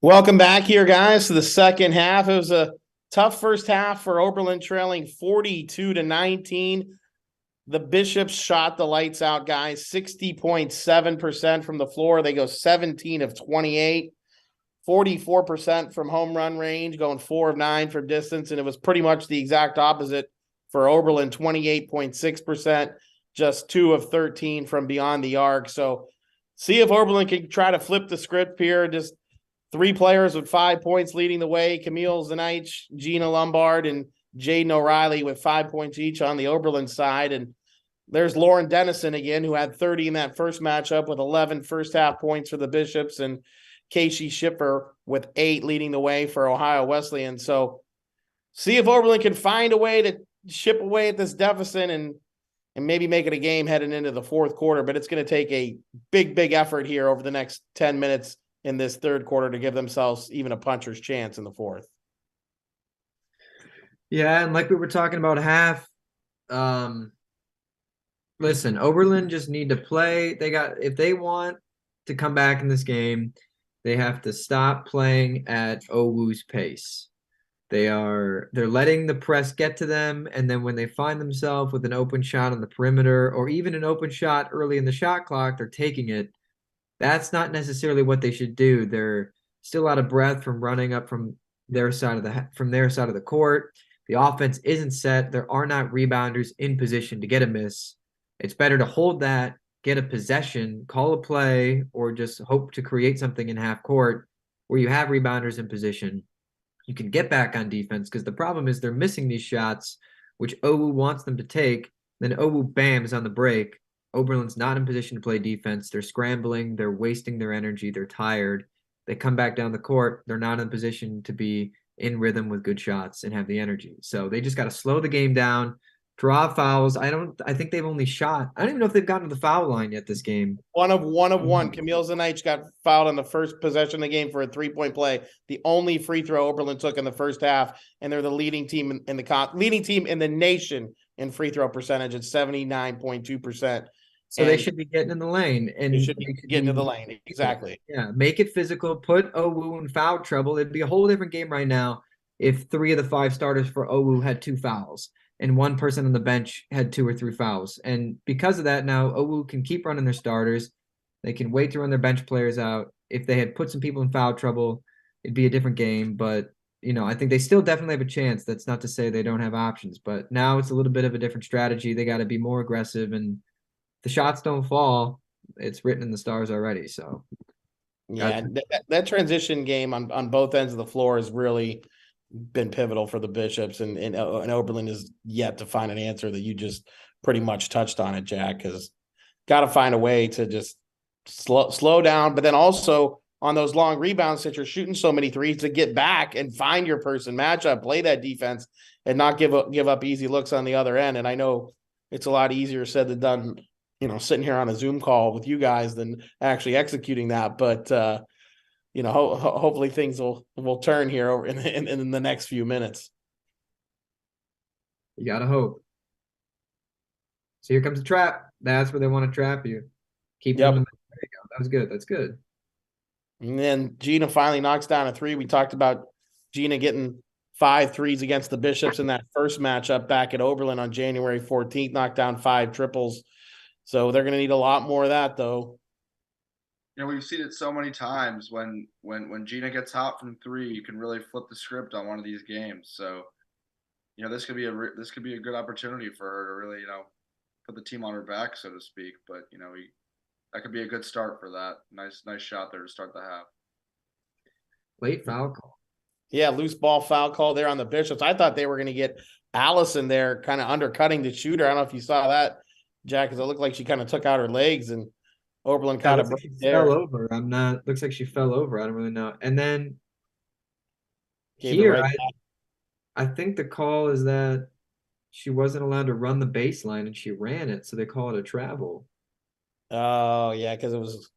Welcome back here, guys, to the second half. It was a tough first half for Oberlin, trailing 42-19. The Bishops shot the lights out, guys. 60.7% from the floor. They go 17 of 28, 44% from home run range, going 4 of 9 from distance. And it was pretty much the exact opposite for Oberlin, 28.6%, just 2 of 13 from beyond the arc. So see if Oberlin can try to flip the script here. Just 3 players with 5 points leading the way: Camille Zanich, Gina Lombard, and Jaden O'Reilly with 5 points each on the Oberlin side. And there's Lauren Dennison again, who had 30 in that first matchup with 11 first half points for the Bishops, and Casey Schiffer with 8 leading the way for Ohio Wesleyan. So see if Oberlin can find a way to chip away at this deficit and maybe make it a game heading into the fourth quarter. But it's going to take a big effort here over the next 10 minutes in this third quarter to give themselves even a puncher's chance in the fourth. Yeah, and like we were talking about half, listen, Oberlin just need to play. If they want to come back in this game, they have to stop playing at OWU's pace. They're letting the press get to them, and then when they find themselves with an open shot on the perimeter or even an open shot early in the shot clock, they're taking it. That's not necessarily what they should do. They're still out of breath from running up from their side of the court. The offense isn't set. There are not rebounders in position to get a miss. It's better to hold that, get a possession, call a play, or just hope to create something in half court where you have rebounders in position. You can get back on defense, because the problem is they're missing these shots, which OWU wants them to take. Then OWU bams on the break. Oberlin's not in position to play defense. They're scrambling. They're wasting their energy. They're tired. They come back down the court. They're not in position to be in rhythm with good shots and have the energy. So they just got to slow the game down, draw fouls. I think they've only shot. I don't even know if they've gotten to the foul line yet this game. One of one. Camille Zanich got fouled on the first possession of the game for a 3-point play. The only free throw Oberlin took in the first half, and they're the leading team in the nation in free throw percentage at 79.2%. So they should be getting in the lane, and they should be getting to the lane. Exactly. Yeah, make it physical. Put OWU in foul trouble. It'd be a whole different game right now if 3 of the 5 starters for OWU had 2 fouls and 1 person on the bench had 2 or 3 fouls. And because of that, now OWU can keep running their starters. They can wait to run their bench players out. If they had put some people in foul trouble, it'd be a different game. But I think they still definitely have a chance. That's not to say they don't have options, but now it's a little bit of a different strategy. They got to be more aggressive, and the shots don't fall. It's written in the stars already. So yeah, that transition game on both ends of the floor has really been pivotal for the Bishops, and Oberlin is yet to find an answer. That you just pretty much touched on it, Jack, because got to find a way to just slow down, but then also on those long rebounds that you're shooting so many threes, to get back and find your person, matchup, play that defense, and not give up easy looks on the other end. And I know it's a lot easier said than done, sitting here on a Zoom call with you guys than actually executing that. But hopefully things will turn here over in the next few minutes. You gotta hope. So here comes the trap. That's where they want to trap you. Keep them. There you go. That was good. That's good. And then Gina finally knocks down a 3. We talked about Gina getting 5 threes against the Bishops in that first matchup back at Oberlin on January 14th, knocked down 5 triples. So they're going to need a lot more of that, though. We've seen it so many times when Gina gets hot from 3, you can really flip the script on one of these games. So, this could be a good opportunity for her to really, put the team on her back, so to speak. But that could be a good start for that. Nice shot there to start the half. Late foul call. Yeah, loose ball foul call there on the Bishops. I thought they were going to get Allison there, kind of undercutting the shooter. I don't know if you saw that, Jack, because it looked like she kind of took out her legs, and Oberlin kind of fell over. Looks like she fell over. I don't really know. And then here, I think the call is that she wasn't allowed to run the baseline, and she ran it, so they call it a travel. Oh yeah, because it was.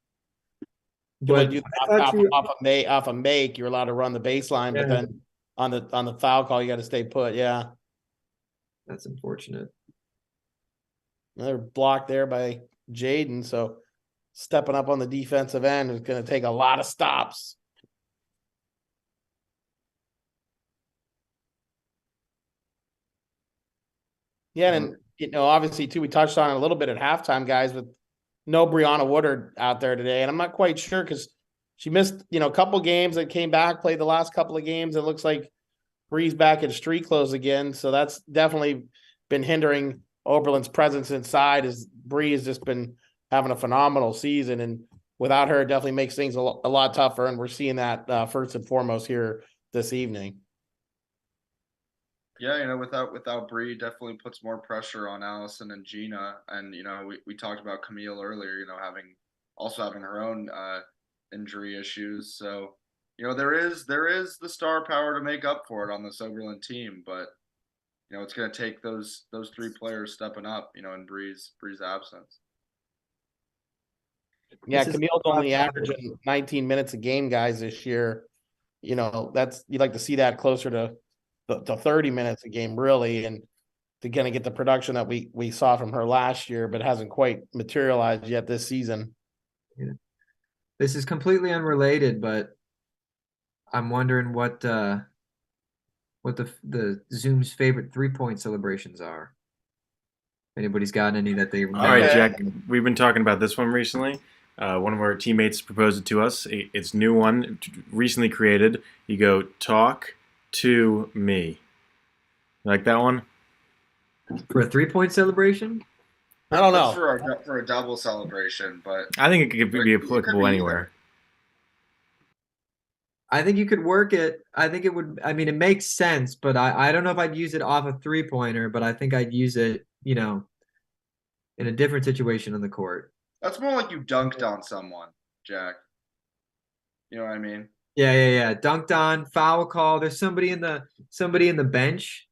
But off a make, you're allowed to run the baseline, but then on the foul call, you got to stay put. Yeah, that's unfortunate. Another block there by Jaden. So stepping up on the defensive end is going to take a lot of stops. Yeah, and obviously too, we touched on it a little bit at halftime, guys, with no Brianna Woodard out there today, and I'm not quite sure because she missed a couple games and came back, played the last couple of games. It looks like Bree's back at street clothes again, so that's definitely been hindering Oberlin's presence inside. As Bree has just been having a phenomenal season, and without her, it definitely makes things a lot tougher. And we're seeing that first and foremost here this evening. Yeah, without Bree, definitely puts more pressure on Allison and Gina. And we talked about Camille earlier. Having her own injury issues. So there is the star power to make up for it on this Oberlin team, but it's going to take those three players stepping up. In Bree's absence. Yeah, Camille's only averaging 19 minutes a game, guys, this year. You'd like to see that closer to 30 minutes a game, really, and to kind of get the production that we saw from her last year, but hasn't quite materialized yet this season. Yeah. This is completely unrelated, but I'm wondering what the Zoom's favorite 3-point celebrations are. Anybody's got any that they remember? All right, Jack, we've been talking about this one recently. One of our teammates proposed it to us. It's a new one, recently created. You go, talk to me. You like that one? For a 3-point celebration? I don't know. For a double celebration, but I think it could be applicable anywhere. I think you could work it. I think it would. I mean, it makes sense, but I don't know if I'd use it off a 3-pointer, but I think I'd use it, in a different situation on the court. That's more like you dunked on someone, Jack. You know what I mean? Yeah. Dunked on, foul call. There's somebody in the bench.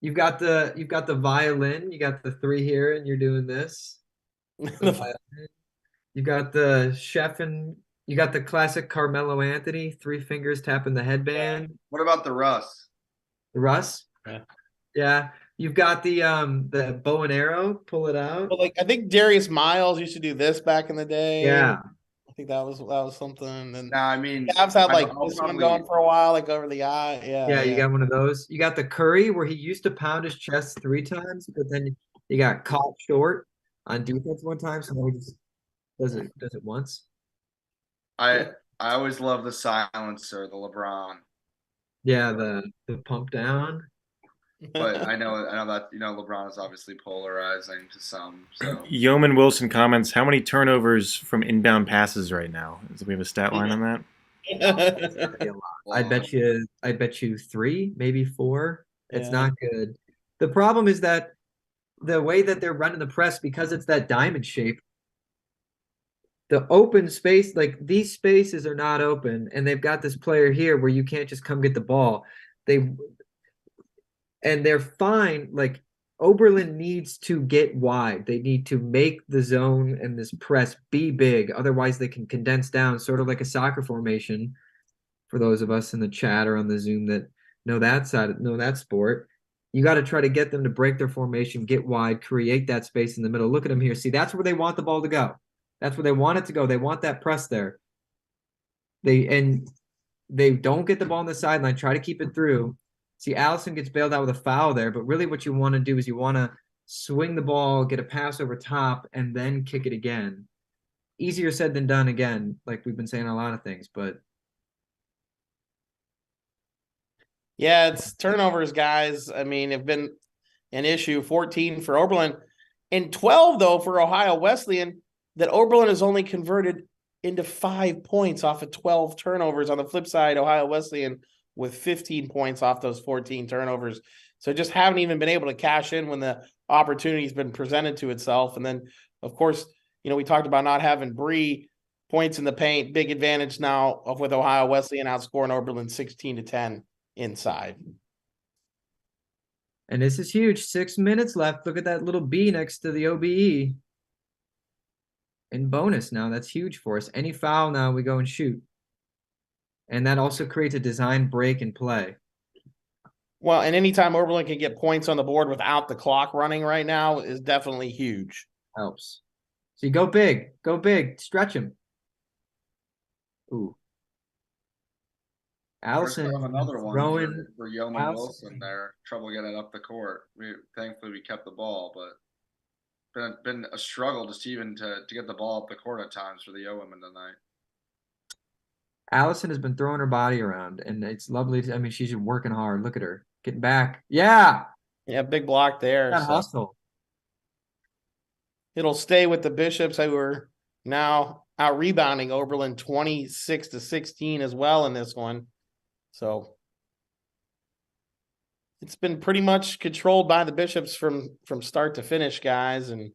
You've got the violin. You got the 3 here, and you're doing this. You got the chef, and you got the classic Carmelo Anthony 3 fingers tapping the headband. What about the Russ? The Russ? Yeah. You've got the bow and arrow. Pull it out. Well, I think Darius Miles used to do this back in the day. Yeah. I think that was something. And I mean, Cavs had this one going for a while, over the eye. Yeah, you got one of those. You got the Curry where he used to pound his chest 3 times, but then he got caught short on defense one time, so now he just does it once. I always love the silencer, the LeBron. Yeah, the pump down. But I know that LeBron is obviously polarizing to some. So Yeoman Wilson comments, how many turnovers from inbound passes right now? Do we have a stat line on that? I bet you 3, maybe 4. It's not good. The problem is that the way that they're running the press, because it's that diamond shape, the open space, these spaces are not open, and they've got this player here where you can't just come get the ball. And they're fine. Oberlin needs to get wide. They need to make the zone and this press be big. Otherwise, they can condense down, sort of like a soccer formation. For those of us in the chat or on the Zoom that know that sport, you got to try to get them to break their formation, get wide, create that space in the middle. Look at them here. See, that's where they want the ball to go. That's where they want it to go. They want that press there. They don't get the ball on the sideline. Try to keep it through. See, Allison gets bailed out with a foul there, but really what you want to do is you want to swing the ball, get a pass over top, and then kick it again. Easier said than done again, like we've been saying a lot of things, but. Yeah, it's turnovers, guys. I mean, have been an issue. 14 for Oberlin and 12, though, for Ohio Wesleyan, that Oberlin has only converted into 5 points off of 12 turnovers. On the flip side, Ohio Wesleyan with 15 points off those 14 turnovers. So just haven't even been able to cash in when the opportunity's been presented to itself. And then, of course, we talked about not having Bree points in the paint. Big advantage now with Ohio Wesleyan outscoring Oberlin 16-10 inside. And this is huge. 6 minutes left. Look at that little B next to the OBE. And bonus now. That's huge for us. Any foul now, we go and shoot. And that also creates a design break and play. Well, and anytime Oberlin can get points on the board without the clock running right now is definitely huge. Helps. So you go big, stretch him. Ooh. First Allison off, another one throwing. for Yeoman Allison. Wilson there. Trouble getting up the court. Thankfully we kept the ball, but been a struggle just even to get the ball up the court at times for the Yo women tonight. Allison has been throwing her body around, and it's lovely. I mean, she's working hard. Look at her getting back. Yeah, Yeah, big block there. that So hustle. it'll stay with the Bishops, who are now out rebounding Oberlin 26-16 as well in this one. So it's been pretty much controlled by the Bishops from start to finish, guys, and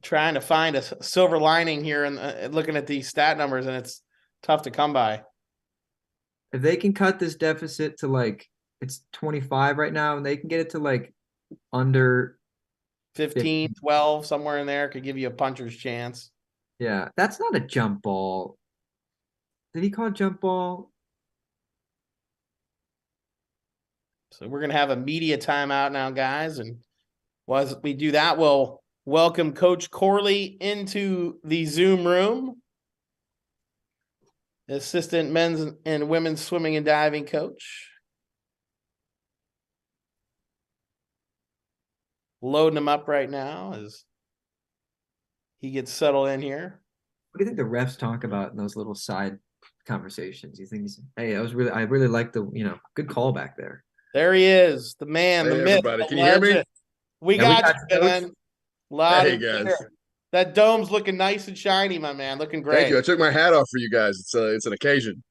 trying to find a silver lining here and looking at these stat numbers, and it's tough to come by. If they can cut this deficit to like it's 25 right now, and they can get it to like under 15, 12, somewhere in there could give you a puncher's chance. Yeah, that's not a jump ball. Did he call it jump ball? So we're going to have a media timeout now, guys. And as we do that, we'll welcome Coach Corley into the Zoom room. Assistant men's and women's swimming and diving coach. Loading him up right now as he gets settled in here. What do you think the refs talk about in those little side conversations? You think he's, hey, I really like the, good call back there. There he is, the man, Hey, the myth, everybody. the Can you hear me? legend. We Yeah, got you, Coach. man. Loud Hey, and guys. clear. That dome's looking nice and shiny, my man. Looking great. Thank you. I took my hat off for you guys. It's an occasion.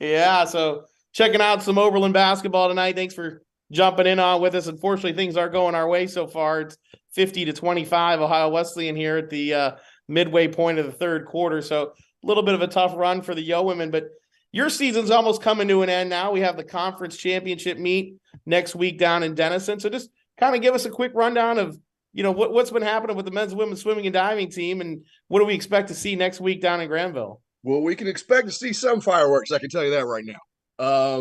Yeah, so checking out some Oberlin basketball tonight. Thanks for jumping in on with us. Unfortunately, things aren't going our way so far. It's 50-25 Ohio Wesleyan here at the midway point of the third quarter. So a little bit of a tough run for the Yo women, but your season's almost coming to an end now. We have the conference championship meet next week down in Denison. So just kind of give us a quick rundown of, what's been happening with the men's and women's swimming and diving team, and what do we expect to see next week down in Granville? Well, we can expect to see some fireworks. I can tell you that right now.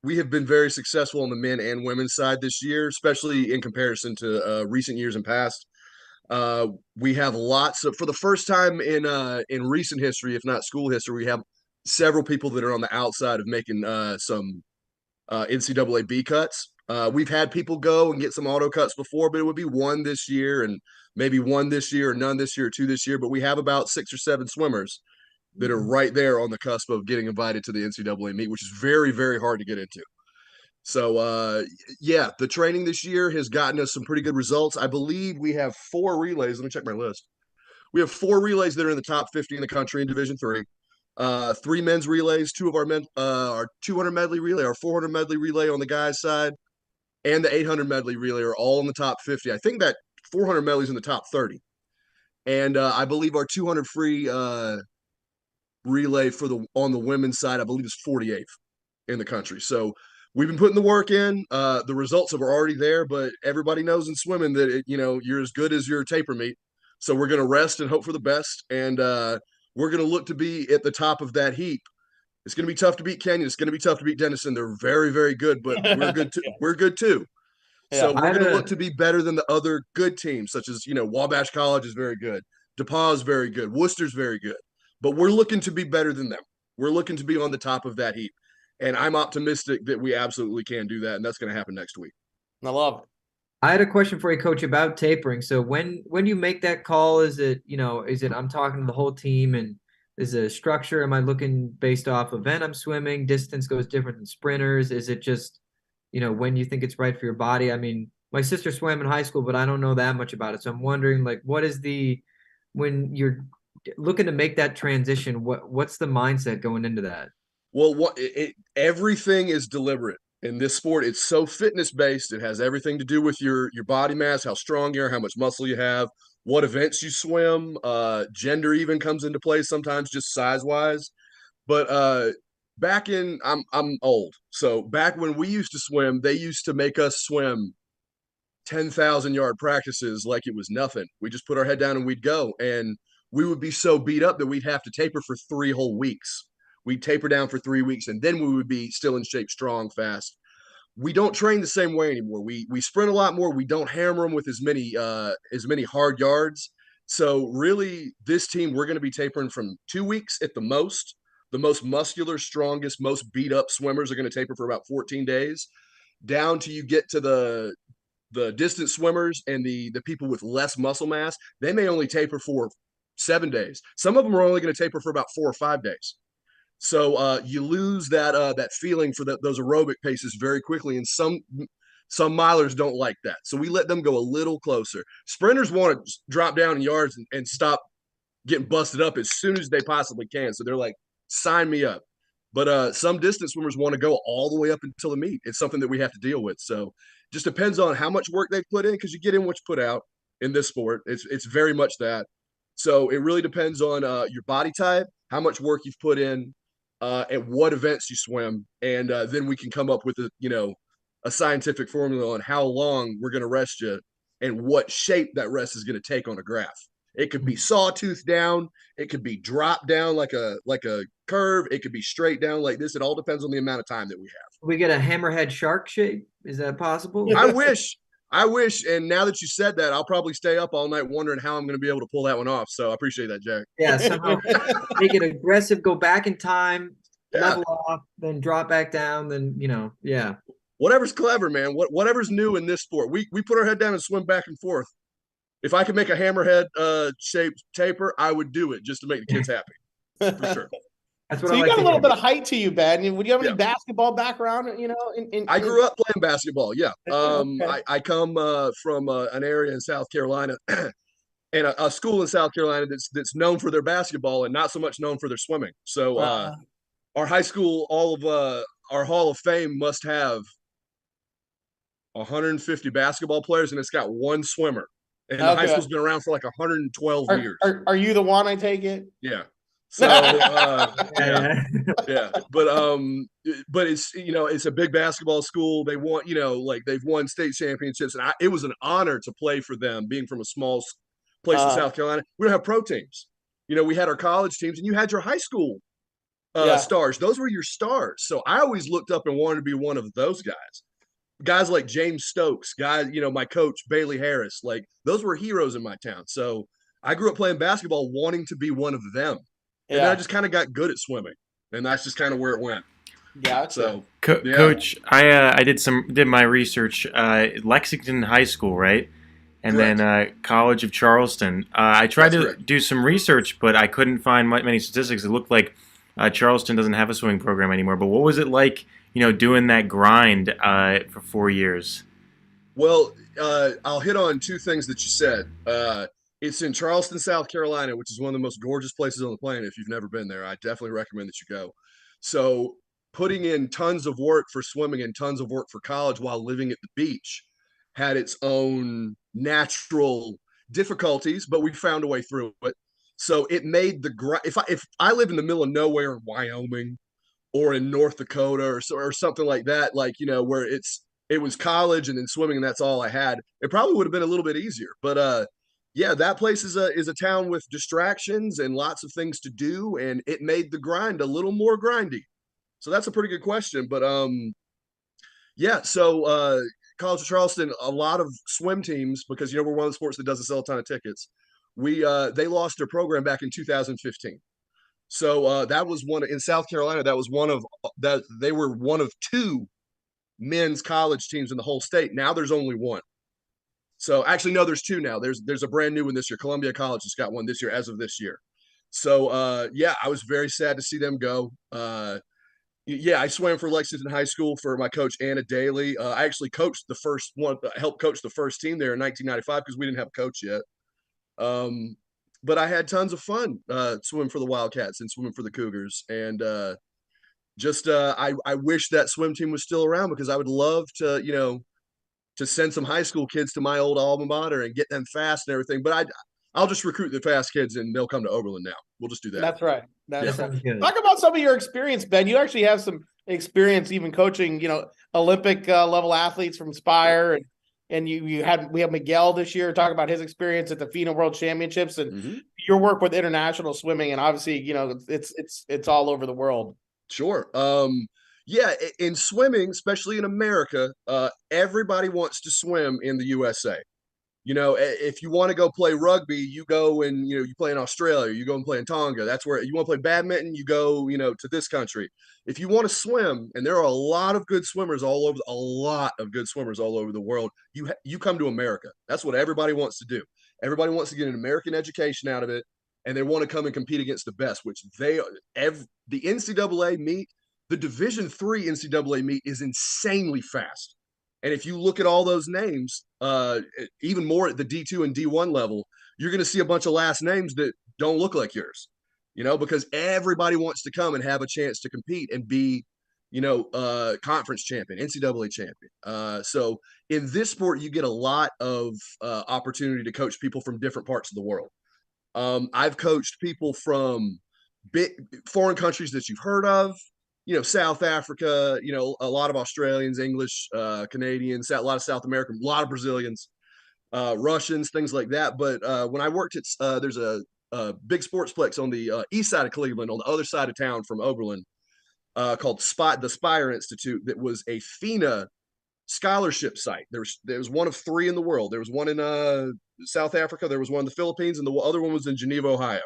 We have been very successful on the men and women's side this year, especially in comparison to recent years and past. We have lots of, for the first time in recent history, if not school history, we have several people that are on the outside of making some NCAA B cuts. We've had people go and get some auto cuts before, but it would be one this year and maybe one this year or none this year or two this year. But we have about 6 or 7 swimmers that are right there on the cusp of getting invited to the NCAA meet, which is very, very hard to get into. So, yeah, the training this year has gotten us some pretty good results. I believe we have 4 relays. Let me check my list. We have 4 relays that are in the top 50 in the country in Division III. 3 men's relays, 2 of our men, our 200 medley relay, our 400 medley relay on the guys' side, and the 800 medley relay are all in the top 50. I think that 400 medley is in the top 30. And I believe our 200 free relay on the women's side, I believe is 48th in the country. So we've been putting the work in. The results are already there, but everybody knows in swimming that you're as good as your taper meet. So we're going to rest and hope for the best, and we're going to look to be at the top of that heap. It's going to be tough to beat Kenyon. It's going to be tough to beat Denison. They're very, very good, but we're good too. We're good too. So Yeah. we're going to look to be better than the other good teams, such as Wabash College is very good, DePauw is very good, Worcester's very good, but we're looking to be better than them. We're looking to be on the top of that heap, and I'm optimistic that we absolutely can do that, and that's going to happen next week. I love it. I had a question for you, Coach, about tapering. So when you make that call, is it I'm talking to the whole team, and is it a structure? Am I looking based off event I'm swimming? Distance goes different than sprinters. Is it just, when you think it's right for your body? I mean, my sister swam in high school, but I don't know that much about it. So I'm wondering, like, when you're looking to make that transition, what's the mindset going into that? Well, everything is deliberate in this sport. It's so fitness based. It has everything to do with your body mass, how strong you are, how much muscle you have, what events you swim. Gender even comes into play sometimes, just size wise. But I'm old, so back when we used to swim, they used to make us swim 10,000-yard practices like it was nothing. We just put our head down and we'd go, and we would be so beat up that we'd have to taper for 3 whole weeks. We'd taper down for 3 weeks, and then we would be still in shape, strong, fast. We don't train the same way anymore. We sprint a lot more. We don't hammer them with as many hard yards. So really, this team, we're going to be tapering from 2 weeks at the most. The most muscular, strongest, most beat up swimmers are going to taper for about 14 days, down to you get to the distance swimmers and the people with less muscle mass. They may only taper for 7 days. Some of them are only going to taper for about 4 or 5 days. So you lose that feeling for those aerobic paces very quickly, and some milers don't like that. So we let them go a little closer. Sprinters want to drop down in yards and stop getting busted up as soon as they possibly can. So they're like, sign me up. But some distance swimmers want to go all the way up until the meet. It's something that we have to deal with. So just depends on how much work they've put in, because you get in what you put out in this sport. It's very much that. So it really depends on your body type, how much work you've put in, at what events you swim, and then we can come up with a scientific formula on how long we're going to rest you and what shape that rest is going to take on a graph. It could be sawtooth down, it could be drop down like a curve, it could be straight down like this. It all depends on the amount of time that we have. We get a hammerhead shark shape. Is that possible? I wish. And now that you said that, I'll probably stay up all night wondering how I'm going to be able to pull that one off. So I appreciate that, Jack. Yeah, somehow make it aggressive, go back in time, level off, then drop back down, then yeah. Whatever's clever, man. Whatever's new in this sport. We put our head down and swim back and forth. If I could make a hammerhead shaped taper, I would do it just to make the kids happy. For sure. That's what So I you like got a to little hear. bit of height to you, Ben. Would you have any basketball background? I grew up playing basketball. Yeah. Okay. I come from an area in South Carolina and a school in South Carolina that's known for their basketball and not so much known for their swimming. So our high school, all of our Hall of Fame must have 150 basketball players, and it's got one swimmer. And the high school's been around for like 112 years. Are you the one? I take it. Yeah. So yeah. But it's a big basketball school. They want like they've won state championships, and it was an honor to play for them. Being from a small place in South Carolina, we don't have pro teams. We had our college teams, and you had your high school stars. Those were your stars. So I always looked up and wanted to be one of those guys. Guys like James Stokes, guys, my coach Bailey Harris, like those were heroes in my town. So I grew up playing basketball, wanting to be one of them. And then I just kind of got good at swimming, and that's just kind of where it went. Yeah. So, Coach, I did my research. Lexington High School, right? And Correct. then College of Charleston. I tried to do some research, but I couldn't find many statistics. It looked like Charleston doesn't have a swimming program anymore. But what was it like, doing that grind for 4 years? Well, I'll hit on two things that you said. It's in Charleston, South Carolina, which is one of the most gorgeous places on the planet. If you've never been there, I definitely recommend that you go. So putting in tons of work for swimming and tons of work for college while living at the beach had its own natural difficulties, but we found a way through it. So it made if I live in the middle of nowhere in Wyoming or in North Dakota or something like that, like where it was college and then swimming and that's all I had, it probably would have been a little bit easier. But yeah, that place is a town with distractions and lots of things to do, and it made the grind a little more grindy. So that's a pretty good question. But yeah, so College of Charleston, a lot of swim teams, because we're one of the sports that doesn't sell a ton of tickets. They lost their program back in 2015. So that was one in South Carolina. That was they were one of two men's college teams in the whole state. Now there's only one. So actually, no, there's two now. There's a brand new one this year. Columbia College has got one this year, as of this year. So yeah, I was very sad to see them go. Yeah, I swam for Lexington High School for my coach Anna Daly. I actually coached the first one, helped coach the first team there in 1995 because we didn't have a coach yet. But I had tons of fun swimming for the Wildcats and swimming for the Cougars, and I wish that swim team was still around, because I would love to to send some high school kids to my old alma mater and get them fast and everything. But I'll just recruit the fast kids and they'll come to Oberlin now. We'll just do that. That's right. That's That sounds good. Talk about some of your experience, Ben. You actually have some experience even coaching, Olympic level athletes from Spire, and we have Miguel this year. Talk about his experience at the FINA World Championships and your work with international swimming, and obviously, it's all over the world. Sure. Yeah, in swimming, especially in America, everybody wants to swim in the USA. If you want to go play rugby, you go and, you play in Australia, you go and play in Tonga. That's where you want to play badminton, you go, to this country. If you want to swim, and there are a lot of good swimmers all over, the world, you come to America. That's what everybody wants to do. Everybody wants to get an American education out of it, and they want to come and compete against the best, which the NCAA meet, the Division III NCAA meet is insanely fast. And if you look at all those names, even more at the D2 and D1 level, you're going to see a bunch of last names that don't look like yours, because everybody wants to come and have a chance to compete and be, conference champion, NCAA champion. So in this sport, you get a lot of opportunity to coach people from different parts of the world. I've coached people from big foreign countries that you've heard of, South Africa, a lot of Australians, English, Canadians, a lot of South American, a lot of Brazilians, Russians, things like that. But when I worked at, there's a big sportsplex on the east side of Cleveland, on the other side of town from Oberlin, called the Spire Institute, that was a FINA scholarship site. There was one of 3 in the world. There was one in South Africa, there was one in the Philippines, and the other one was in Geneva, Ohio.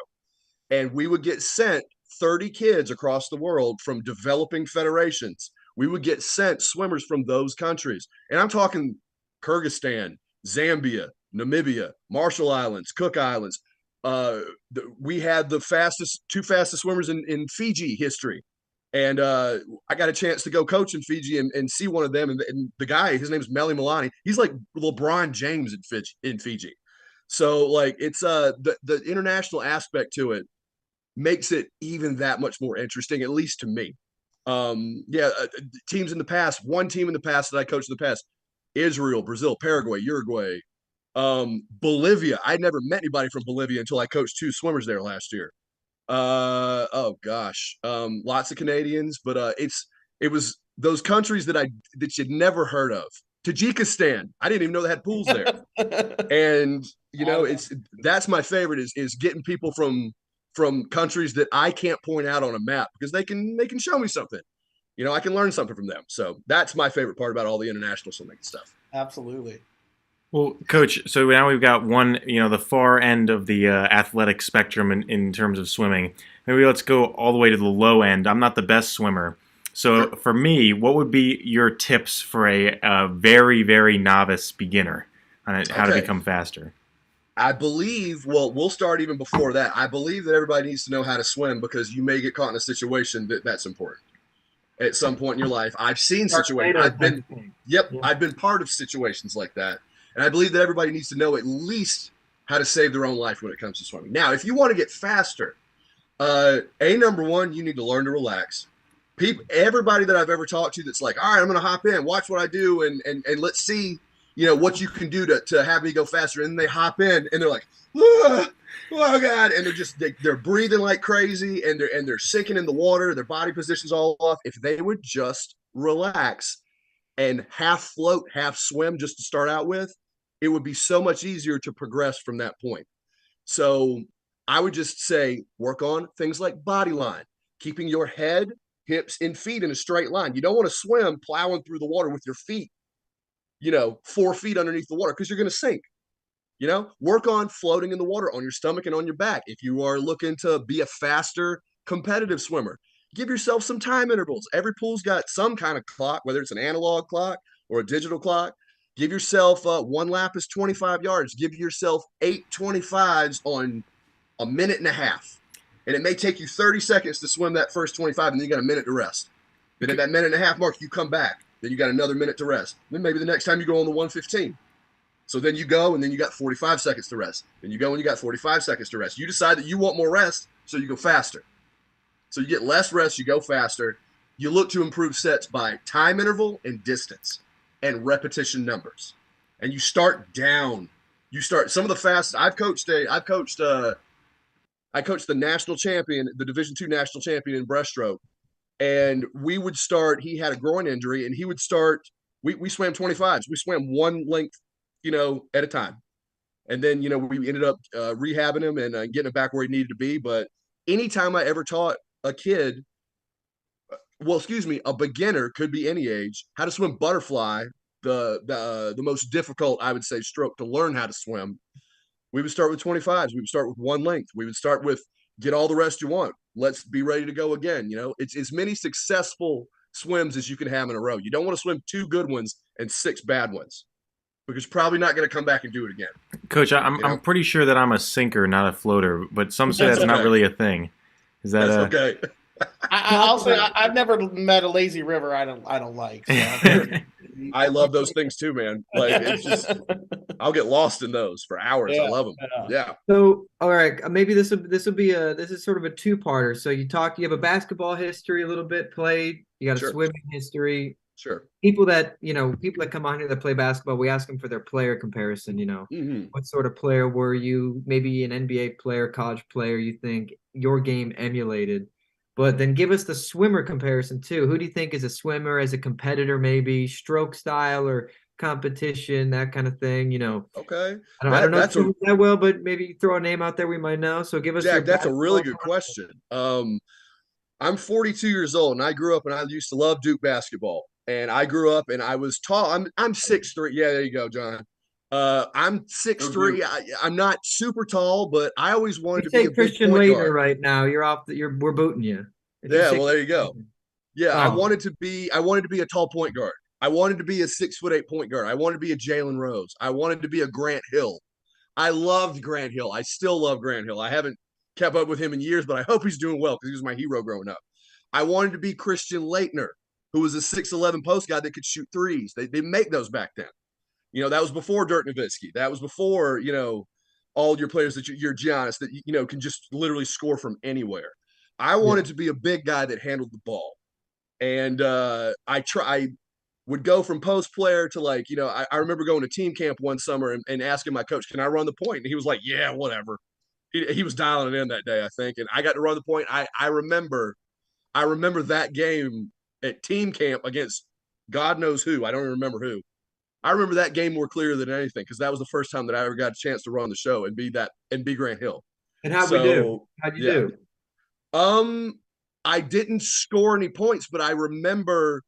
And we would get sent 30 kids across the world from developing federations. We would get sent swimmers from those countries. And I'm talking Kyrgyzstan, Zambia, Namibia, Marshall Islands, Cook Islands. We had the 2 fastest swimmers in Fiji history. And I got a chance to go coach in Fiji and see one of them. And the guy, his name is Meli Milani. He's like LeBron James in Fiji. So like it's the international aspect to it makes it even that much more interesting, at least to me. Teams in the past, one team in the past that I coached in the past, Israel, Brazil, Paraguay, Uruguay, Bolivia. I'd never met anybody from Bolivia until I coached 2 swimmers there last year. Lots of Canadians, but it was those countries that you'd never heard of. Tajikistan, I didn't even know they had pools there. And that's my favorite is getting people from countries that I can't point out on a map, because they can show me something. I can learn something from them. So that's my favorite part about all the international swimming stuff. Absolutely. Well, Coach, so now we've got one, the far end of the athletic spectrum in terms of swimming. Maybe let's go all the way to the low end. I'm not the best swimmer. So for me, what would be your tips for a very, very novice beginner on how to become faster? I believe, we'll start even before that. I believe that everybody needs to know how to swim, because you may get caught in a situation that's important at some point in your life. I've seen situations. I've been part of situations like that. And I believe that everybody needs to know at least how to save their own life when it comes to swimming. Now, if you want to get faster, number one, you need to learn to relax. Everybody that I've ever talked to that's like, all right, I'm going to hop in, watch what I do, and let's see, what you can do to have me go faster. And they hop in and they're like, oh God. And they're breathing like crazy, and they're sinking in the water. Their body position's all off. If they would just relax and half float, half swim just to start out with, it would be so much easier to progress from that point. So I would just say, work on things like body line, keeping your head, hips, and feet in a straight line. You don't want to swim plowing through the water with your feet, 4 feet underneath the water, because you're going to sink. Work on floating in the water on your stomach and on your back. If you are looking to be a faster competitive swimmer, give yourself some time intervals. Every pool's got some kind of clock, whether it's an analog clock or a digital clock. Give yourself 1 lap is 25 yards. Give yourself 8 25s on a minute and a half. And it may take you 30 seconds to swim that first 25, and then you got a minute to rest. Then at that minute and a half mark, you come back. Then you got another minute to rest. Then maybe the next time you go on the 115. So then you go, and then you got 45 seconds to rest. Then you go, and you got 45 seconds to rest. You decide that you want more rest, so you go faster. So you get less rest, you go faster. You look to improve sets by time interval and distance and repetition numbers. And you start down. You start some of the fastest. I coached the national champion, the Division II national champion in breaststroke. And we would start, he had a groin injury, and he would start, we swam 25s. We swam one length, at a time. And then, we ended up rehabbing him and getting him back where he needed to be. But anytime I ever taught a a beginner, could be any age, how to swim butterfly the most difficult, I would say, stroke to learn how to swim, we would start with 25s. We would start with one length. We would start with get all the rest you want. Let's be ready to go again. It's as many successful swims as you can have in a row. You don't want to swim 2 good ones and 6 bad ones because you're probably not going to come back and do it again. Coach, I'm pretty sure that I'm a sinker, not a floater, but some say That's that's not okay. really a thing. Is that That's okay. I'll say I've never met a lazy river I don't like. So. I love those things too, man. Like it's just I'll get lost in those for hours. I love them. Yeah. So, all right, maybe this is sort of a two-parter. So you have a basketball history a little bit played. You got a Sure. swimming history. Sure. People that come on here that play basketball, we ask them for their player comparison. Mhm. What sort of player were you? Maybe an NBA player, college player. You think your game emulated, but then give us the swimmer comparison too. Who do you think is a swimmer as a competitor? Maybe stroke style or competition, that kind of thing. Okay. I don't know if you that well, but maybe throw a name out there we might know. So give us. Jack, that's a really good question. I'm 42 years old, and I grew up, and I used to love Duke basketball. And I grew up, and I was tall. I'm 6'3". Yeah, there you go, John. I'm 6'3". I'm not super tall, but I always wanted to be a Christian big point Laettner guard. right now. We're booting you. Yeah, well, there you go. Yeah, I Oh. wanted to be a tall point guard. I wanted to be a 6'8" point guard. I wanted to be a Jalen Rose. I wanted to be a Grant Hill. I loved Grant Hill. I still love Grant Hill. I haven't kept up with him in years, but I hope he's doing well because he was my hero growing up. I wanted to be Christian Laettner, who was a 6'11" post guy that could shoot threes. They make those back then. That was before Dirk Nowitzki. That was before, all your players that you're Giannis that, can just literally score from anywhere. I wanted to be a big guy that handled the ball. And I would go from post player to I remember going to team camp one summer and asking my coach, can I run the point? And he was like, yeah, whatever. He was dialing it in that day, I think. And I got to run the point. I remember that game at team camp against God knows who. I don't even remember who. I remember that game more clear than anything because that was the first time that I ever got a chance to run the show and be Grant Hill. And how'd we do? How'd you do? I didn't score any points, but I remember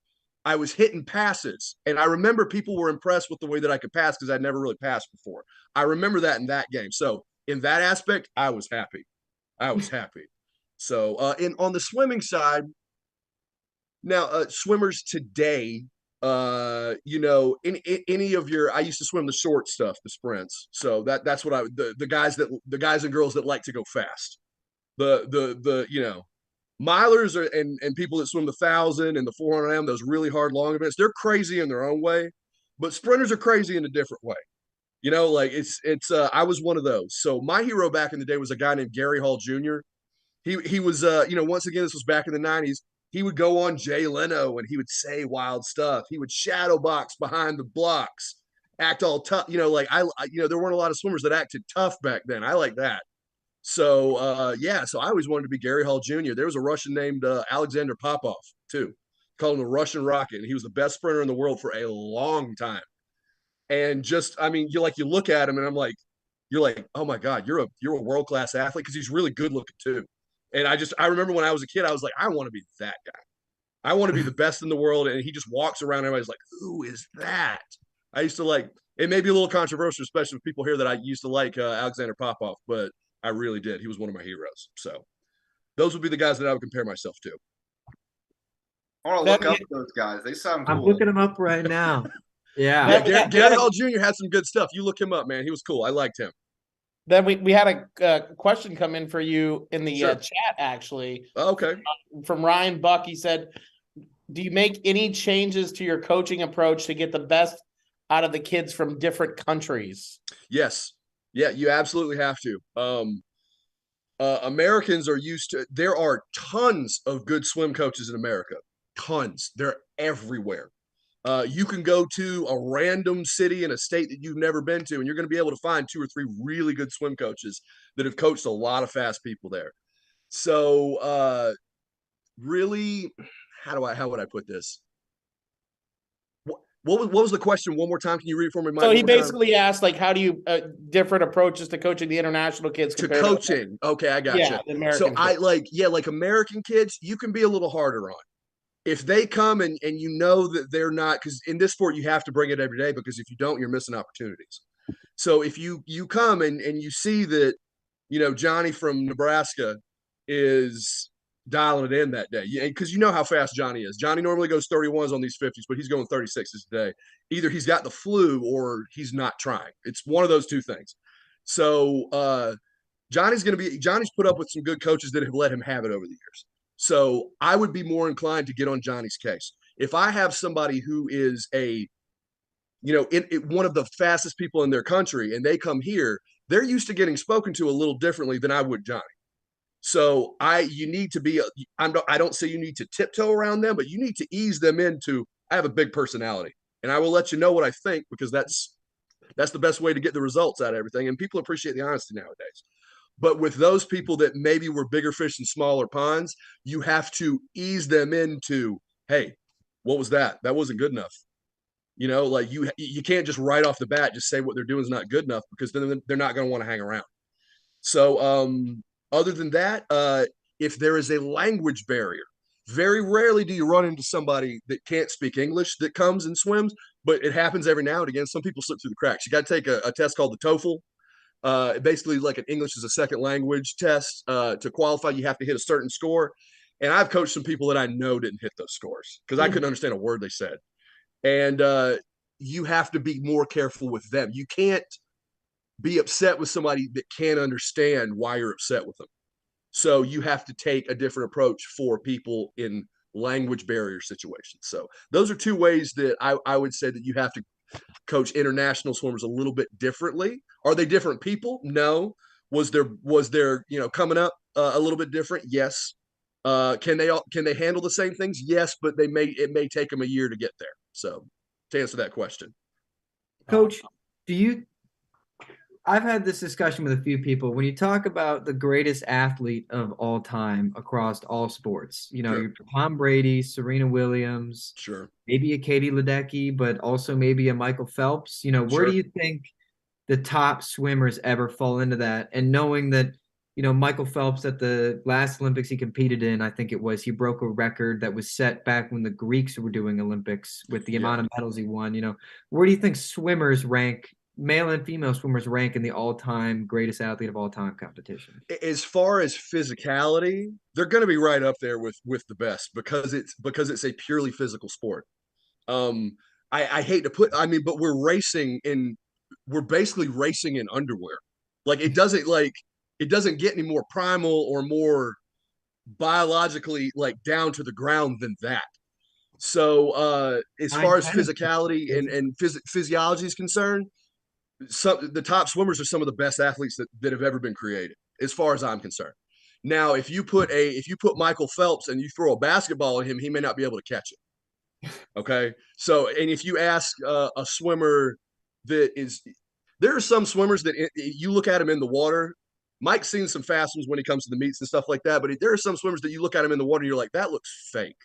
I was hitting passes, and I remember people were impressed with the way that I could pass because I'd never really passed before. I remember that in that game. So in that aspect, I was happy. So on the swimming side, now swimmers today, any of your, I used to swim the short stuff, the sprints. So that's what the guys and girls that like to go fast. The milers and people that swim the 1,000 and the 400 those really hard long events, they're crazy in their own way, but sprinters are crazy in a different way. I was one of those. So my hero back in the day was a guy named Gary Hall Jr. He was once again, this was back in the 90s. He would go on Jay Leno and he would say wild stuff. He would shadow box behind the blocks, act all tough. There weren't a lot of swimmers that acted tough back then. I like that. So so I always wanted to be Gary Hall Jr. There was a Russian named Alexander Popov too, called him the Russian Rocket. And he was the best sprinter in the world for a long time. And you look at him and you're like, oh my God, you're a world-class athlete because he's really good looking too. And I remember when I was a kid, I was like, I want to be that guy. I want to be the best in the world. And he just walks around. Everybody's like, who is that? I used to it may be a little controversial, especially with people here that I used to like Alexander Popov, but I really did. He was one of my heroes. So those would be the guys that I would compare myself to. I want to look up those guys. They sound cool. I'm looking them up right now. Yeah. Gary Hall Jr. had some good stuff. You look him up, man. He was cool. I liked him. Then we had a question come in for you in the Sure. chat, actually. Okay. From Ryan Buck. He said, do you make any changes to your coaching approach to get the best out of the kids from different countries? Yes. Yeah, you absolutely have to. Americans are used to, there are tons of good swim coaches in America. Tons. They're everywhere. You can go to a random city in a state that you've never been to, and you're going to be able to find 2 or 3 really good swim coaches that have coached a lot of fast people there. So, really, how would I put this? What was the question? One more time. Can you read it for me? So he basically asked, how do you different approaches to coaching the international kids to coaching? Okay, I got you. The American so kids. American kids, you can be a little harder on. if they come and you know that they're not, because in this sport you have to bring it every day, because if you don't, you're missing opportunities. So if you come and you see that, Johnny from Nebraska is dialing it in that day, because you know how fast Johnny is. Johnny normally goes 31s on these 50s, but he's going 36s today. Either he's got the flu or he's not trying. It's one of those two things. So Johnny's put up with some good coaches that have let him have it over the years. So I would be more inclined to get on Johnny's case. If I have somebody who is one of the fastest people in their country and they come here, they're used to getting spoken to a little differently than I would Johnny. So I don't say you need to tiptoe around them, but you need to ease them into, I have a big personality and I will let you know what I think, because that's the best way to get the results out of everything. And people appreciate the honesty nowadays. But with those people that maybe were bigger fish in smaller ponds, you have to ease them into, hey, what was that? That wasn't good enough. Like you can't just right off the bat just say what they're doing is not good enough, because then they're not going to want to hang around. So other than that, if there is a language barrier, very rarely do you run into somebody that can't speak English that comes and swims, but it happens every now and again. Some people slip through the cracks. You got to take a test called the TOEFL. Basically like an English as a second language test. To qualify, you have to hit a certain score. And I've coached some people that I know didn't hit those scores because I couldn't understand a word they said. And you have to be more careful with them. You can't be upset with somebody that can't understand why you're upset with them. So you have to take a different approach for people in language barrier situations. So those are two ways that I would say that you have to coach international swimmers a little bit differently. Are they different people? No. Was there coming up a little bit different? Yes. Can they handle the same things? Yes, but it may take them a year to get there. So to answer that question, Coach, I've had this discussion with a few people. When you talk about the greatest athlete of all time across all sports, Sure. you're Tom Brady, Serena Williams, sure. maybe a Katie Ledecky, but also maybe a Michael Phelps. Where Sure. do you think the top swimmers ever fall into that? And knowing that, Michael Phelps at the last Olympics he competed in, I think it was, he broke a record that was set back when the Greeks were doing Olympics with the amount of medals he won. Where do you think swimmers rank, male and female swimmers rank in the all-time greatest athlete of all time competition? As far as physicality, they're going to be right up there with the best, because it's a purely physical sport. I hate to but we're basically racing in underwear. Like it doesn't get any more primal or more biologically like down to the ground than that. So as far as physicality and physiology is concerned, the top swimmers are some of the best athletes that have ever been created, as far as I'm concerned. Now, if you put Michael Phelps and you throw a basketball at him, he may not be able to catch it. Okay. So, and if you ask a swimmer there are some swimmers that you look at him in the water. Mike's seen some fast ones when he comes to the meets and stuff like that, but there are some swimmers that you look at him in the water and you're like, that looks fake.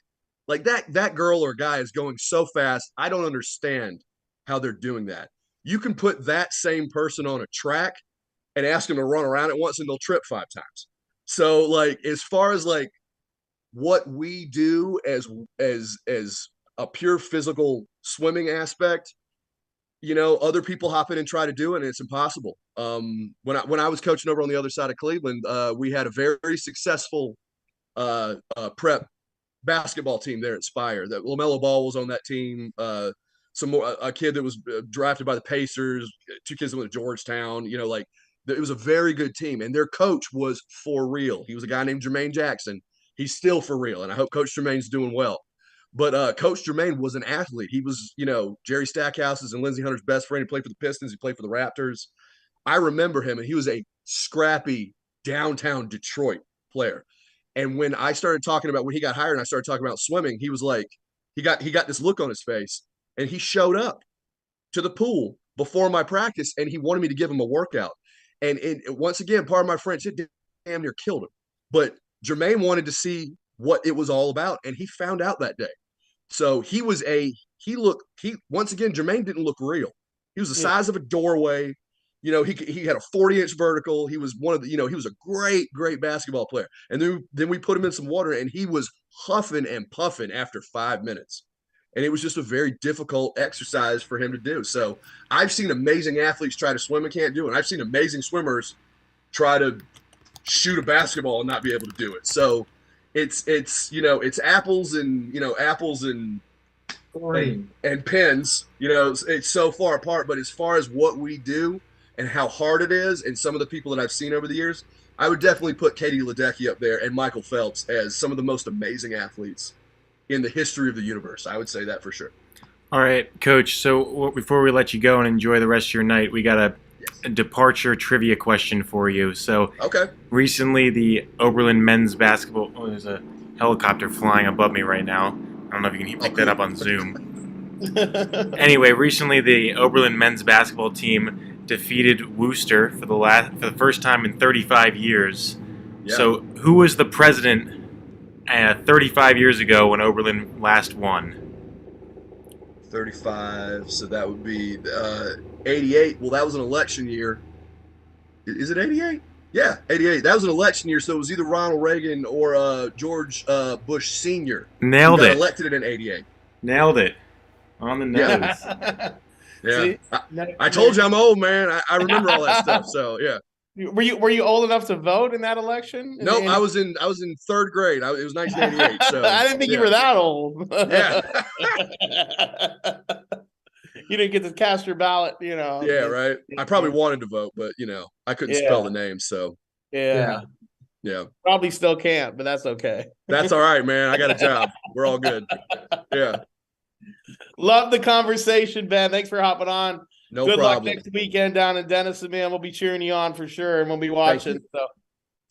Like that girl or guy is going so fast. I don't understand how they're doing that. You can put that same person on a track and ask them to run around it once and they'll trip 5 times. So like, as far as like what we do as a pure physical swimming aspect, other people hop in and try to do it and it's impossible. When I was coaching over on the other side of Cleveland, we had a very successful prep basketball team there at Spire. That LaMelo Ball was on that team. A kid that was drafted by the Pacers, 2 kids that went to Georgetown. It was a very good team, and their coach was for real. He was a guy named Jermaine Jackson. He's still for real, and I hope Coach Jermaine's doing well. But Coach Jermaine was an athlete. He was, Jerry Stackhouse's and Lindsey Hunter's best friend. He played for the Pistons. He played for the Raptors. I remember him, and he was a scrappy downtown Detroit player. And when I started talking about when he got hired and I started talking about swimming, he was like, he got this look on his face, and he showed up to the pool before my practice, and he wanted me to give him a workout. And once again, part of my French, it damn near killed him. But Jermaine wanted to see what it was all about, and he found out that day. So once again, Jermaine didn't look real. He was the size of a doorway. he had a 40-inch vertical. He was one of the, he was a great basketball player. And then we put him in some water, and he was huffing and puffing after 5 minutes. And it was just a very difficult exercise for him to do. So I've seen amazing athletes try to swim and can't do it. And I've seen amazing swimmers try to shoot a basketball and not be able to do it. So it's apples and pens. It's so far apart. But as far as what we do and how hard it is, and some of the people that I've seen over the years, I would definitely put Katie Ledecky up there and Michael Phelps as some of the most amazing athletes in the history of the universe. I would say that for sure. All right, Coach. So before we let you go and enjoy the rest of your night, we got a departure trivia question for you. So Okay. recently, the Oberlin men's basketball. Oh, there's a helicopter flying above me right now. I don't know if you can pick that up on Zoom. Anyway, recently the Oberlin men's basketball team defeated Worcester for the first time in 35 years. Yeah. So who was the president 35 years ago when Oberlin last won? 35. So that would be 88. Well, that was an election year. Is it 88? Yeah, 88. That was an election year, so it was either Ronald Reagan or George Bush Sr. Nailed who got it. elected in 88. Nailed it. On the nose. Yeah. See? I told you I'm old, man. I remember all that stuff. So yeah. Were you old enough to vote in that election? Nope, I was in third grade. It was 1988. So I didn't think you were that old. Yeah. You didn't get to cast your ballot, Yeah, right. I probably wanted to vote, but I couldn't spell the name, so Yeah. Probably still can't, but that's okay. That's all right, man. I got a job. We're all good. Yeah. Love the conversation, Ben. Thanks for hopping on. No Good luck problem. next weekend down in Denison, man. We'll be cheering you on for sure, and we'll be watching. So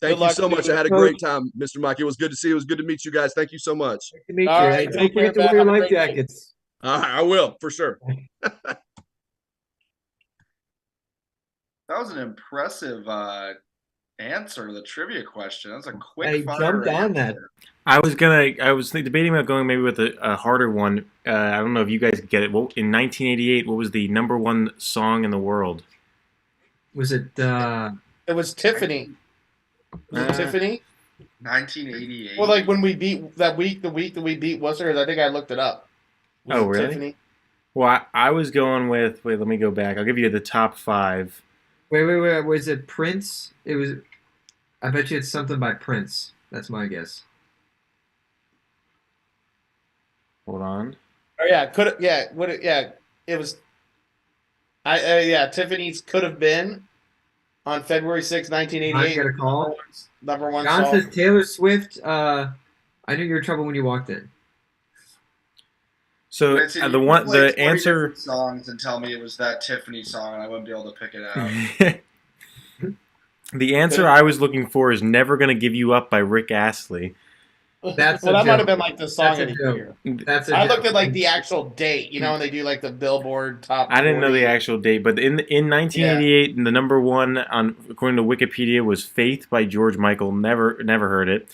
Thank good you luck so to much. you. I had a great time, Mr. Mike. It was good to see you. It was good to meet you guys. Thank you so much. Nice to meet you. All right, Hey, take don't forget care, to wear your man. Have a life great night. jackets. I will, for sure. That was an impressive answer to the trivia question. That was a quick I fire jumped on that. answer. I was debating about going maybe with a harder one. I don't know if you guys get it. Well, in 1988, what was the number one song in the world? Was it? It was Tiffany. Was it Tiffany? 1988. Well, like when we beat the week that we beat Worcester, I think I looked it up. Was Oh, it really? Tiffany? Well, I was going with. Wait, let me go back. I'll give you the top 5. Wait. Was it Prince? It was. I bet you it's something by Prince. That's my guess. Hold on. Oh yeah, it was. Tiffany's Could Have Been on February 6, I 1988. got a call. Number one John song. says Taylor Swift. I knew you were in trouble when you walked in. So Wait, so you the played 20 answer. different songs and tell me it was that Tiffany song, and I wouldn't be able to pick it out. The answer I was looking for is "Never Gonna Give You Up" by Rick Astley. That's well, a that might have joke. been like the song That's a of the joke. year. That's a I joke. looked at like the actual date, and they do like the Billboard top. I didn't know 40. the actual date, but in 1988, the number one according to Wikipedia was "Faith" by George Michael. Never heard it.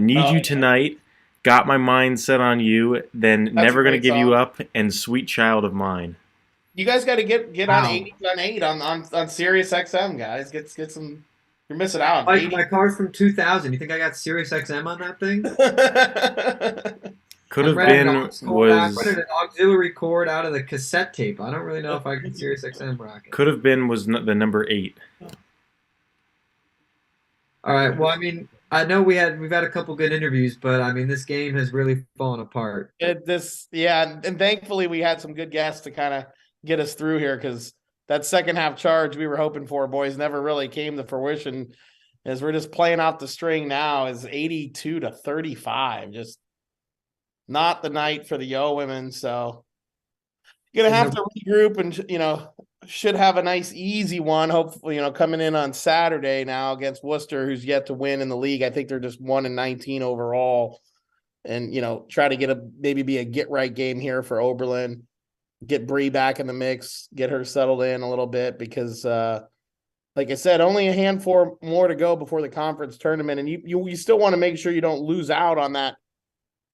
"Need You Tonight," "Got My Mind Set on You," then That's "Never a Gonna great Give You song. Up," and "Sweet Child of Mine." You guys got to get Wow. on 8 on Sirius XM, guys. Get some. You're missing out. Like my car's from 2000. You think I got Sirius XM on that thing? Could I have read an been rented an auxiliary cord out of the cassette tape. I don't really know if I can Sirius XM rock it. could have been was the number 8. All right. Well, I mean, I know we've had a couple good interviews, but I mean, this game has really fallen apart. and thankfully we had some good guests to kind of get us through here because that second half charge we were hoping for, boys, never really came to fruition. As we're just playing out the string now, is 82-35. Just not the night for the Yeo women. So you're gonna have to regroup and should have a nice easy one. Hopefully, coming in on Saturday now against Worcester, who's yet to win in the league. I think they're just 1-19 overall. And try to maybe be a get right game here for Oberlin. Get Bree back in the mix, get her settled in a little bit because, like I said, only a handful more to go before the conference tournament, and you still want to make sure you don't lose out on that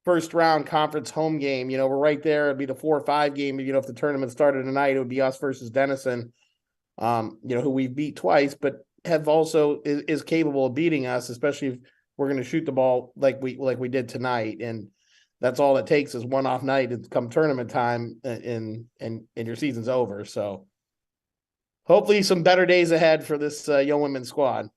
first round conference home game. We're right there. It'd be the 4 or 5 game. If the tournament started tonight, it would be us versus Denison. who we've beat twice, but have also is capable of beating us, especially if we're going to shoot the ball like we did tonight. And that's all it takes is one off night to come tournament time and your season's over. So hopefully some better days ahead for this young women's squad.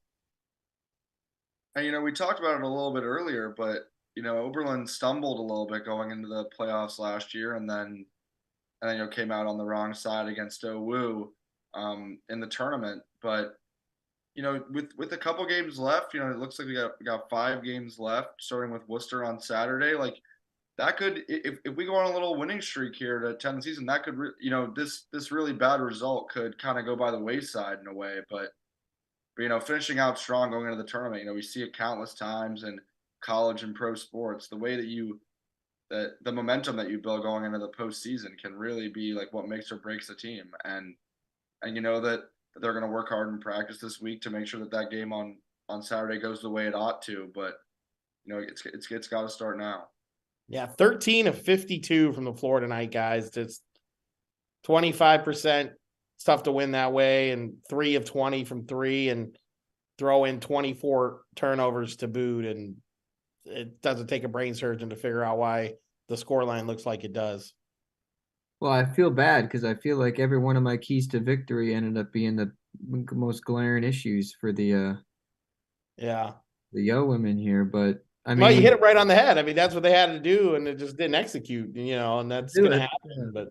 And we talked about it a little bit earlier, but Oberlin stumbled a little bit going into the playoffs last year, and then came out on the wrong side against OWU in the tournament. But with a couple games left, it looks like we got 5 games left, starting with Worcester on Saturday. Like that could, if we go on a little winning streak here to 10 the season, that could, this really bad result could kind of go by the wayside in a way. But finishing out strong going into the tournament, we see it countless times in college and pro sports. The way that the momentum that you build going into the postseason can really be like what makes or breaks a team. And that they're going to work hard in practice this week to make sure that game on Saturday goes the way it ought to. But it's got to start now. Yeah, 13 of 52 from the floor tonight, guys. Just 25%. It's tough to win that way, and 3 of 20 from 3, and throw in 24 turnovers to boot, and it doesn't take a brain surgeon to figure out why the scoreline looks like it does. Well, I feel bad because I feel like every one of my keys to victory ended up being the most glaring issues for the Yeo women here. But I mean, well, you hit it right on the head. I mean, that's what they had to do, and it just didn't execute. And that's going to happen. But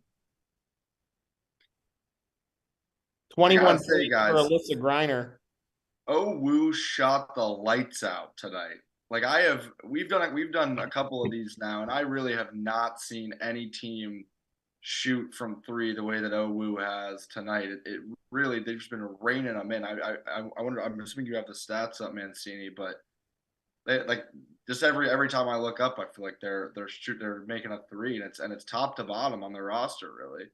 21 say, guys, for Alyssa Griner. OWU shot the lights out tonight. Like we've done a couple of these now, and I really have not seen any team shoot from 3 the way that OWU has tonight. It really, they've just been raining them in. I wonder. I'm assuming you have the stats up, Mancini, but they just every time I look up, I feel like they're making a 3, and it's top to bottom on their roster, really.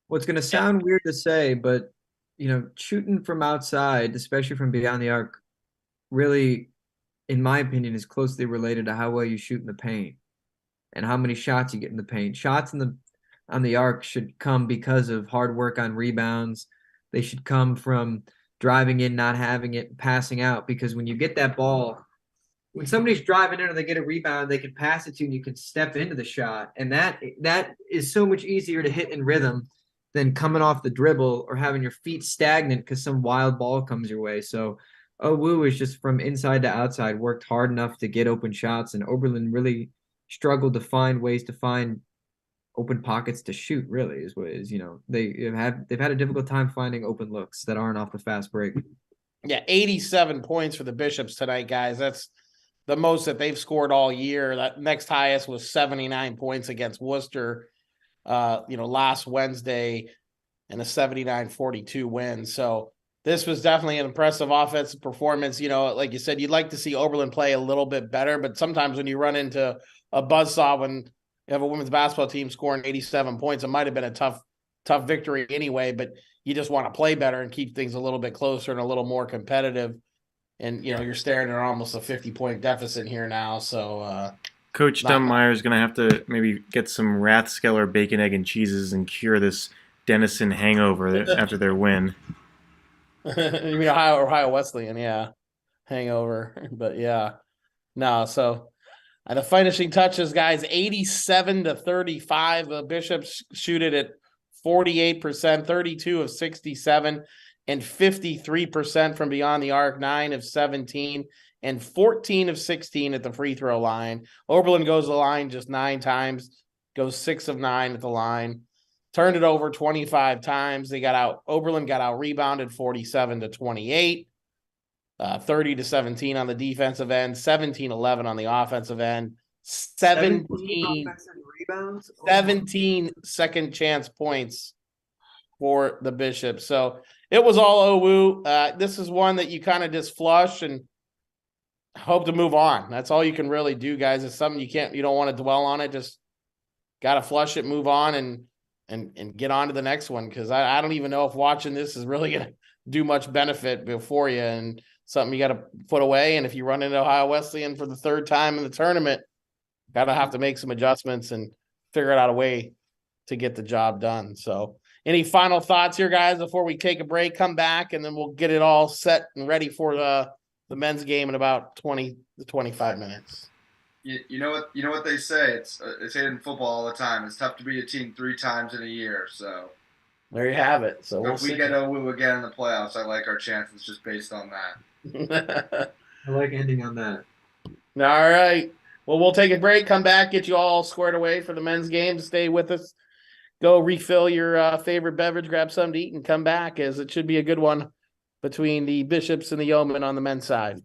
Well, it's going to sound weird to say, but shooting from outside, especially from beyond the arc, really, in my opinion, is closely related to how well you shoot in the paint and how many shots you get in the paint. Shots on the arc should come because of hard work on rebounds. They should come from driving in, not having it, passing out. Because when you get that ball, when somebody's driving in or they get a rebound, they can pass it to you and you can step into the shot. And that is so much easier to hit in rhythm than coming off the dribble or having your feet stagnant because some wild ball comes your way. So OWU is just from inside to outside, worked hard enough to get open shots, and Oberlin really struggled to find ways to find open pockets to shoot. Really, is what it is. They've had a difficult time finding open looks that aren't off the fast break. Yeah, 87 points for the Bishops tonight, guys. That's the most that they've scored all year. That next highest was 79 points against Worcester, last Wednesday, and a 79-42 win. So this was definitely an impressive offensive performance. Like you said, you'd like to see Oberlin play a little bit better, but sometimes when you run into a buzzsaw when you have a women's basketball team scoring 87 points, it might have been a tough victory anyway, but you just want to play better and keep things a little bit closer and a little more competitive. And, you're staring at almost a 50-point deficit here now. So, Coach Dunmeyer is going to have to maybe get some Rathskeller bacon, egg, and cheeses and cure this Denison hangover after their win. You mean Ohio Wesleyan, yeah, hangover, but yeah, no. So, the finishing touches, guys, 87-35. The Bishops shoot it at 48%, 32 of 67, and 53% from beyond the arc, 9 of 17, and 14 of 16 at the free throw line. Oberlin goes to the line just 9 times, goes 6 of 9 at the line. Turned it over 25 times. Oberlin got out rebounded 47-28, 30-17 on the defensive end, 17-11 on the offensive end, 17 rebounds, 17 second chance points for the Bishops. So it was all OWU. This is one that you kind of just flush and hope to move on. That's all you can really do, guys. It's something you don't want to dwell on it. Just got to flush it, move on, and get on to the next one, because I don't even know if watching this is really going to do much benefit before you, and something you got to put away. And if you run into Ohio Wesleyan for the 3rd time in the tournament, got to have to make some adjustments and figure out a way to get the job done. So Any final thoughts here, guys, before we take a break, come back, and then we'll get it all set and ready for the men's game in about 20 to 25 minutes. You know what they say. They say it in football all the time. It's tough to beat a team 3 times in a year. So There you have it. So we'll if we see. get OWU again in the playoffs, I like our chances just based on that. I like ending on that. All right. Well, we'll take a break, come back, get you all squared away for the men's game. Stay with us. Go refill your favorite beverage, grab something to eat, and come back, as it should be a good one between the Bishops and the Yeomen on the men's side.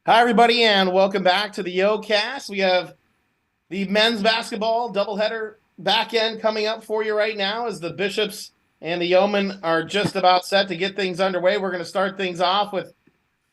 Hi, everybody, and welcome back to the Yeo Cast. We have the men's basketball doubleheader back end coming up for you right now as the Bishops and the Yeomen are just about set to get things underway. We're going to start things off with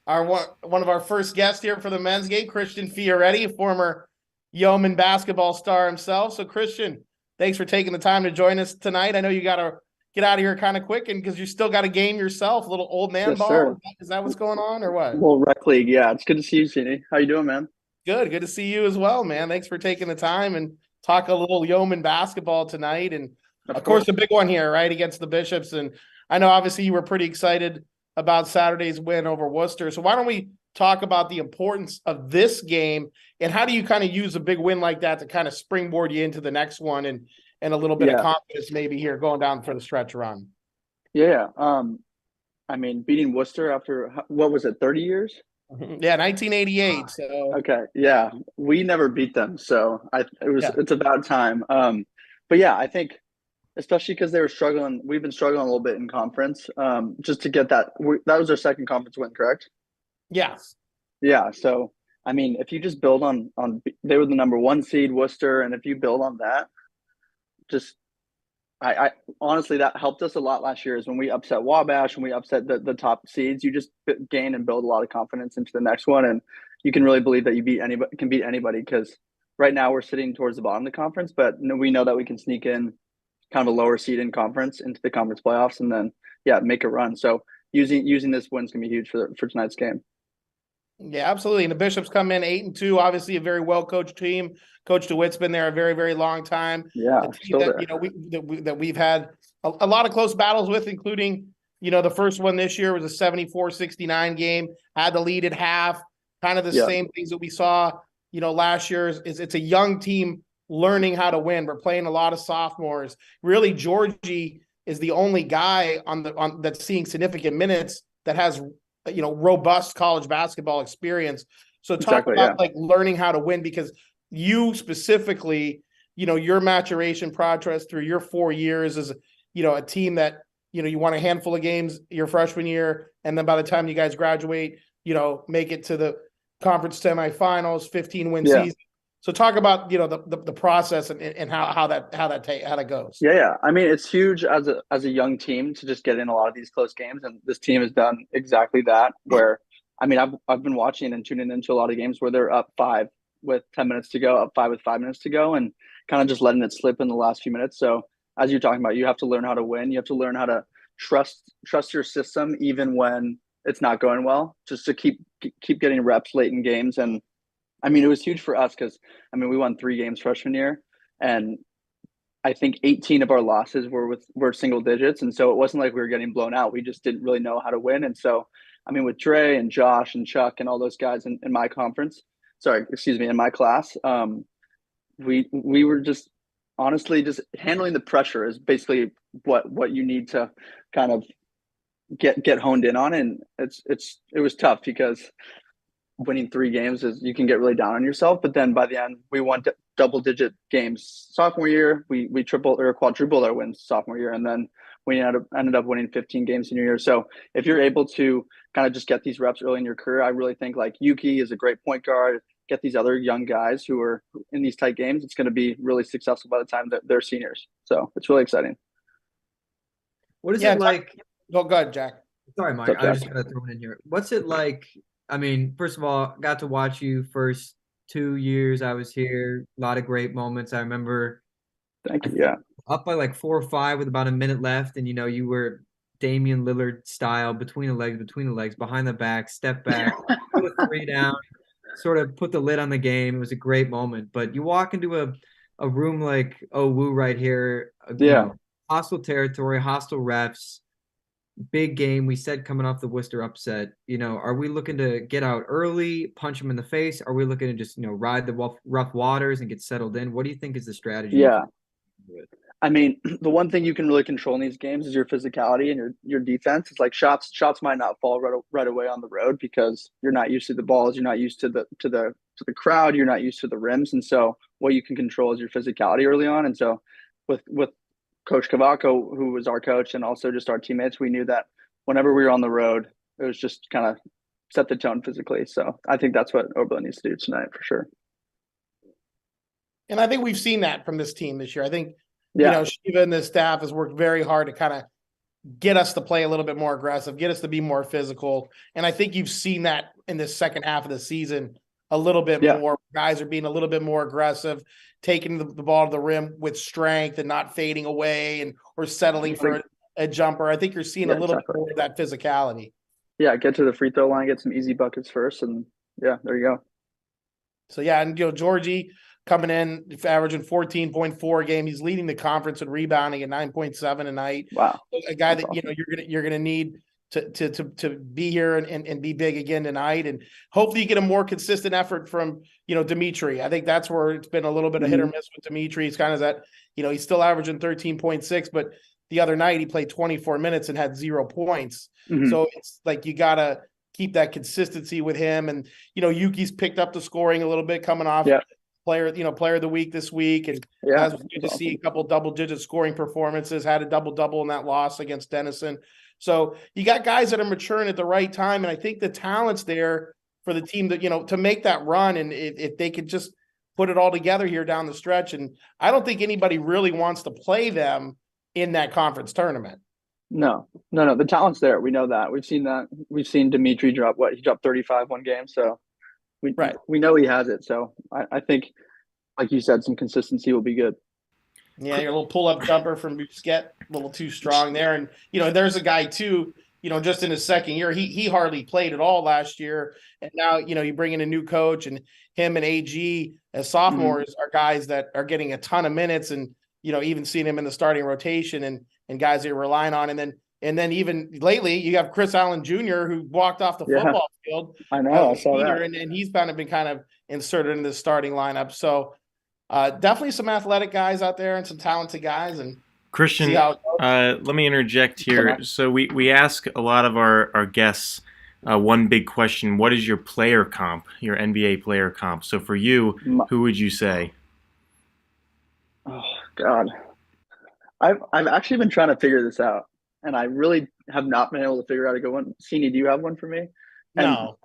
our one of our first guests here for the men's game, Christian Fioretti, former Yeoman basketball star himself. So, Christian, thanks for taking the time to join us tonight. I know you got to get out of here kind of quick, and because you still got a game yourself, a little old man Yes, ball. sir. Is that what's going on, or what? Well, rec league, yeah. It's good to see you, Sini. How you doing, man? Good to see you as well, man. Thanks for taking the time and talk a little Yeoman basketball tonight. And of course, the big one here, right, against the Bishops. And I know obviously you were pretty excited about Saturday's win over Worcester. So why don't we talk about the importance of this game and how do you kind of use a big win like that to kind of springboard you into the next one and a little bit of confidence maybe here going down for the stretch run? Yeah. I mean, beating Worcester after what was it, 30 years? Yeah, 1988. So Okay, yeah. We never beat them, so it's about time. But yeah, I think especially because they were struggling. We've been struggling a little bit in conference. Just to get that was our second conference win, correct? yes. Yeah. So I mean, if you just build on they were the number 1 seed, Worcester, and if you build on that, just I honestly, that helped us a lot last year is when we upset Wabash, when we upset the top seeds, you just gain and build a lot of confidence into the next one. And you can really believe that you can beat anybody because right now we're sitting towards the bottom of the conference, but we know that we can sneak in kind of a lower seed in conference into the conference playoffs and then, make a run. So using this win's going to be huge for tonight's game. Yeah, absolutely. And the Bishops come in 8-2, obviously a very well-coached team. Coach DeWitt's been there a very, very long time. Yeah, still that, there. we've had a lot of close battles with, including, the first one this year was a 74-69 game, had the lead at half, kind of the same things that we saw, last year is it's a young team learning how to win. We're playing a lot of sophomores. Really, Georgie is the only guy on that's seeing significant minutes that has robust college basketball experience. So talk about like learning how to win, because you specifically, your maturation progress through your 4 years as a team that, you won a handful of games your freshman year. And then by the time you guys graduate, make it to the conference semifinals, 15-win season. So talk about, the process and how that goes. Yeah. I mean, it's huge as a young team to just get in a lot of these close games, and this team has done exactly that. Where, I mean, I've been watching and tuning into a lot of games where they're up 5 with 10 minutes to go, up 5 with 5 minutes to go, and kind of just letting it slip in the last few minutes. So as you're talking about, you have to learn how to win. You have to learn how to trust your system even when it's not going well, just to keep getting reps late in games. And I mean, it was huge for us because, I mean, we won 3 games freshman year, and I think 18 of our losses were single digits. And so it wasn't like we were getting blown out. We just didn't really know how to win. And so, I mean, with Dre and Josh and Chuck and all those guys in my in my class, we were just honestly just handling the pressure is basically what you need to kind of get honed in on. And it was tough because winning 3 games is you can get really down on yourself, but then by the end we won double digit games sophomore year. We tripled or quadrupled our wins sophomore year, and then we ended up winning 15 games senior year. So if you're able to kind of just get these reps early in your career, I really think like Yuki is a great point guard. Get these other young guys who are in these tight games. It's going to be really successful by the time that they're seniors. So it's really exciting. What is it like? Go ahead, Jack. Sorry, Mike. I was just going to throw it in here. What's it like? I mean, first of all, got to watch you first 2 years I was here. A lot of great moments. I remember. Thank you. Yeah. Up by like 4 or 5 with about a minute left, and you were Damian Lillard style, between the legs, behind the back, step back, put a 3 down, sort of put the lid on the game. It was a great moment. But you walk into a room like OWU right here, hostile territory, hostile refs. Big game. We said coming off the Worcester upset, are we looking to get out early, punch them in the face? Are we looking to just, ride the rough waters and get settled in? What do you think is the strategy? Yeah. I mean, the one thing you can really control in these games is your physicality and your defense. It's like shots might not fall right away on the road because you're not used to the balls, you're not used to the crowd, you're not used to the rims, and so what you can control is your physicality early on. And so with Coach Cavaco, who was our coach, and also just our teammates, we knew that whenever we were on the road, it was just kind of set the tone physically. So I think that's what Oberlin needs to do tonight for sure. And I think we've seen that from this team this year. I think, Yeah. Shiva and the staff has worked very hard to kind of get us to play a little bit more aggressive, get us to be more physical. And I think you've seen that in the second half of the season a little bit more. Guys are being a little bit more aggressive, taking the ball to the rim with strength and not fading away or settling for a jumper. I think you're seeing a little bit more of that physicality. Yeah, get to the free throw line, get some easy buckets first, and there you go. So and Georgie coming in, averaging 14.4 a game. He's leading the conference in rebounding at 9.7 a night. Wow, a guy that you're gonna need to be here and be big again tonight, and hopefully you get a more consistent effort from Dimitri. I think that's where it's been a little bit of hit or miss with Dimitri. He's kind of that he's still averaging 13.6, but the other night he played 24 minutes and had 0 points. So it's like you gotta keep that consistency with him. And Yuki's picked up the scoring a little bit coming off player of the week this week, and that's good to see a couple double-digit scoring performances. Had a double-double in that loss against Denison. So you got guys that are maturing at the right time, and I think the talent's there for the team to make that run. And if they could just put it all together here down the stretch, and I don't think anybody really wants to play them in that conference tournament. No. The talent's there. We know that. We've seen that. We've seen Dimitri drop he dropped 35 one game. So we know he has it. So I think, like you said, some consistency will be good. Yeah, your little pull-up jumper from Busquets, a little too strong there. And, there's a guy too, just in his second year, he hardly played at all last year. And now, you bring in a new coach, and him and AG as sophomores are guys that are getting a ton of minutes, and, even seeing him in the starting rotation and guys that you're relying on. And then even lately you have Chris Allen Jr., who walked off the football field. I know, I saw that. And he's been kind of inserted in the starting lineup. So definitely some athletic guys out there and some talented guys. And Christian, let me interject here. So we ask a lot of our guests one big question: what is your player comp, your NBA player comp? So for you, who would you say? Oh God, I've actually been trying to figure this out, and I really have not been able to figure out a good one. Sini, do you have one for me? No.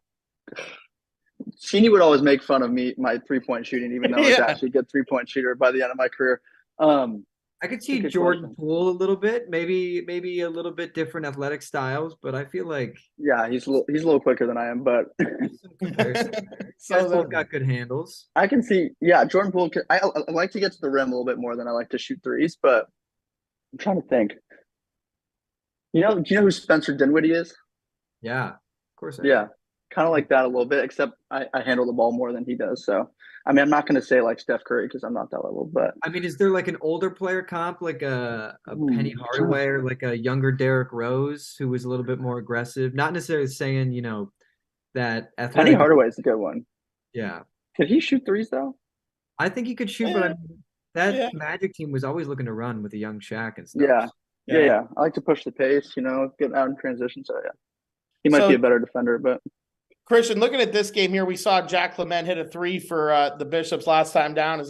Sini would always make fun of my 3-point shooting, even though I was actually a good 3-point shooter by the end of my career. I could see Jordan Poole a little bit, maybe a little bit different athletic styles, but I feel like he's a little quicker than I am, but so both got good handles. I can see, Jordan Poole. I like to get to the rim a little bit more than I like to shoot threes, but I'm trying to think. Do you know who Spencer Dinwiddie is? Yeah, of course. Kind of like that a little bit, except I handle the ball more than he does. So, I mean, I'm not going to say like Steph Curry because I'm not that level, but I mean, is there like an older player comp, like a Penny Hardaway or like a younger Derrick Rose who was a little bit more aggressive? Not necessarily saying, that athletic. Penny Hardaway is a good one. Yeah. Could he shoot threes though? I think he could shoot, but I mean, that Magic team was always looking to run with a young Shaq and stuff. Yeah. I like to push the pace, get out in transition. So he might be a better defender, but. Christian, looking at this game here, we saw Jack Clement hit a 3 for the Bishops last time down.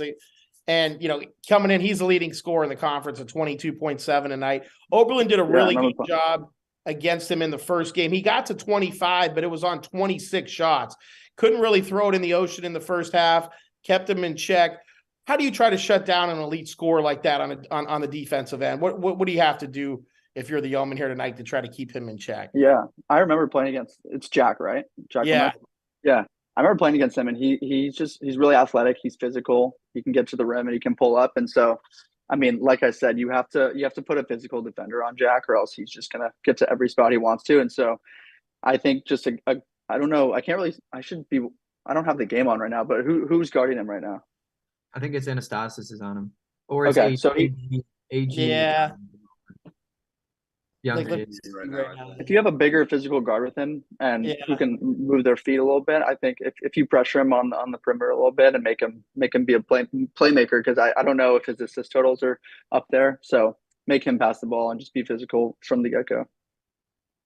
Coming in, he's the leading scorer in the conference at 22.7 a night. Oberlin did a really good job against him in the first game. He got to 25, but it was on 26 shots. Couldn't really throw it in the ocean in the first half, kept him in check. How do you try to shut down an elite scorer like that on the defensive end? What do you have to do if you're the Yeoman here tonight to try to keep him in check? Yeah, I remember playing against Jack, right? Jack. Yeah. Yeah. I remember playing against him, and he's really athletic. He's physical. He can get to the rim and he can pull up. And so, I mean, like I said, you have to put a physical defender on Jack, or else he's just gonna get to every spot he wants to. And so, I think just I don't know. I don't have the game on right now, but who's guarding him right now? I think it's Anastasis is on him, or it's AG. Yeah. If you have a bigger physical guard with him and who can move their feet a little bit, I think if you pressure him on the perimeter a little bit and make him be a playmaker, because I don't know if his assist totals are up there, so make him pass the ball and just be physical from the get-go.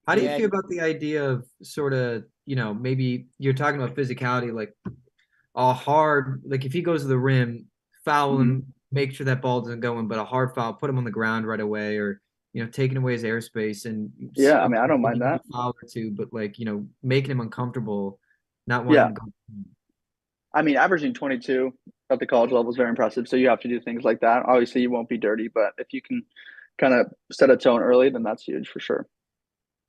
How do you feel about the idea of sort of, maybe you're talking about physicality, like a hard, like if he goes to the rim, foul him, make sure that ball doesn't go in, but a hard foul, put him on the ground right away, or taking away his airspace and Yeah, I mean, I don't mind that. Foul or two, but like making him uncomfortable, not wanting Yeah. to go. I mean, averaging 22 at the college level is very impressive. So you have to do things like that. Obviously, you won't be dirty, but if you can kind of set a tone early, then that's huge for sure.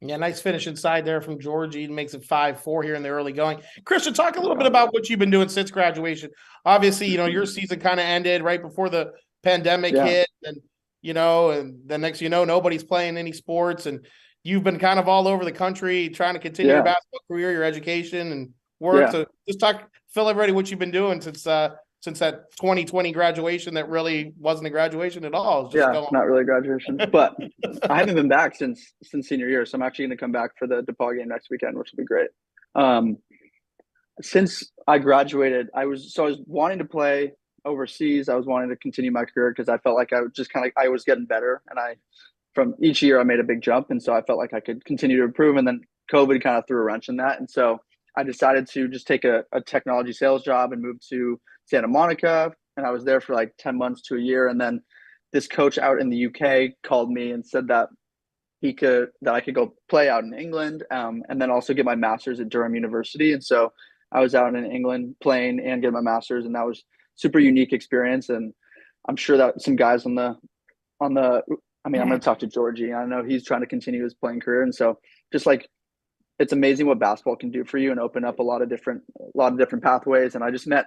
Yeah, nice finish inside there from Georgie. Makes it 5-4 here in the early going. Christian, talk a little bit about what you've been doing since graduation. Obviously, your season kind of ended right before the pandemic hit, and and the next nobody's playing any sports, and you've been kind of all over the country trying to continue your basketball career, your education, and work. So just fill everybody what you've been doing since that 2020 graduation that really wasn't a graduation at all. Not really a graduation, but I haven't been back since senior year. So I'm actually going to come back for the DePaul game next weekend, which will be great. Since I graduated, I was wanting to play overseas. I was wanting to continue my career because I felt like I was just I was getting better, and from each year I made a big jump, and so I felt like I could continue to improve. And then COVID kind of threw a wrench in that, and so I decided to just take a technology sales job and move to Santa Monica. And I was there for like 10 months to a year. And then this coach out in the UK called me and said that I could go play out in England, and then also get my master's at Durham University. And so I was out in England playing and getting my master's, and that was super unique experience. And I'm sure that some guys I'm going to talk to Georgie. I know he's trying to continue his playing career. And so just like, it's amazing what basketball can do for you and open up a lot of different pathways. And I just met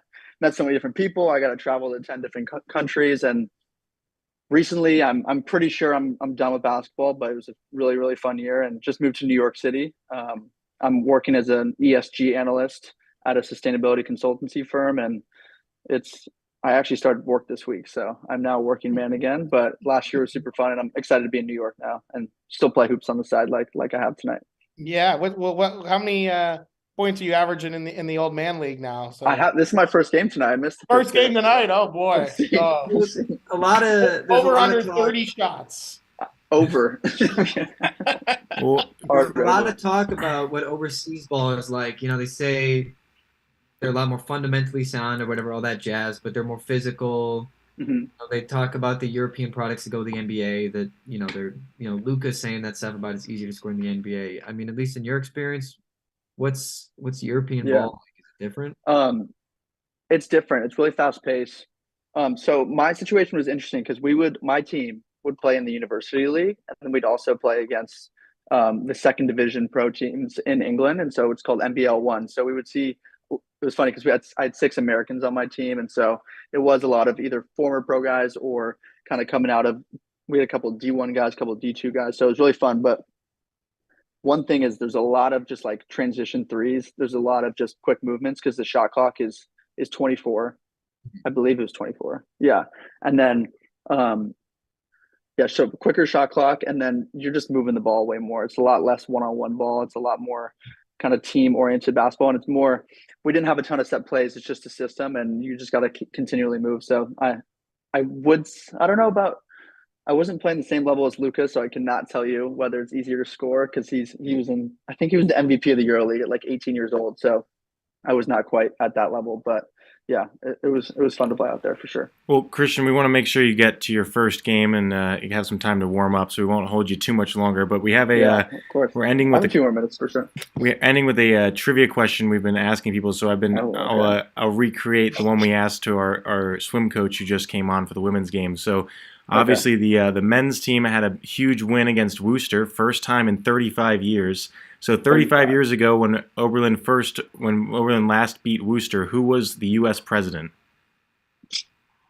so many different people. I got to travel to 10 different countries. And recently I'm pretty sure I'm done with basketball, but it was a really, really fun year, and just moved to New York City. I'm working as an ESG analyst at a sustainability consultancy firm. And I actually started work this week, so I'm now a working man again, but last year was super fun, and I'm excited to be in New York now and still play hoops on the side like I have tonight. Yeah. How many points are you averaging in the old man league now? So this is my first game tonight. I missed the first game tonight. Oh boy. There's a lot of over under 30 shots. Over. Well, there's a lot of talk about what overseas ball is like. They say they're a lot more fundamentally sound or whatever, all that jazz, but they're more physical. Mm-hmm. They talk about the European products that go to the NBA, that they're Luka's saying that stuff about it's easier to score in the NBA. I mean, at least in your experience, what's European ball like? Is it different? It's different. It's really fast paced. So my situation was interesting because my team would play in the university league, and then we'd also play against the second division pro teams in England, and so it's called NBL1. So we would see. It was funny because I had 6 Americans on my team, and so it was a lot of either former pro guys or kind of coming out of. We had a couple of D1 guys, a couple of D2 guys, so it was really fun. But one thing is, there's a lot of just like transition threes. There's a lot of just quick movements because the shot clock is 24. I believe it was 24. Yeah, and then so quicker shot clock, and then you're just moving the ball way more. It's a lot less one-on-one ball. It's a lot more kind of team-oriented basketball, and it's more. We didn't have a ton of set plays. It's just a system, and you just got to continually move. So I don't know about. I wasn't playing the same level as Luka, so I cannot tell you whether it's easier to score because he was I think he was the MVP of the EuroLeague at like 18 years old. So I was not quite at that level, but yeah, it was fun to play out there for sure. Well, Christian, we want to make sure you get to your first game and you have some time to warm up, so we won't hold you too much longer. But we have of course. We're ending with a few more minutes for sure. We're ending with a trivia question we've been asking people. So I'll recreate the one we asked to our swim coach who just came on for the women's game. So obviously the men's team had a huge win against Worcester, first time in 35 years. So 35 years ago, when Oberlin last beat Worcester, who was the U.S. president?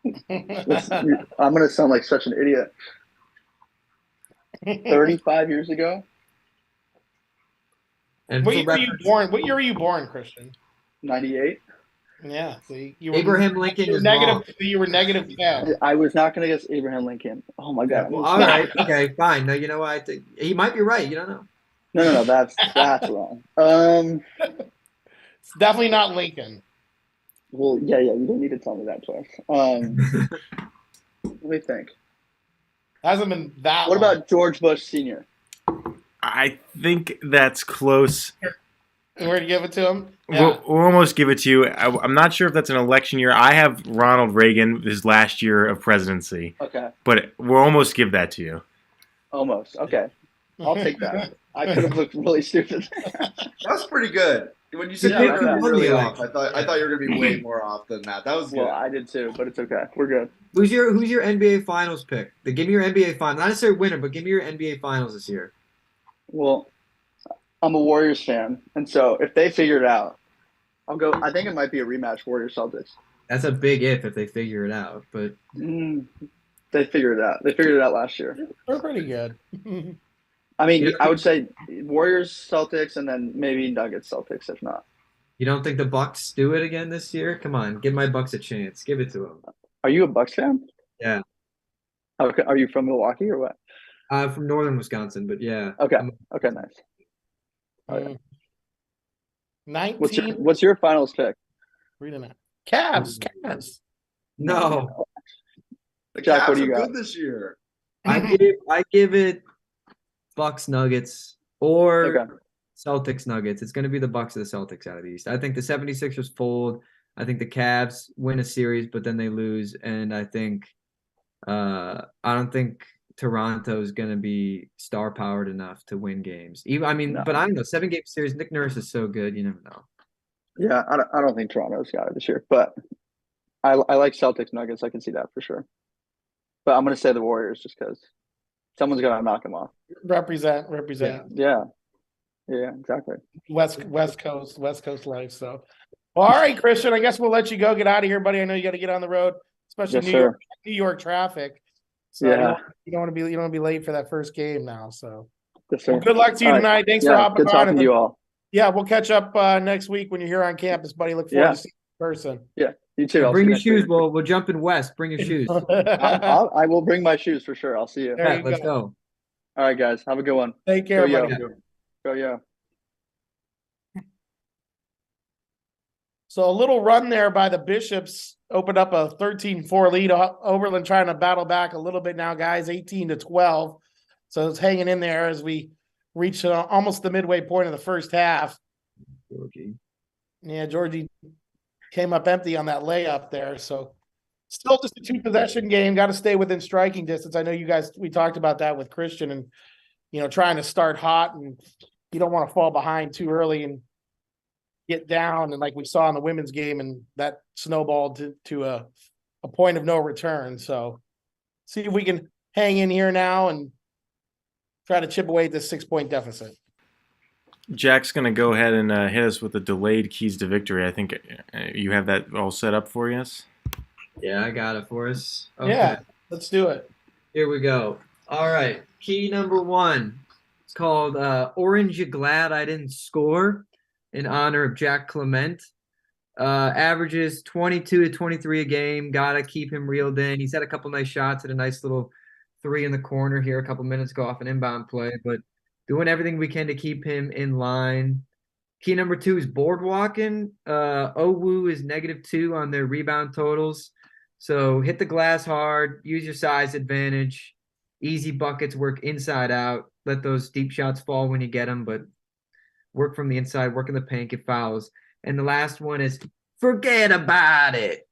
I'm going to sound like such an idiot. 35 years ago? And what year were you born? What year were you born, Christian? 98. Yeah. So you were Abraham Lincoln is negative. wrong. You were negative 10. I was not going to guess Abraham Lincoln. Oh my God. Well, all right. Okay, fine. No, you know what? I think he might be right. You don't know. No, that's wrong. It's definitely not Lincoln. Well, yeah, you don't need to tell me that twice. Let me think. Hasn't been that. What about George Bush Sr.? I think that's close. Where to give it to him? Yeah. We'll almost give it to you. I'm not sure if that's an election year. I have Ronald Reagan, his last year of presidency. Okay. But we'll almost give that to you. Almost. Okay. I'll take that. I could have looked really stupid. That's pretty good. When you said Yeah, you not were bad. really Yeah. off, I thought you were gonna be way more off than that. That was good. Well, I did too, but it's okay. We're good. Who's your NBA Finals pick? Give me your NBA Finals. Not necessarily winner, but give me your NBA Finals this year. Well, I'm a Warriors fan, and so if they figure it out, I'll go. I think it might be a rematch, Warriors Celtics. That's a big if they figure it out, but They figured it out. They figured it out last year. They're pretty good. I mean, Yeah. I would say Warriors Celtics, and then maybe Nuggets Celtics if not. you don't think the Bucks do it again this year? Come on, give my Bucks a chance. Give it to them. Are you a Bucks fan? Yeah. Okay. Are you from Milwaukee or what? From northern Wisconsin, but yeah. Okay. I'm- Okay. Nice. Mm. 19. What's your finals pick? Reading that. Cavs. No, The Jack, Cavs what do you are got? good this year. I give it Bucks Nuggets or Okay. Celtics Nuggets. It's going to be the Bucks or the Celtics out of the East. I think the 76ers fold. I think the Cavs win a series, but then they lose. And I don't think Toronto is going to be star powered enough to win games. Even No. but I don't know. 7-game series. Nick Nurse is so good. You never know. Yeah, I don't think Toronto's got it this year, but I like Celtics Nuggets. I can see that for sure. But I'm gonna say the Warriors just because someone's gonna knock them off. Represent. Yeah, exactly. West Coast life. So, well, all right, Christian. I guess we'll let you go. Get out of here, buddy. I know you got to get on the road, especially Yes, New York traffic. So Yeah. you don't want to be late for that first game now. So, Yes, sir. well, good luck to you All right. tonight. Thanks for Yeah, hopping good on. talking And to you all. yeah, we'll catch up next week when you're here on campus, buddy. Look forward Yeah. to seeing you in person. Yeah, you too. I'll Bring see your you next shoes. week. We're jumping west. Bring your shoes. I will bring my shoes for sure. I'll see you. There Yeah, you let's go. go. All right, guys. Have a good one. Take care, Go buddy. Yo. Go Yo. So a little run there by the Bishops opened up a 13-4 lead. Oberlin trying to battle back a little bit now, guys, 18-12. So it's hanging in there as we reach almost the midway point of the first half. Georgie. Yeah, Georgie came up empty on that layup there. So still just a 2-possession game. Got to stay within striking distance. I know you guys, we talked about that with Christian and, trying to start hot, and you don't want to fall behind too early and get down. And like we saw in the women's game, and that snowballed to a point of no return. So see if we can hang in here now and try to chip away at this 6-point deficit. Jack's going to go ahead and hit us with the delayed keys to victory. I think you have that all set up for us. Yeah, I got it for us. Okay. Yeah, let's do it. Here we go. All right. Key number 1. It's called Orange You Glad I Didn't Score, in honor of Jack Clement. Averages 22 to 23 a game. Gotta keep him reeled in. He's had a couple nice shots at a nice little 3 in the corner here a couple minutes ago off an inbound play, but doing everything we can to keep him in line. Key number 2 is boardwalking. OWU is -2 on their rebound totals. So hit the glass hard, use your size advantage. Easy buckets, work inside out. Let those deep shots fall when you get them, but work from the inside, work in the paint, get fouls. And the last one is forget about it.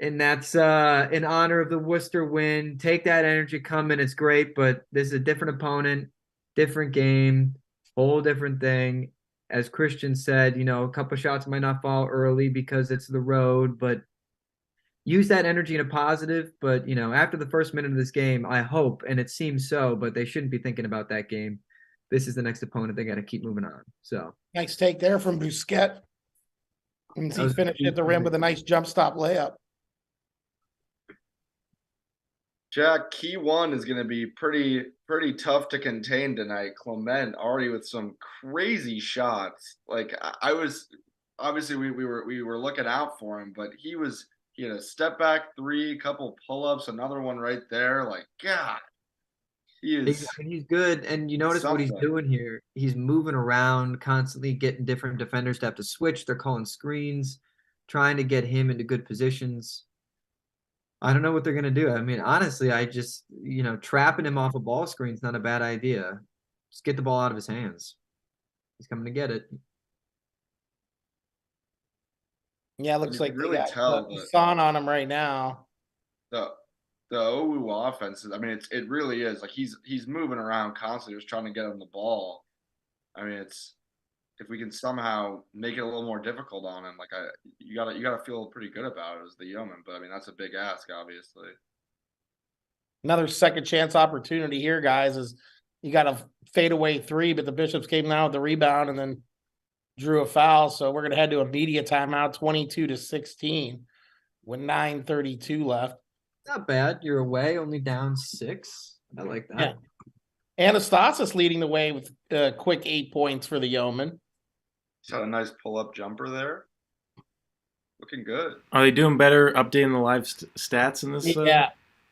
And that's in honor of the Worcester win. Take that energy coming. It's great, but this is a different opponent, different game, whole different thing. As Christian said, a couple shots might not fall early because it's the road, but use that energy in a positive. But, after the first minute of this game, I hope, and it seems so, but they shouldn't be thinking about that game. This is the next opponent. They got to keep moving on. So Nice take there from Busquets. And he finished at the rim with a nice jump stop layup. Jack, key 1 is going to be pretty tough to contain tonight. Clement already with some crazy shots. Like I was, obviously we were looking out for him, but he had a step back 3, couple pull ups, another one right there. Like God, he's good. And you notice what he's something. doing here. He's moving around, constantly getting different defenders to have to switch. They're calling screens, trying to get him into good positions. I don't know what they're going to do. I mean, honestly, I just, trapping him off a ball screen is not a bad idea. Just get the ball out of his hands. He's coming to get it. Yeah, it looks You like can really they got tell the that- sun on him right now. The the OWU offense, I mean, it really is like he's moving around constantly, just trying to get him the ball. I mean, it's if we can somehow make it a little more difficult on him, like you gotta feel pretty good about it as the Yeoman. But I mean, that's a big ask, obviously. Another second chance opportunity here, guys, is you got a fadeaway three, but the Bishops came down with the rebound and then drew a foul. So we're gonna head to a media timeout, 22-16, with 9:32 left. Not bad. You're away, only down 6. I like that. Yeah. Anastasis leading the way with a quick 8 points for the Yeoman. He's had a nice pull-up jumper there. Looking good. Are they doing better updating the live stats in this?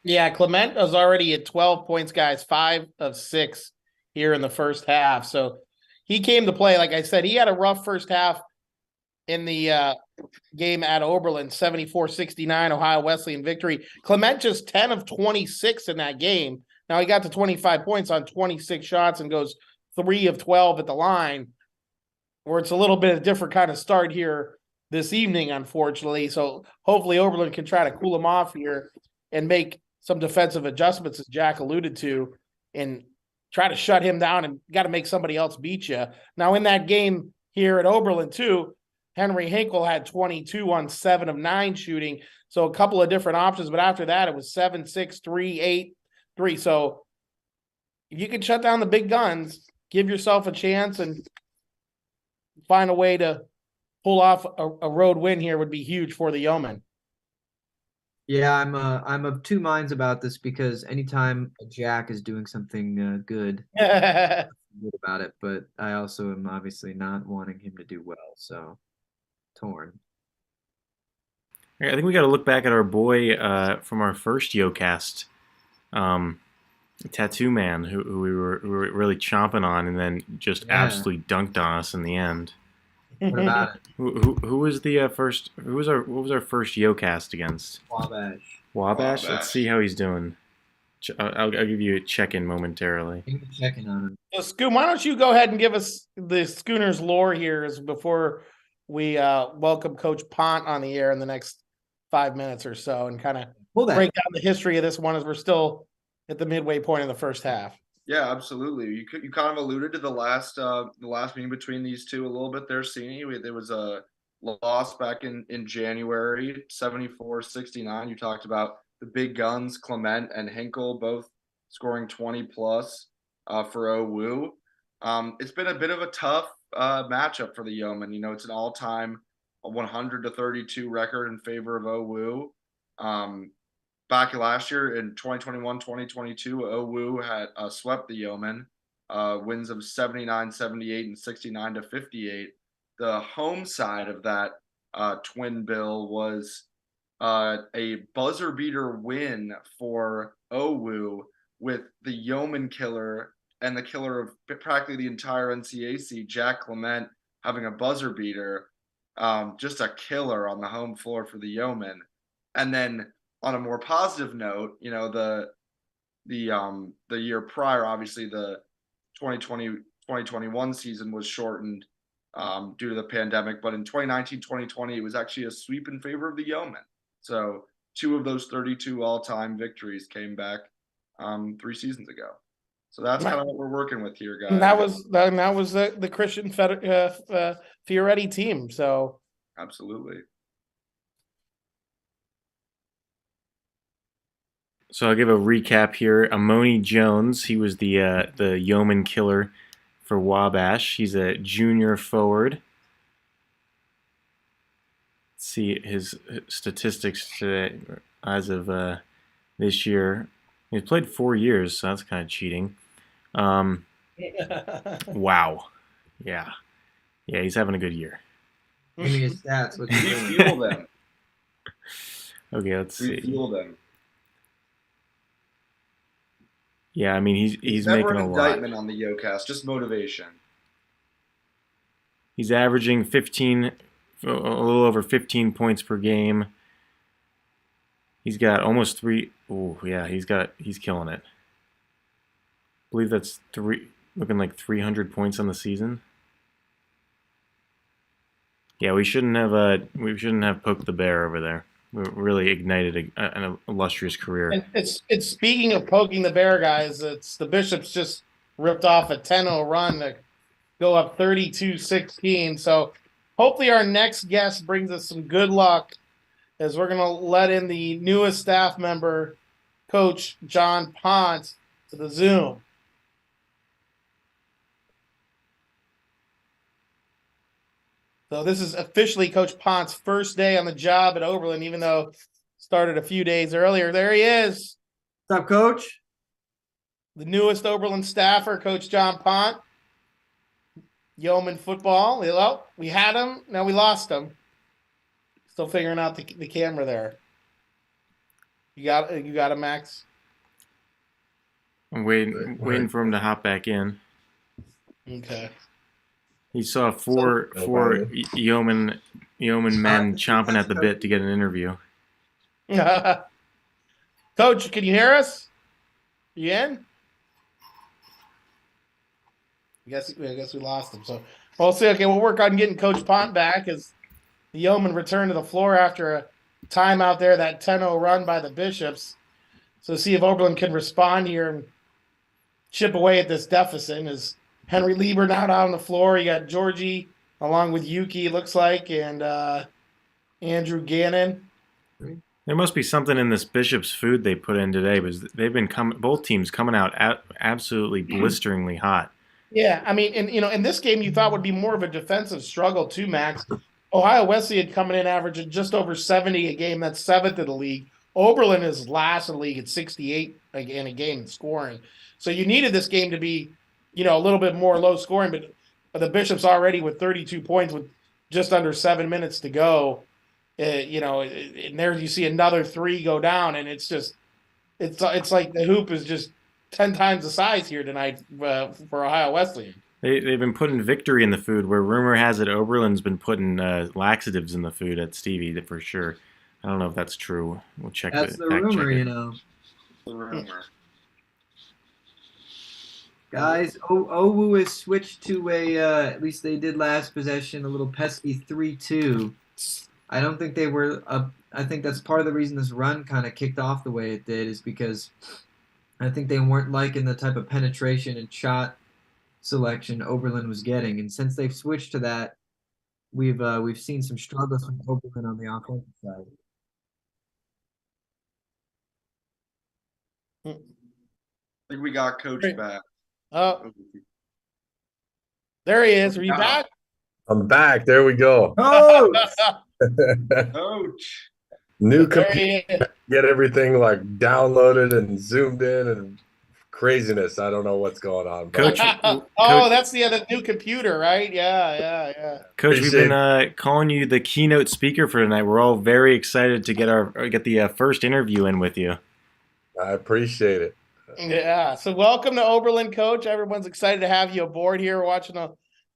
Yeah, Clement was already at 12 points, guys, 5 of 6 here in the first half. So he came to play. Like I said, he had a rough first half in the game at Oberlin, 74-69, Ohio Wesleyan victory. Clement just 10 of 26 in that game. Now he got to 25 points on 26 shots and goes 3 of 12 at the line, where it's a little bit of a different kind of start here this evening, unfortunately. So hopefully Oberlin can try to cool him off here and make some defensive adjustments, as Jack alluded to, and try to shut him down, and got to make somebody else beat you. Now, in that game here at Oberlin, too, Henry Hinkle had 22 on 7 of 9 shooting. So a couple of different options. But after that, it was 7, 6, 3, 8, 3. So if you can shut down the big guns, give yourself a chance and find a way to pull off a road win here would be huge for the Yeoman. Yeah, I'm of two minds about this, because anytime Jack is doing something good, I'm good about it, but I also am obviously not wanting him to do well, so torn. I think we got to look back at our boy from our first Yeo Cast, Tattoo Man, who we were really chomping on, and then just absolutely dunked on us in the end. What about it? Who was the first? What was our first Yeo Cast against? Wabash. Let's see how he's doing. I'll give you a check-in momentarily. Checking on him. So, Scoom, why don't you go ahead and give us the Schooners lore here before we welcome Coach Pont on the air in the next 5 minutes or so, and kind of break down the history of this one as we're still at the midway point of the first half. Yeah, absolutely. You kind of alluded to the last meeting between these two a little bit there, Sini. There was a loss back in January, 74-69. You talked about the big guns, Clement and Hinkle, both scoring 20 plus for OWU. It's been a bit of a tough matchup for the Yeoman. You know, it's an all-time 100-32 record in favor of OWU. Back last year in 2021-2022, OWU had swept the Yeoman, wins of 79-78 and 69-58. The home side of that twin bill was a buzzer beater win for OWU, with the Yeoman killer and the killer of practically the entire NCAC, Jack Clement, having a buzzer beater, just a killer on the home floor for the Yeoman. And then on a more positive note, you know, the year prior, obviously the 2020-2021 season was shortened due to the pandemic, but in 2019-2020, it was actually a sweep in favor of the Yeoman. So 2 of those 32 all-time victories came back 3 seasons ago. So that's kind of what we're working with here, guys. And that was the Christian Fioretti team. So absolutely. So I'll give a recap here. Amoni Jones, he was the Yeoman killer for Wabash. He's a junior forward. Let's see his statistics today as of this year. He's played 4 years, so that's kind of cheating. Wow. Yeah, he's having a good year. Give me his stats. We fuel them. Okay, let's see. We fuel them. Yeah, I mean he's never making an a lot. indictment on the Yeo Cast, just motivation. He's averaging a little over 15 points per game. He's got almost 3. Oh yeah, he's killing it. I believe that's looking like 300 points on the season. Yeah, we shouldn't have poked the bear over there. really ignited an illustrious career. And it's speaking of poking the bear, guys. It's the Bishops just ripped off a 10-0 run to go up 32-16. So hopefully our next guest brings us some good luck, as we're gonna let in the newest staff member, Coach John Pont, to the Zoom. So this is officially Coach Pont's first day on the job at Oberlin, even though started a few days earlier. There he is, What's up, Coach? the newest Oberlin staffer, Coach John Pont. Yeoman football. Well, we had him, now we lost him. Still figuring out the camera there. You got him, Max? I'm waiting for him to hop back in. Okay. He saw four yeoman men chomping at the bit to get an interview. Coach, can you hear us? You in? I guess we lost him. So we'll see. Okay, we'll work on getting Coach Pont back as the Yeoman returned to the floor after a time out there, that 10-0 run by the Bishops. So see if Oberlin can respond here and chip away at this deficit. Is Henry Lieber now out on the floor? You got Georgie along with Yuki, it looks like, and Andrew Gannon. There must be something in this Bishop's food they put in today, because they've been both teams coming out absolutely blisteringly hot. Yeah, I mean, and in this game, you thought would be more of a defensive struggle too, Max. Ohio Wesleyan coming in averaging just over 70 a game. That's 7th in the league. Oberlin is last in the league at 68 in a game scoring. So you needed this game to be, a little bit more low scoring, but the Bishops already with 32 points with just under 7 minutes to go. And there you see another 3 go down, and it's like the hoop is just 10 times the size here tonight for Ohio Wesleyan. They've been putting victory in the food, where rumor has it Oberlin's been putting laxatives in the food at Stevie for sure. I don't know if that's true. We'll check. That's the rumor, The rumor. Guys, OWU has switched to at least they did last possession, a little pesky 3-2. I don't think they were I think that's part of the reason this run kind of kicked off the way it did, is because I think they weren't liking the type of penetration and shot selection Oberlin was getting, and since they've switched to that, we've seen some struggles from Oberlin on the offensive side. I think we got Coach back. Oh, there he is. Are you back? I'm back. There we go. Oh, Coach. New There computer, he is. get everything like downloaded and zoomed in and craziness. I don't know what's going on. But Coach, That's the new computer, right? Yeah. Coach, we've been calling you the keynote speaker for tonight. We're all very excited to get the first interview in with you. I appreciate it. Yeah. So welcome to Oberlin, Coach. Everyone's excited to have you aboard here. We're watching a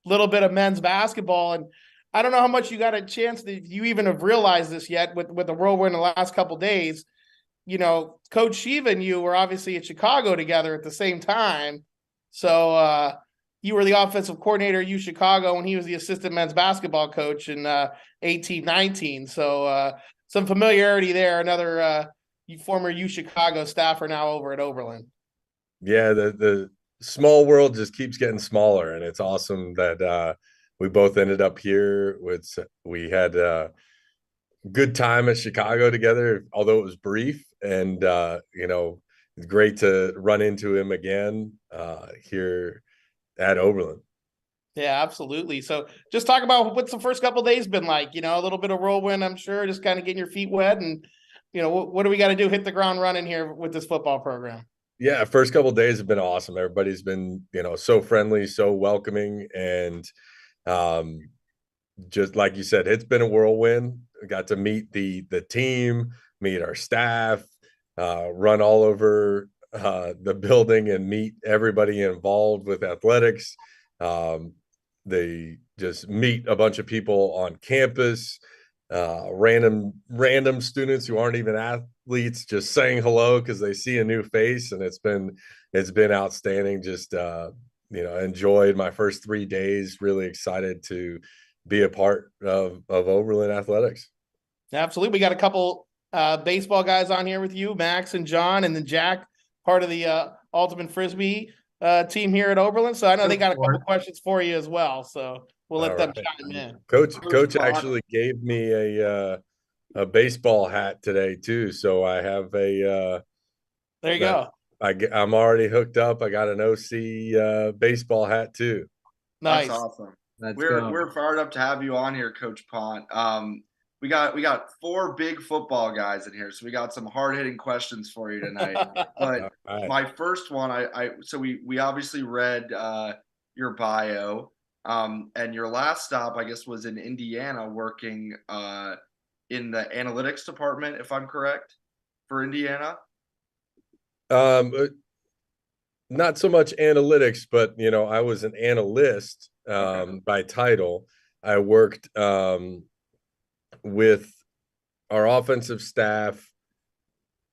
little bit of men's basketball, and I don't know how much you got a chance to, if you even have realized this yet with the whirlwind in the last couple of days. Coach Shiva and you were obviously at Chicago together at the same time. So you were the offensive coordinator at U Chicago when he was the assistant men's basketball coach in 18-19. So some familiarity there. Another former U Chicago staffer now over at Oberlin. Yeah, the small world just keeps getting smaller, and it's awesome that we both ended up here. We had a good time at Chicago together, although it was brief, and it's great to run into him again here at Oberlin. Yeah, absolutely. So just talk about what's the first couple of days been like. A little bit of whirlwind, I'm sure, just kind of getting your feet wet, and what do we got to do? Hit the ground running here with this football program. Yeah, first couple of days have been awesome. Everybody's been, so friendly, so welcoming, and just like you said, it's been a whirlwind. I got to meet the team, meet our staff, run all over the building and meet everybody involved with athletics. They just meet a bunch of people on campus, random students who aren't even athletes, just saying hello because they see a new face, and it's been outstanding. Just enjoyed my first 3 days. Really excited to be a part of Oberlin athletics. Absolutely. We got a couple baseball guys on here with you, Max and John, and then Jack, part of the Ultimate Frisbee team here at Oberlin. So I know they got a couple questions for you as well. So we'll let them chime in. Coach actually gave me a baseball hat today too, so I have a. There you go. I'm already hooked up. I got an OC baseball hat too. Nice. That's awesome. Let's We're go. we're fired up to have you on here, Coach Pont. We got 4 big football guys in here, so we got some hard hitting questions for you tonight. But Right. my first one, so we obviously read your bio, and your last stop, I guess, was in Indiana, working in the analytics department, if I'm correct, for Indiana. Not so much analytics, but I was an analyst by title. I worked with our offensive staff,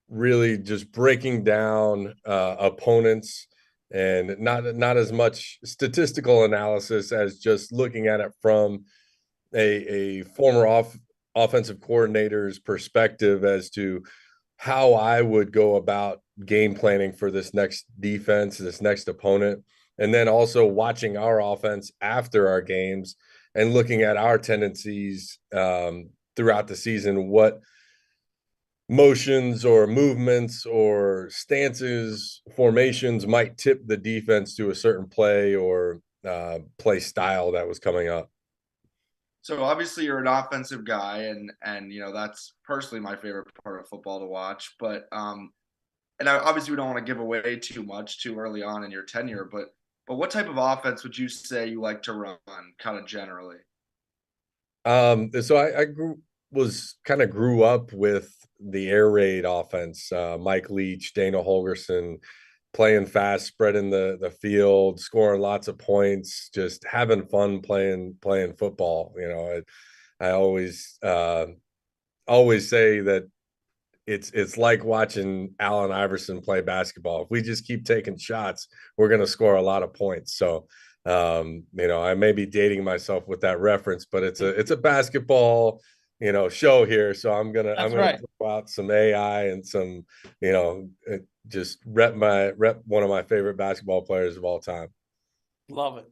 really just breaking down opponents, and not as much statistical analysis as just looking at it from a former offensive coordinator's perspective as to how I would go about game planning for this next defense, this next opponent, and then also watching our offense after our games and looking at our tendencies throughout the season, what motions or movements or stances, formations might tip the defense to a certain play or play style that was coming up. So obviously you're an offensive guy, and that's personally my favorite part of football to watch. But obviously we don't want to give away too much too early on in your tenure. But what type of offense would you say you like to run, kind of generally? So I grew up with the air raid offense. Mike Leach, Dana Holgerson, playing fast, spreading the field, scoring lots of points, just having fun playing football. I always say that it's like watching Allen Iverson play basketball. If we just keep taking shots, we're going to score a lot of points. So I may be dating myself with that reference, but it's a basketball show here, so I'm gonna throw out some AI and some just rep one of my favorite basketball players of all time. Love it.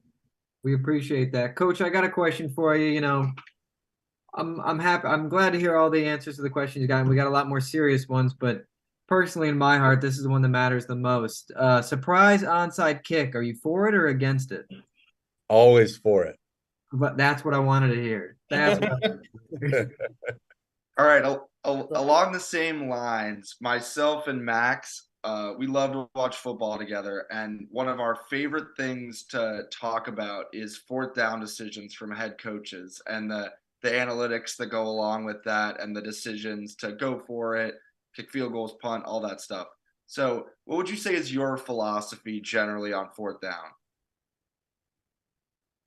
We appreciate that, Coach. I got a question for you. I'm happy. I'm glad to hear all the answers to the questions you got. And we got a lot more serious ones, but personally, in my heart, this is the one that matters the most. Surprise onside kick. Are you for it or against it? Always for it. But that's what I wanted to hear. That's what All right. Along the same lines, myself and Max, we love to watch football together. And one of our favorite things to talk about is 4th down decisions from head coaches and the analytics that go along with that and the decisions to go for it, kick field goals, punt, all that stuff. So what would you say is your philosophy generally on 4th down?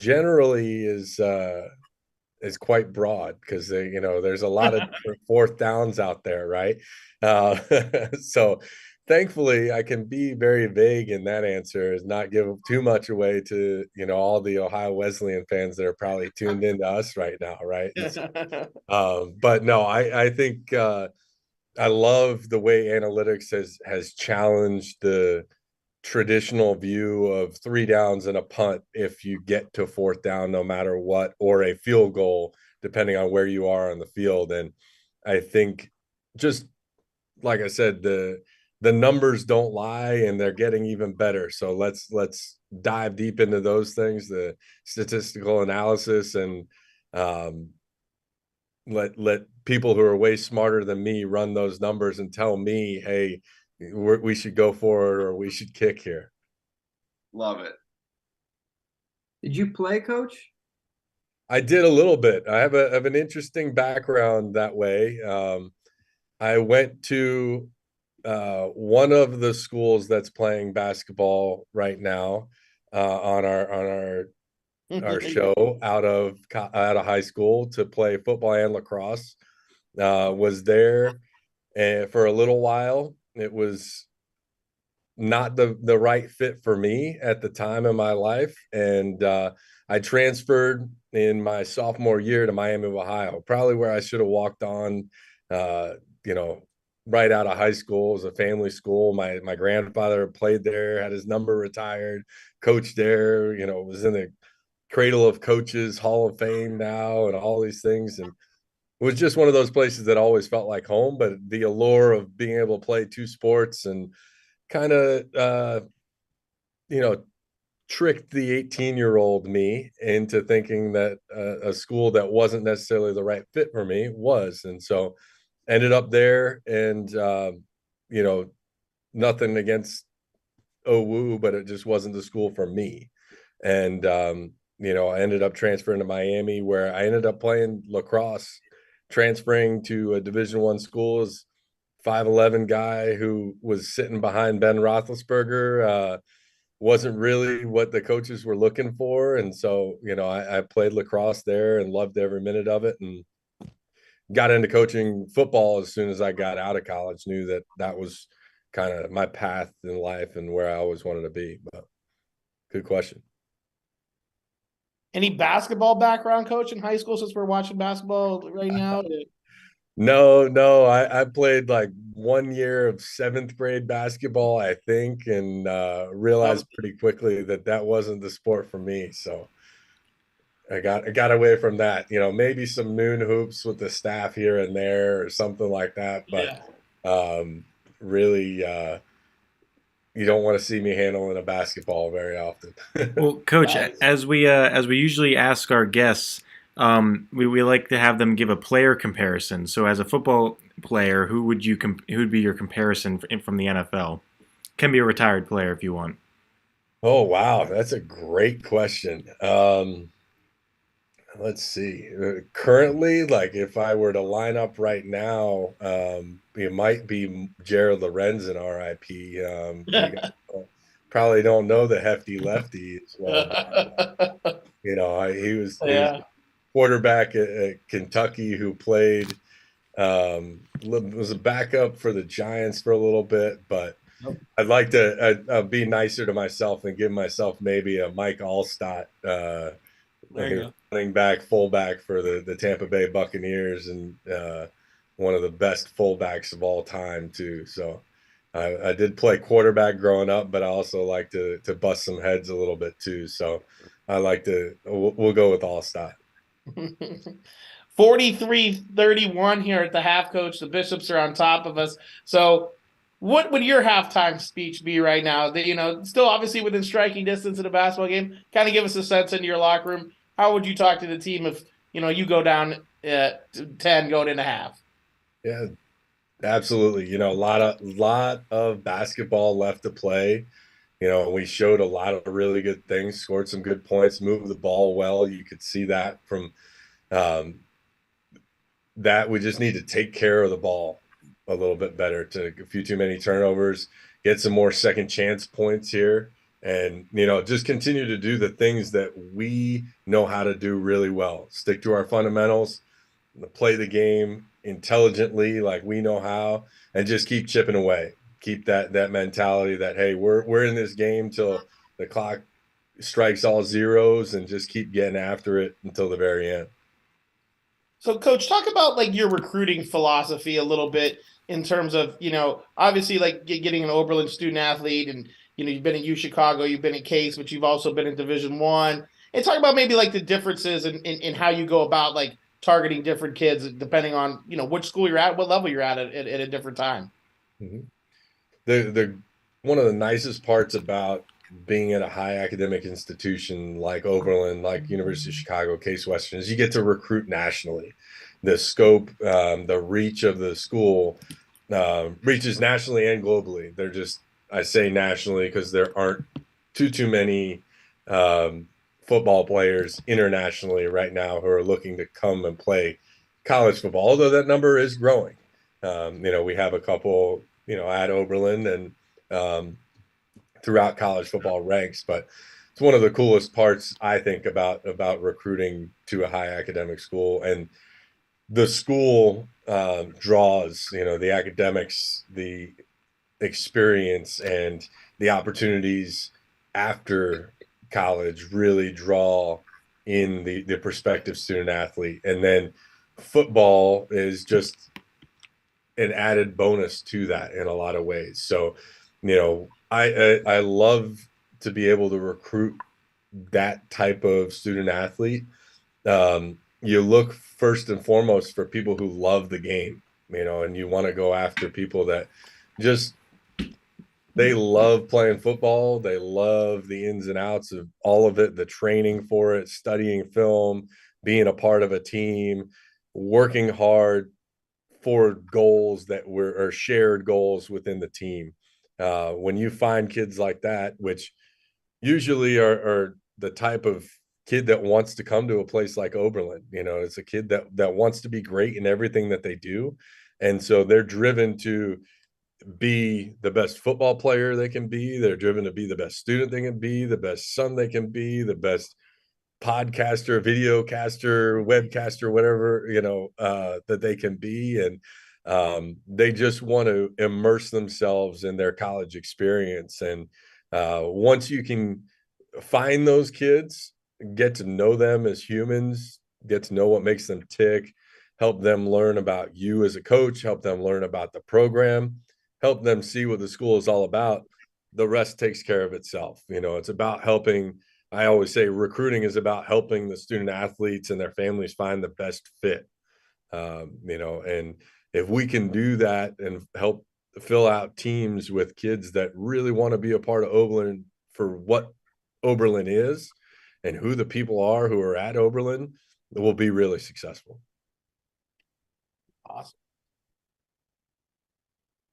Generally is quite broad because there's a lot of different 4th downs out there, right? So thankfully I can be very vague in that answer, is not give too much away to all the Ohio Wesleyan fans that are probably tuned into us right now, right? But no, I think I love the way analytics has challenged the traditional view of 3 downs and a punt if you get to 4th down no matter what, or a field goal depending on where you are on the field. And I think, just like I said, the numbers don't lie, and they're getting even better. So let's dive deep into those things, the statistical analysis, and let people who are way smarter than me run those numbers and tell me, hey, we should go for it or we should kick here. Love it. Did you play, Coach? I did a little bit. I have an interesting background that way. I went to one of the schools that's playing basketball right now on our show out of high school to play football and lacrosse. Was there for a little while. It was not the right fit for me at the time in my life, and I transferred in my sophomore year to Miami of Ohio, probably where I should have walked on right out of high school. It was a family school. My grandfather played there, had his number retired, coached there, was in the cradle of coaches, Hall of Fame now, and all these things. And it was just one of those places that always felt like home, but the allure of being able to play two sports and kind of, tricked the 18-year-old me into thinking that a school that wasn't necessarily the right fit for me was. And so ended up there, and nothing against OWU, but it just wasn't the school for me. And I ended up transferring to Miami, where I ended up playing lacrosse, transferring to a Division I school as 5'11" guy who was sitting behind Ben Roethlisberger. Wasn't really what the coaches were looking for. And so, I played lacrosse there and loved every minute of it, and got into coaching football as soon as I got out of college. Knew that that was kind of my path in life and where I always wanted to be. But good question. Any basketball background, coach, in high school, since we're watching basketball right now? No. I played like 1 year of 7th grade basketball, I think, and realized pretty quickly that wasn't the sport for me. So I got away from that. Maybe some noon hoops with the staff here and there or something like that. But really, you don't want to see me handling a basketball very often. Well, Coach, Nice. as we usually ask our guests, we like to have them give a player comparison. So, as a football player, who would be your comparison from the NFL? Can be a retired player if you want. Oh, wow, that's a great question. Let's see. Currently, like if I were to line up right now, it might be Jared Lorenz in RIP. Probably don't know the hefty lefty as well. But, he was quarterback at Kentucky who played, was a backup for the Giants for a little bit, but I'd like to be nicer to myself and give myself maybe a Mike Allstott, running back, fullback for the Tampa Bay Buccaneers, and one of the best fullbacks of all time too. So I did play quarterback growing up, but I also like to bust some heads a little bit too. So we'll go with Allstott. 43-31 here at the half, coach. The Bishops are on top of us. So what would your halftime speech be right now? Still obviously within striking distance in a basketball game. Kind of give us a sense into your locker room. How would you talk to the team if, you go down 10 going into half? Yeah, absolutely. A lot of basketball left to play. We showed a lot of really good things, scored some good points, moved the ball well. You could see that from that. We just need to take care of the ball a little bit better, to a few too many turnovers, get some more second chance points here, and just continue to do the things that we know how to do really well. Stick to our fundamentals, play the game intelligently like we know how, and just keep chipping away. Keep that mentality that, hey, we're in this game till the clock strikes all zeros, and just keep getting after it until the very end. So, Coach, talk about like your recruiting philosophy a little bit in terms of, obviously like getting an Oberlin student athlete, and you've been at U Chicago, you've been at Case, but you've also been in Division I. And talk about maybe like the differences in how you go about like targeting different kids depending on which school you're at, what level you're at a different time. Mm-hmm. The one of the nicest parts about being at a high academic institution like Oberlin, like University of Chicago, Case Western, is you get to recruit nationally. The scope, the reach of the school reaches nationally and globally. I say nationally because there aren't too many football players internationally right now who are looking to come and play college football, although that number is growing. We have a couple, at Oberlin and throughout college football ranks, but it's one of the coolest parts, I think, about recruiting to a high academic school. And the school draws, the academics, the experience, and the opportunities after college really draw in the prospective student athlete. And then football is just an added bonus to that in a lot of ways. So, I love to be able to recruit that type of student athlete. You look first and foremost for people who love the game, and you want to go after people that just they love playing football. They love the ins and outs of all of it, the training for it, studying film, being a part of a team, working hard for goals that are shared goals within the team. When you find kids like that, which usually are the type of kid that wants to come to a place like Oberlin, it's a kid that wants to be great in everything that they do. And so they're driven to be the best football player they can be. They're driven to be the best student they can be, the best son they can be, the best podcaster, video caster, webcaster, whatever, that they can be. And they just want to immerse themselves in their college experience. And once you can find those kids, get to know them as humans, get to know what makes them tick, help them learn about you as a coach, help them learn about the program, help them see what the school is all about, the rest takes care of itself. It's about helping. I always say recruiting is about helping the student athletes and their families find the best fit. And if we can do that and help fill out teams with kids that really want to be a part of Oberlin for what Oberlin is and who the people are who are at Oberlin, it will be really successful. Awesome.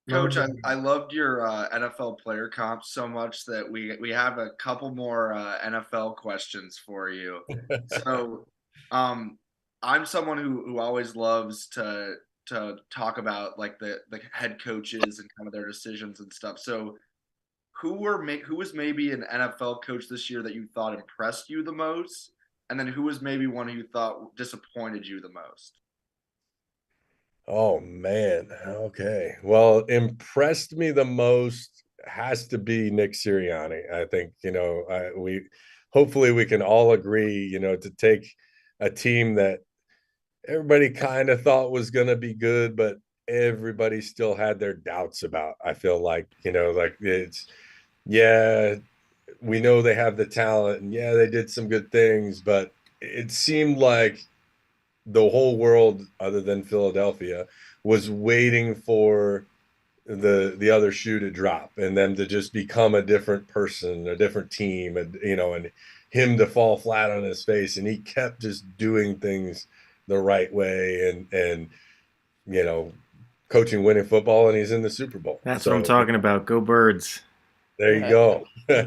Coach, I loved your NFL player comp so much that we have a couple more NFL questions for you. So, I'm someone who always loves to talk about like the head coaches and kind of their decisions and stuff. So, who was maybe an NFL coach this year that you thought impressed you the most, and then who was maybe one who you thought disappointed you the most? Oh man. Okay. Well, impressed me the most has to be Nick Sirianni. I think, we hopefully we can all agree, to take a team that everybody kind of thought was going to be good, but everybody still had their doubts about. I feel like, like yeah, we know they have the talent and yeah, they did some good things, but it seemed like the whole world other than Philadelphia was waiting for the other shoe to drop and them to just become a different person, a different team, and and him to fall flat on his face. And he kept just doing things the right way and coaching winning football, and he's in the Super Bowl. That's what I'm talking about. Go Birds. There you go. You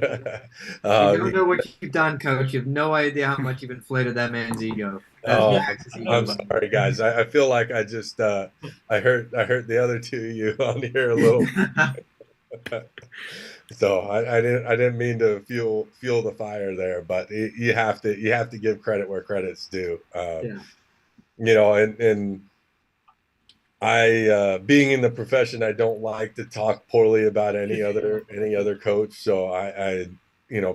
don't know what you've done, Coach. You have no idea how much you've inflated that man's ego. I'm sorry, guys. I feel like I just I hurt the other two of you on here a little. So I didn't mean to fuel the fire there, but you have to give credit where credit's due. And I being in the profession, I don't like to talk poorly about any other coach. So I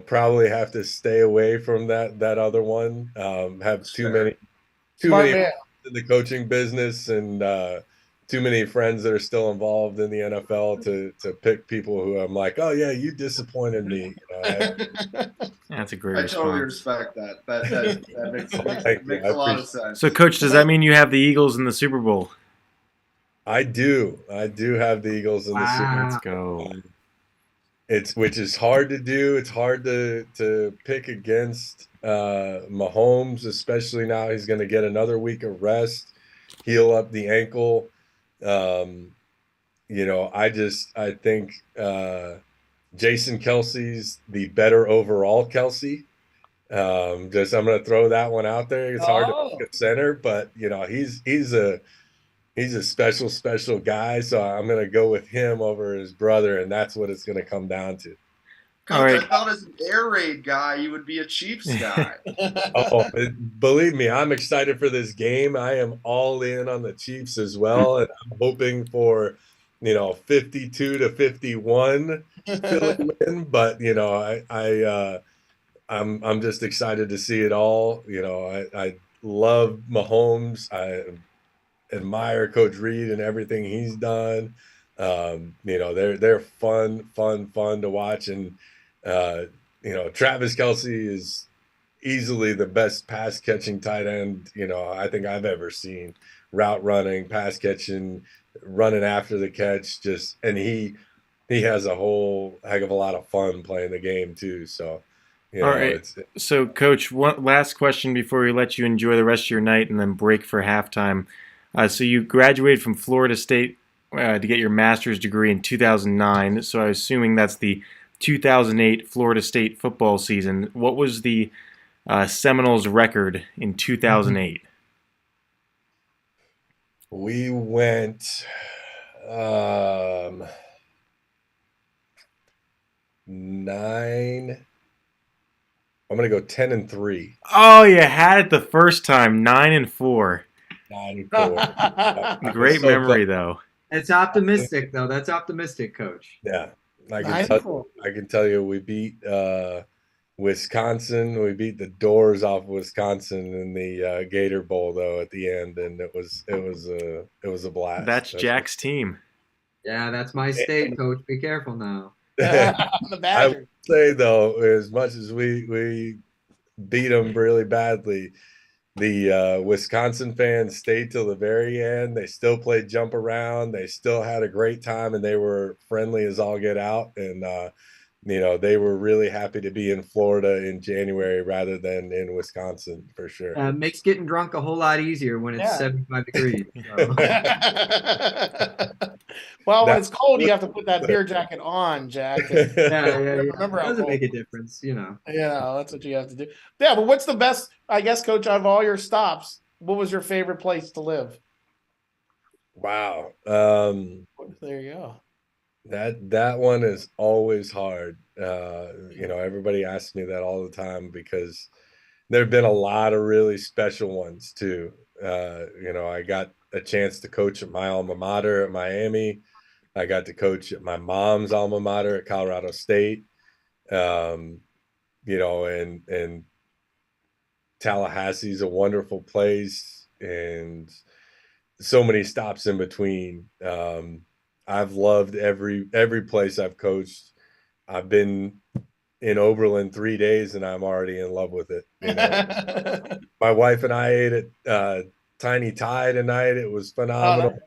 probably have to stay away from that other one. Have too many in the coaching business and too many friends that are still involved in the NFL to pick people who I'm like, oh yeah, you disappointed me. That's a great I response. totally respect that. That makes a lot of sense. So, Coach, does that mean you have the Eagles in the Super Bowl? I do have the Eagles in the Super Bowl. Let's go. Which is hard to do. It's hard to pick against Mahomes, especially now he's going to get another week of rest, heal up the ankle. I think Jason Kelsey's the better overall Kelsey. I'm going to throw that one out there. It's hard to pick a center, but he's a special guy, so I'm going to go with him over his brother, and that's what it's going to come down to. Coach, I thought as an air raid guy, you would be a Chiefs guy. Believe me, I'm excited for this game. I am all in on the Chiefs as well, and I'm hoping for 52-51 Philly win. But I'm just excited to see it all. I love Mahomes. admire Coach Reed and everything he's done. They're fun to watch, and Travis Kelce is easily the best pass catching tight end I think I've ever seen. Route running, pass catching, running after the catch, and he has a whole heck of a lot of fun playing the game too. So, All right. So, Coach, one last question before we let you enjoy the rest of your night and then break for halftime. So you graduated from Florida State to get your master's degree in 2009. So I'm assuming that's the 2008 Florida State football season. What was the Seminoles record in 2008? We went 9. I'm gonna go 10-3. Oh, you had it the first time. 9-4. 9-4. Great memory, though. It's optimistic, though. That's optimistic, Coach. Yeah, I 9-4. can tell you, we beat Wisconsin. We beat the doors off Wisconsin in the Gator Bowl, though, at the end, and it was a blast. That's Jack's team. Yeah, that's my state, Coach. Be careful now. The I Badgers. would say, though, as much as we beat them really badly, the Wisconsin fans stayed till the very end. They still played jump around. They still had a great time, and they were friendly as all get out. And they were really happy to be in Florida in January rather than in Wisconsin, for sure. Makes getting drunk a whole lot easier when it's 75 degrees. So. Well, when it's cold, you have to put that beer jacket on, Jack. Yeah. Remember It how doesn't cold make a it was. difference, Yeah, that's what you have to do. Yeah, but what's the best, I guess, Coach, out of all your stops, what was your favorite place to live? Wow. There you go. That one is always hard. Everybody asks me that all the time because there have been a lot of really special ones too. I got a chance to coach at my alma mater at Miami. I got to coach at my mom's alma mater at Colorado State. And Tallahassee's a wonderful place, and so many stops in between. I've loved every place I've coached. I've been in Oberlin 3 days and I'm already in love with it. My wife and I ate at Tiny Thai tonight. It was phenomenal.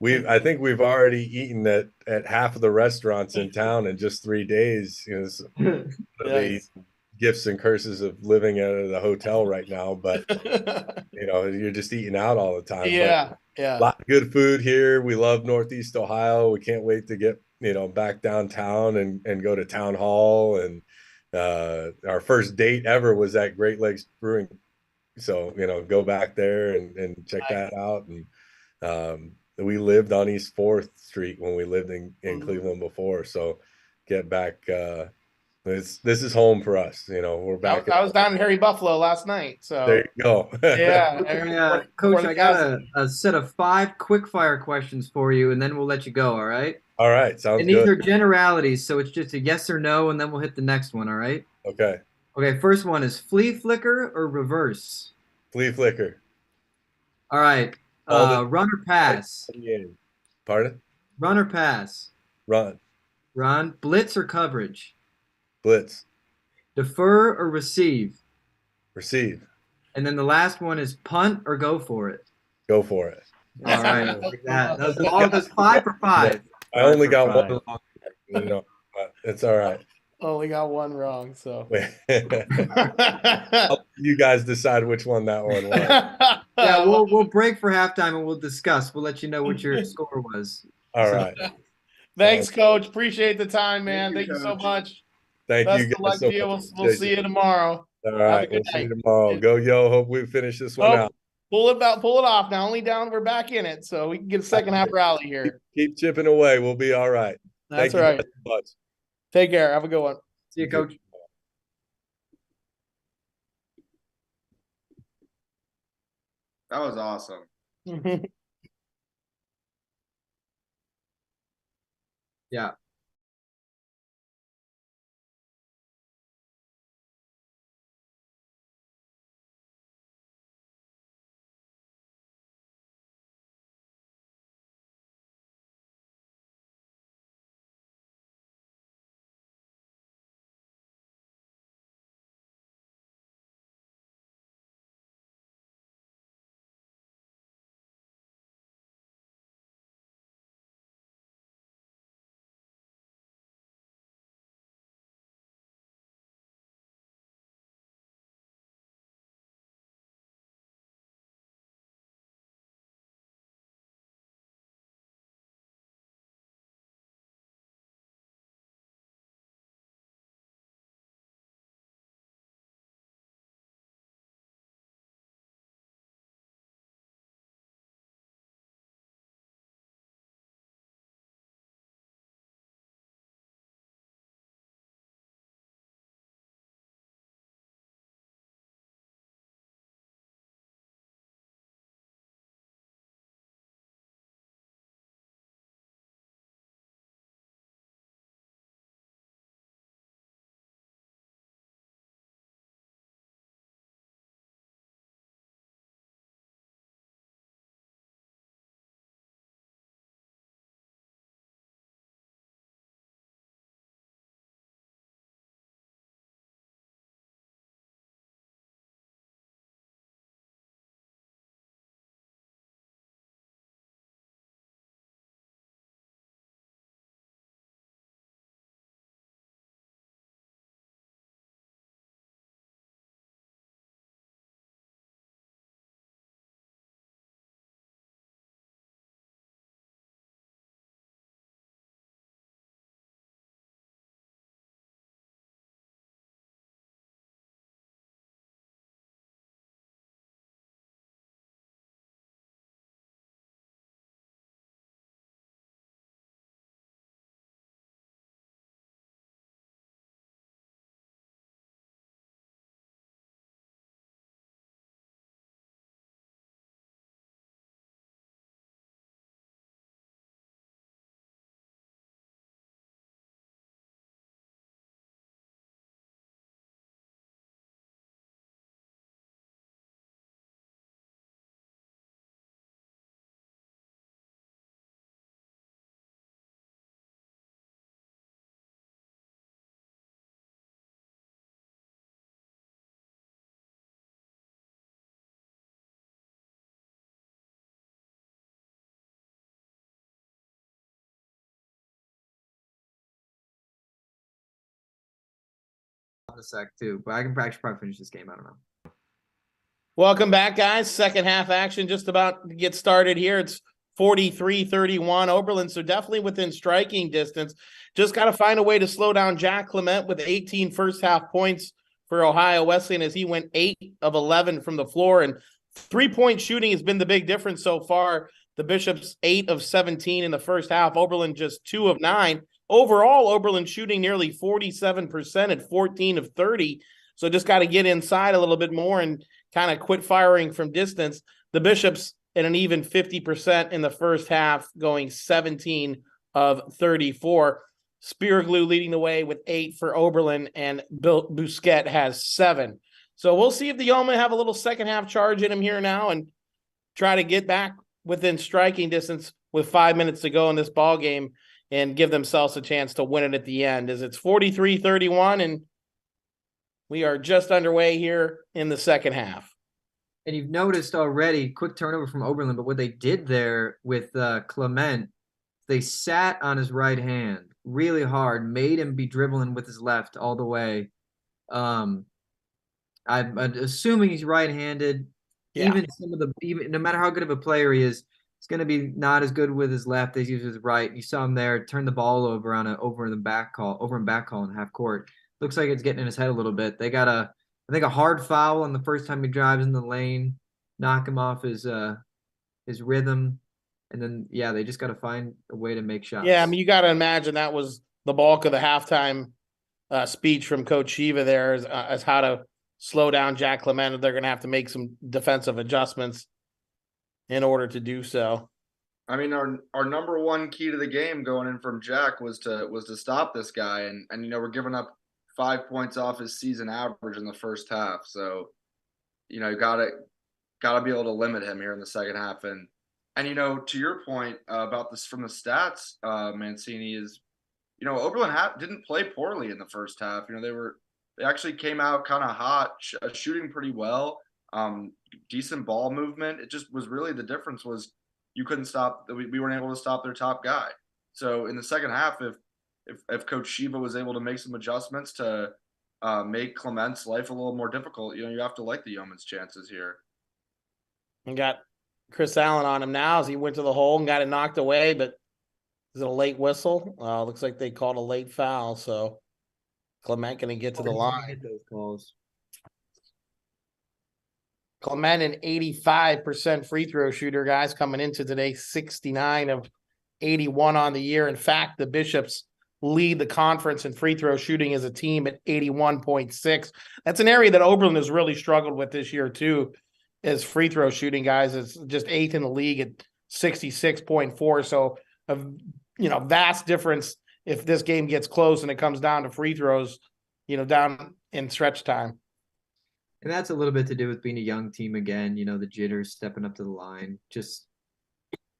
I think we've already eaten at half of the restaurants in town in just 3 days. The gifts and curses of living at the hotel right now, but you're just eating out all the time. Yeah. A lot of good food here. We love Northeast Ohio. We can't wait to get back downtown and go to Town Hall. And our first date ever was at Great Lakes Brewing, so go back there and check that out. And we lived on East 4th Street when we lived in Cleveland before, so get back. This is home for us. We're back. I was down in Harry Buffalo last night, so there you go. Yeah. Coach, I got a set of 5 quick fire questions for you, and then we'll let you go. All right. All right. Sounds and good. these are generalities, so it's just a yes or no, and then we'll hit the next one. All right. Okay. Okay. First one is flea flicker or reverse? Flea flicker. All right. Run or pass? Pardon? Run or pass? Run. Run. Blitz or coverage? Blitz. Defer or receive? Receive. And then the last one is punt or go for it? Go for it. All right. Like that. That's 5 for 5. I only got one wrong. It's all right. Only got one wrong, so you guys decide which one that one was. Yeah, we'll break for halftime and we'll discuss. We'll let you know what your score was. All right. Thanks, Coach. Appreciate the time, man. Thank you so much. Thank Best you of luck guys so to you. much. We'll see you tomorrow. All right. We'll see you tomorrow. Go, Yo. Hope we finish this one out. Pull it off. Now only down, we're back in it, so we can get a second half rally here. Keep chipping away. We'll be all right. That's right. Thank you so much. Take care. Have a good one. See you, Coach. That was awesome. Yeah. in a sec too, but I can actually probably finish this game. I don't know. Welcome back, guys. Second half action just about to get started here. It's 43-31 Oberlin, so definitely within striking distance. Just got to find a way to slow down Jack Clement with 18 first half points for Ohio Wesleyan as he went 8 of 11 from the floor. And 3-point shooting has been the big difference so far. The Bishops 8 of 17 in the first half. Oberlin just 2 of 9. Overall, Oberlin shooting nearly 47% at 14 of 30. So just got to get inside a little bit more and kind of quit firing from distance. The Bishops at an even 50% in the first half, going 17 of 34. Spearglue leading the way with 8 for Oberlin, and Busquet has 7. So we'll see if the Yeomen have a little second half charge in him here now and try to get back within striking distance with 5 minutes to go in this ball game and give themselves a chance to win it at the end, as it's 43-31 and we are just underway here in the second half. And you've noticed already, quick turnover from Oberlin, but what they did there with Clement, they sat on his right hand really hard, made him be dribbling with his left all the way. I'm assuming he's right-handed. Yeah. Even no matter how good of a player he is, he's going to be not as good with his left as he is with his right. You saw him there turn the ball over in back call in half court. Looks like it's getting in his head a little bit. They got I think a hard foul on the first time he drives in the lane, knock him off his rhythm, and then they just got to find a way to make shots. Yeah, I mean, you got to imagine that was the bulk of the halftime speech from Coach Shiva there as how to slow down Jack Clement. They're going to have to make some defensive adjustments in order to do so. I mean, our number one key to the game going in from Jack was to stop this guy, and we're giving up 5 points off his season average in the first half. So, you gotta be able to limit him here in the second half. And to your point about this from the stats, Mancini, is, Oberlin didn't play poorly in the first half. They actually came out kind of hot, shooting pretty well, decent ball movement. It just was really the difference was you couldn't stop. We weren't able to stop their top guy. So in the second half, if Coach Shiva was able to make some adjustments to make Clement's life a little more difficult, you have to like the Yeoman's chances here. And got Chris Allen on him now as he went to the hole and got it knocked away, but is it a late whistle? Looks like they called a late foul, so Clement going to get to the line. Hit those calls. Clement, an 85% free throw shooter, guys, coming into today, 69 of 81 on the year. In fact, the Bishops lead the conference in free throw shooting as a team at 81.6. That's an area that Oberlin has really struggled with this year too, is free throw shooting, guys. It's just 8th in the league at 66.4. So a vast difference if this game gets close and it comes down to free throws, down in stretch time. And that's a little bit to do with being a young team again, the jitters, stepping up to the line. Just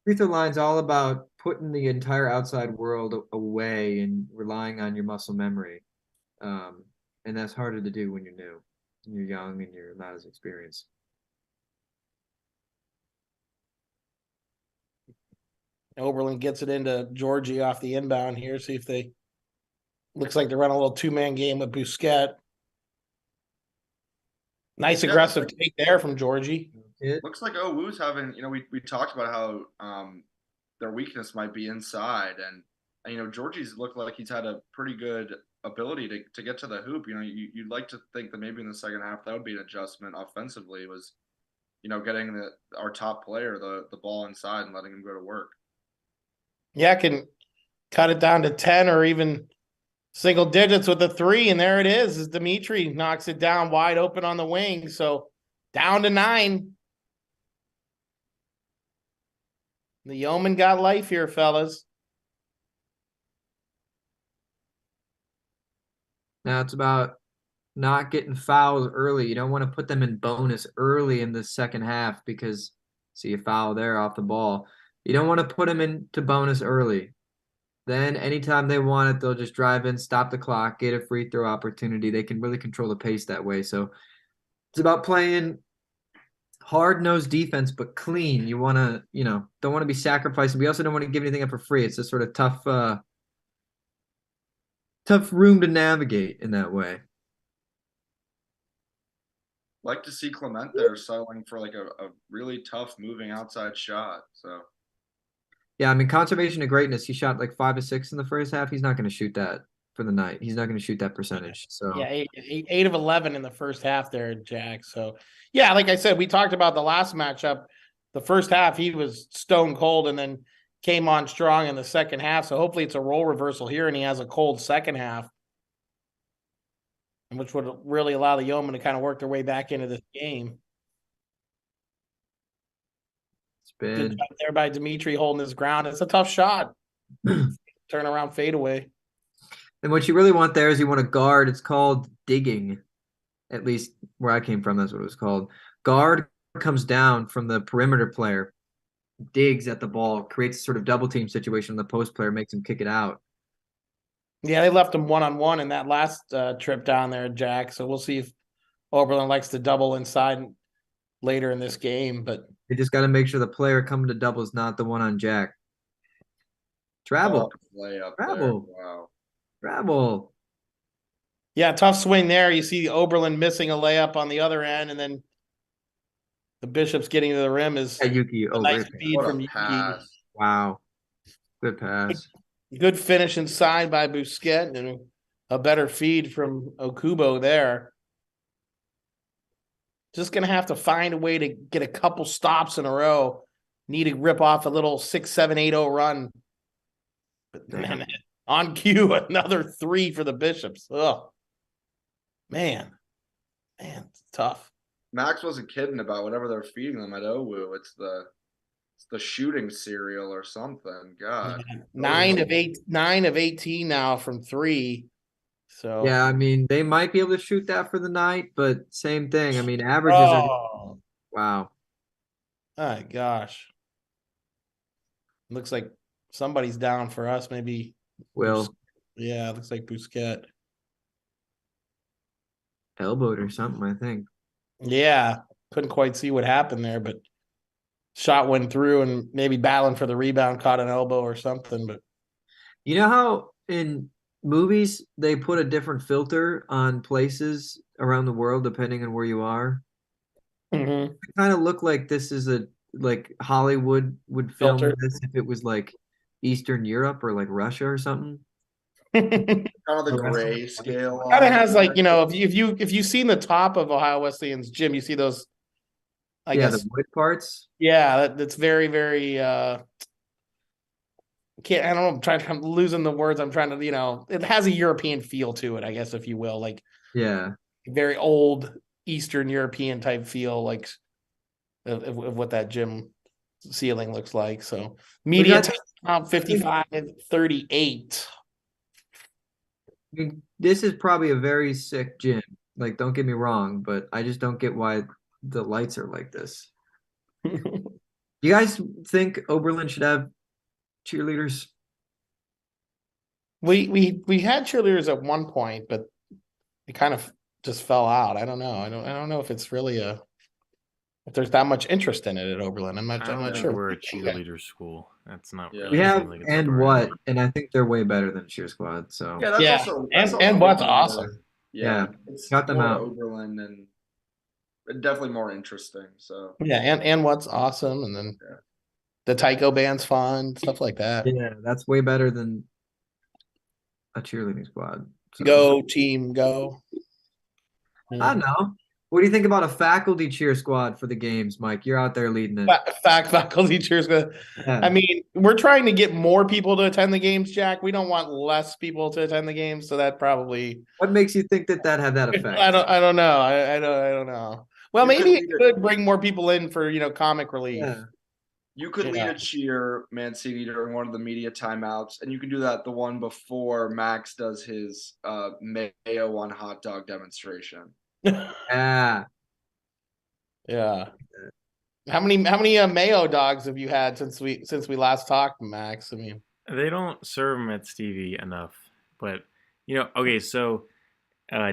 free throw line's all about putting the entire outside world away and relying on your muscle memory. And that's harder to do when you're new, and you're young, and you're not as experienced. Oberlin gets it into Georgie off the inbound here. See if they looks like they run a little 2-man game with Busquet. Nice aggressive take there from Georgie. Looks like OWU's having, we talked about how their weakness might be inside, and Georgie's looked like he's had a pretty good ability to get to the hoop. You'd like to think that maybe in the second half that would be an adjustment offensively, was getting our top player the ball inside and letting him go to work. Yeah, can cut it down to 10 or even single digits with a 3, and there it is as Dimitri knocks it down wide open on the wing. So down to 9. The Yeoman got life here, fellas. Now it's about not getting fouled early. You don't want to put them in bonus early in the second half because see a foul there off the ball. You don't want to put them into bonus early. Then anytime they want it, they'll just drive in, stop the clock, get a free throw opportunity. They can really control the pace that way. So it's about playing hard-nosed defense, but clean. You want to, don't want to be sacrificing. We also don't want to give anything up for free. It's a sort of tough room to navigate in that way. Like to see Clement there settling for like a really tough moving outside shot. So Yeah, I mean, conservation of greatness. He shot like 5 of 6 in the first half. He's not going to shoot that for the night. He's not going to shoot that percentage. So Yeah, eight of 11 in the first half there, Jack. So, yeah, like I said, we talked about the last matchup. The first half, he was stone cold and then came on strong in the second half. So, hopefully, it's a role reversal here and he has a cold second half, which would really allow the Yeomen to kind of work their way back into this game. Good spin. job there by Dimitri holding his ground. It's a tough shot. Turn around, fade away. And what you really want there is you want a guard. It's called digging. At least where I came from, that's what it was called. Guard comes down from the perimeter player, digs at the ball, creates a sort of double team situation. The post player makes him kick it out. Yeah, they left him one-on-one in that last trip down there, Jack. So we'll see if Oberlin likes to double inside later in this game. But You just got to make sure the player coming to double is not the one on Jack. Travel. layup Travel. there. Wow. Travel. yeah, tough swing there. You see Oberlin missing a layup on the other end, and then the Bishops getting to the rim is Yeah, Yuki. a Oh, nice great. feed What from a Yuki. pass. Wow. Good pass. Good finish inside by Busquets and a better feed from Okubo there. Just going to have to find a way to get a couple stops in a row. Need to rip off a little 6-7-8-0 run. But man, on cue, another 3 for the Bishops. Oh, man, it's tough. Max wasn't kidding about whatever they're feeding them at OWU. It's the shooting cereal or something. God. 9 of 18 now from 3. So Yeah, I mean, they might be able to shoot that for the night, but same thing. I mean, averages are oh wow. my gosh. Looks like somebody's down for us. Maybe Will yeah, looks like Busquets. elbowed or something, I think. Yeah, couldn't quite see what happened there, but shot went through and maybe battling for the rebound, caught an elbow or something. But You know how in movies they put a different filter on places around the world depending on where you are? Mhm. It kind of look like this is a like Hollywood would film Filter. this if it was like Eastern Europe or like Russia or something. Kind of the Oh, that's gray so scale. Kind of on has it. like, if you've seen the top of Ohio Wesleyan's gym, you see those. I Yeah, guess the wood parts. yeah, that's very very. Can't I don't know. I'm losing the words. I'm trying to it has a European feel to it, I guess, if you will, like Yeah. very old Eastern European type feel, like of what that gym ceiling looks like. So media time 55-38. I mean, this is probably a very sick gym. Like, don't get me wrong, but I just don't get why the lights are like this. You guys think Oberlin should have cheerleaders? We had cheerleaders at one point, but it kind of just fell out. I don't know. I don't know if it's really if there's that much interest in it at Oberlin. I'm I not don't think sure. we're a cheerleader school. That's not Yeah. really We have seems like it's and up our what, alley. and I think they're way better than Cheer Squad. So Yeah, that's Yeah, also and what's more- awesome. Yeah, Yeah, it's got them more out. Oberlin and definitely more interesting. So Yeah, and what's awesome, and then Yeah. the Tycho band's fun, stuff like that. yeah, that's way better than a cheerleading squad. So, Go team, go. I don't know. What do you think about a faculty cheer squad for the games, Mike? You're out there leading it. Faculty cheers. Yeah. I mean, we're trying to get more people to attend the games, Jack. We don't want less people to attend the games, so that probably. What makes you think that had that effect? I don't know. I don't know. Well, You could maybe it lead it- could bring more people in for comic relief. Yeah. you could lead Yeah. a cheer, Mancini, during one of the media timeouts, and you can do that the one before Max does his mayo on hot dog demonstration. Yeah. Yeah. How many mayo dogs have you had since we last talked, Max? I mean, They don't serve them at Stevie enough, but okay. So,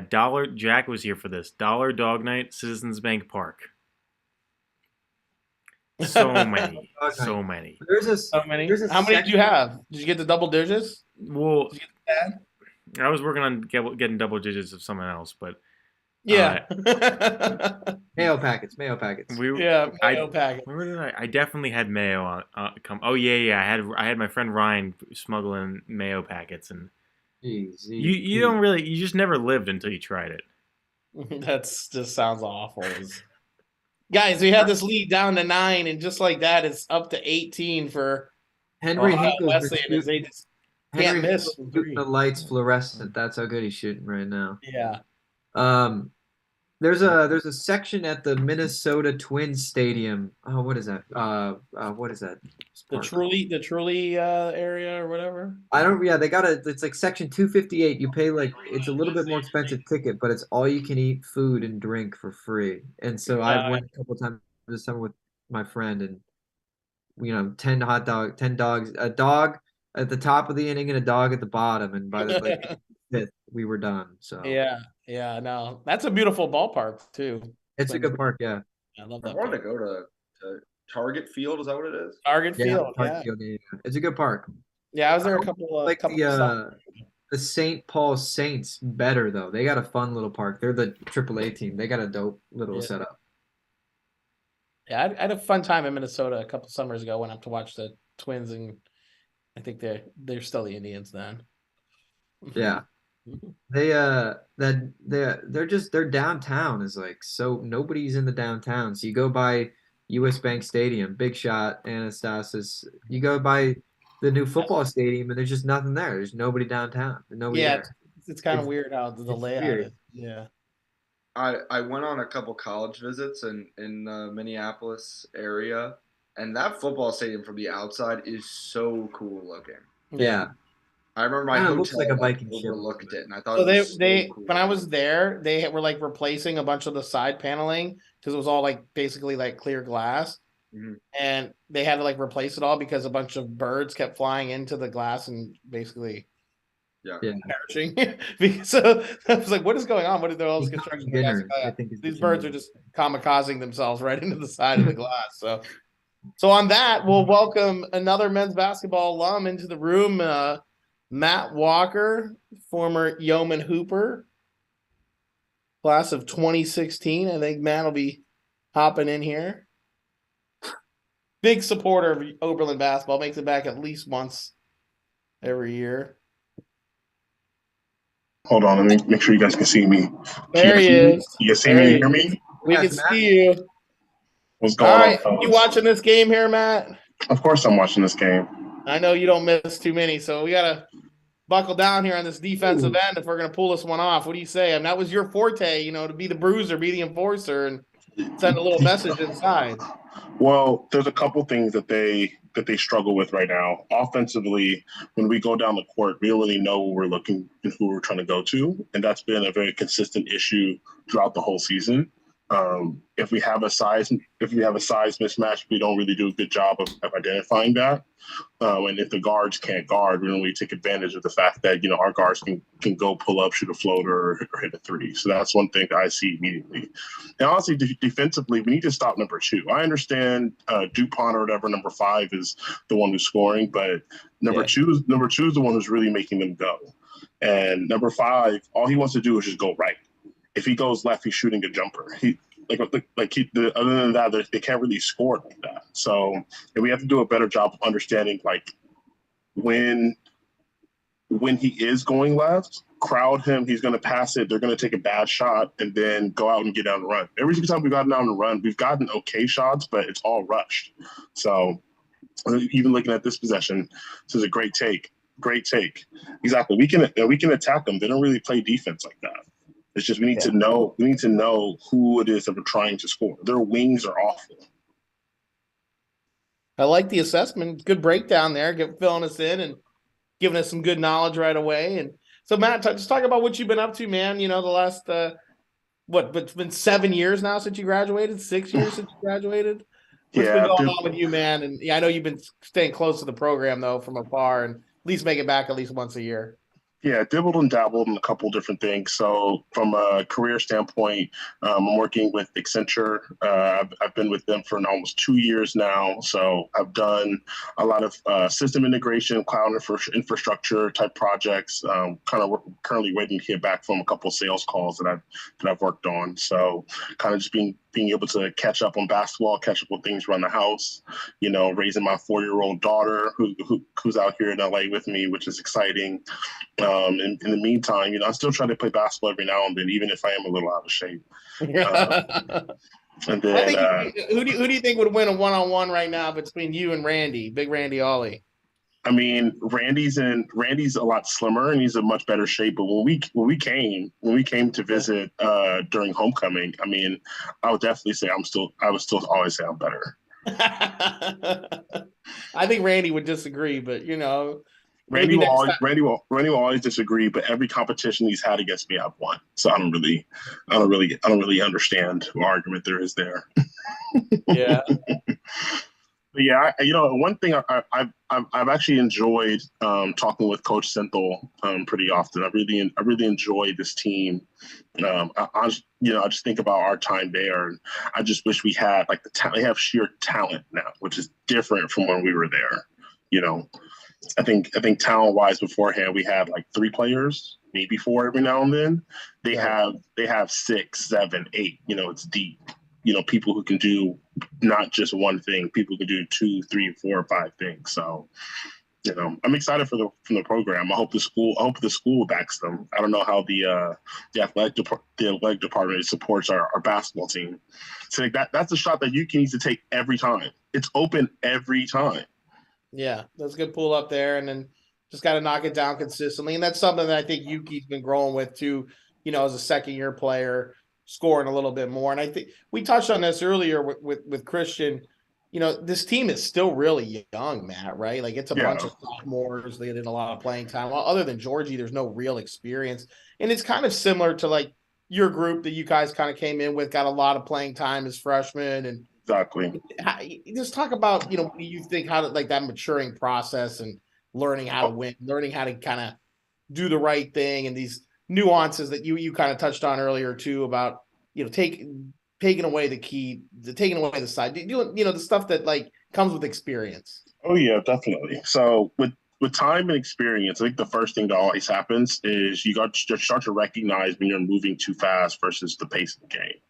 Dollar Jack was here for this Dollar Dog Night, Citizens Bank Park. So many, Dog so night. many. There's a so many. There's a How many did you section- have? Did you get the double digits? Well, Did you get that? I was working on getting double digits of someone else, but Yeah. Mayo packets. We Yeah, I mayo packet. where did I definitely had mayo on come. Oh yeah. I had my friend Ryan smuggling mayo packets, and you don't really, you just never lived until you tried it. That's just sounds awful. Guys, we had this lead down to 9, and just like that, it's up to 18 for Henry Ohio Hinkle's Wesleyan as they just can't Henry miss Hinkle's from shooting 3. the lights fluorescent. That's how good he's shooting right now. Yeah. There's a section at the Minnesota Twins Stadium. Oh, what is that? What is that? The Truly area or whatever. I don't. Yeah, they got it's like section 258. You pay like it's a little bit more expensive ticket, but it's all you can eat food and drink for free. And so I went a couple times this summer with my friend, and 10 dogs, a dog at the top of the inning and a dog at the bottom, and by the like fifth, we were done. So yeah, no, that's a beautiful ballpark too. it's a good park. Yeah, I love I that. wanted to park. go to Target Field. Is that what it is? Target Field. Park Field, yeah. It's a good park. Yeah, I was there a couple of Like couple the St. Paul Saints better though. They got a fun little park. They're the AAA team. They got a dope little setup. Yeah, I had a fun time in Minnesota a couple summers ago. Went up to watch the Twins, and I think they're still the Indians then. Yeah. They're their downtown is like, so nobody's in the downtown. So you go by US Bank Stadium, Big Shot, Anastasis. You go by the new football stadium, and there's just nothing there. There's nobody downtown. There's nobody there. It's kind of weird how the layout weird. is. Yeah. I went on a couple college visits in the Minneapolis area, and that football stadium from the outside is so cool looking. Yeah. I remember my Kinda hotel looks like a Viking ship. overlooked it, and I thought So it was so cool. when I was there, they were like replacing a bunch of the side paneling because it was all like basically like clear glass, and they had to like replace it all because a bunch of birds kept flying into the glass and basically perishing. So I was like, "What is going on? What are all this construction?" These birds are just kamikazing themselves right into the side of the glass. So on that, we'll welcome another men's basketball alum into the room. Matt Walker, former Yeoman Hooper, class of 2016. I think Matt will be hopping in here. Big supporter of Oberlin basketball, makes it back at least once every year. Hold on, let me make sure you guys can see me. There he is. You see me? You hear me? We can see you. What's going on, fellas? You watching this game here, Matt? Of course I'm watching this game. I know you don't miss too many, so we got to buckle down here on this defensive end if we're going to pull this one off. What do you say? I mean, that was your forte, to be the bruiser, be the enforcer, and send a little message inside. Well, there's a couple things that they struggle with right now. Offensively, when we go down the court, we don't really know what we're looking and who we're trying to go to, and that's been a very consistent issue throughout the whole season. If we have a size mismatch, we don't really do a good job of identifying that. And if the guards can't guard, we don't really take advantage of the fact that our guards can go pull up, shoot a floater, or hit a three. So that's one thing that I see immediately. And honestly, defensively, we need to stop number 2. I understand DuPont or whatever, number 5 is the one who's scoring, but number two is the one who's really making them go. And number 5, all he wants to do is just go right. If he goes left, he's shooting a jumper. Other than that, they can't really score like that. So, and we have to do a better job of understanding when he is going left, crowd him. He's going to pass it. They're going to take a bad shot and then go out and get down the run. Every single time we've gotten down the run, we've gotten okay shots, but it's all rushed. So, even looking at this possession, this is a great take. Great take. Exactly. We can attack them. They don't really play defense like that. It's just we need to know who it is that we're trying to score. Their wings are awful. I like the assessment. Good breakdown there, filling us in and giving us some good knowledge right away. And so, Matt, just talk about what you've been up to, man. The last it's been 7 years now since you graduated, 6 years since you graduated. What's been going on with you, man? And I know you've been staying close to the program though from afar, and at least make it back at least once a year. Yeah, dibbled and dabbled in a couple different things. So, from a career standpoint, I'm working with Accenture. I've been with them for almost 2 years now. So, I've done a lot of system integration, cloud infrastructure type projects. Kind of currently waiting to hear back from a couple of sales calls that I've worked on. So, kind of just being able to catch up on basketball, catch up on things around the house. Raising my 4-year-old daughter who's out here in LA with me, which is exciting. In the meantime, I still try to play basketball every now and then, even if I am a little out of shape. And I then, think who do you think would win a one-on-one right now between you and Randy, Big Randy Ollie? I mean, Randy's a lot slimmer and he's in much better shape. But when we came to visit during homecoming, I mean, I would definitely say I would still always say I'm better. I think Randy would disagree, but Randy will always disagree, but every competition he's had against me, I've won. So I don't really understand what argument there is there. Yeah. But yeah, one thing I've actually enjoyed talking with Coach Senthel pretty often. I really enjoy this team. I just think about our time there, and I just wish we had like they have sheer talent now, which is different from when we were there. I think talent wise beforehand we had like 3 players, maybe 4 every now and then. They have 6, 7, 8. It's deep. People who can do not just one thing. People can do 2, 3, 4, 5 things. So, I'm excited from the program. I hope the school backs them. I don't know how the athletic department supports our basketball team. So that's a shot that Yuki needs to take every time. It's open every time. Yeah, that's a good pull up there, and then just got to knock it down consistently. And that's something that I think Yuki's been growing with too, as a second-year player, scoring a little bit more. And I think we touched on this earlier with Christian. This team is still really young, Matt, right? Like it's a bunch of sophomores. They did a lot of playing time. Well, other than Georgie, there's no real experience. And it's kind of similar to like your group that you guys kind of came in with, got a lot of playing time as freshmen. And exactly. Just talk about, what do you think, how to like that maturing process and learning how to win, learning how to kind of do the right thing, and these nuances that you kind of touched on earlier too about, taking away the side, the stuff that like comes with experience. Oh yeah, definitely. So with time and experience, I think the first thing that always happens is you start to recognize when you're moving too fast versus the pace of the game.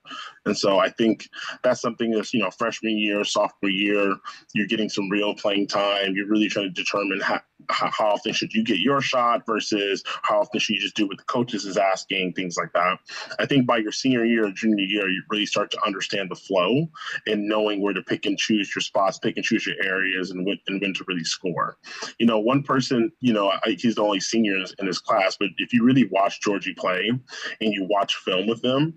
And so I think that's something that's, freshman year, sophomore year, you're getting some real playing time. You're really trying to determine how often should you get your shot versus how often should you just do what the coaches is asking, things like that. I think by your senior year or junior year, you really start to understand the flow and knowing where to pick and choose your spots, pick and choose your areas, and when to really score. One person, he's the only senior in his class, but if you really watch Georgie play and you watch film with them,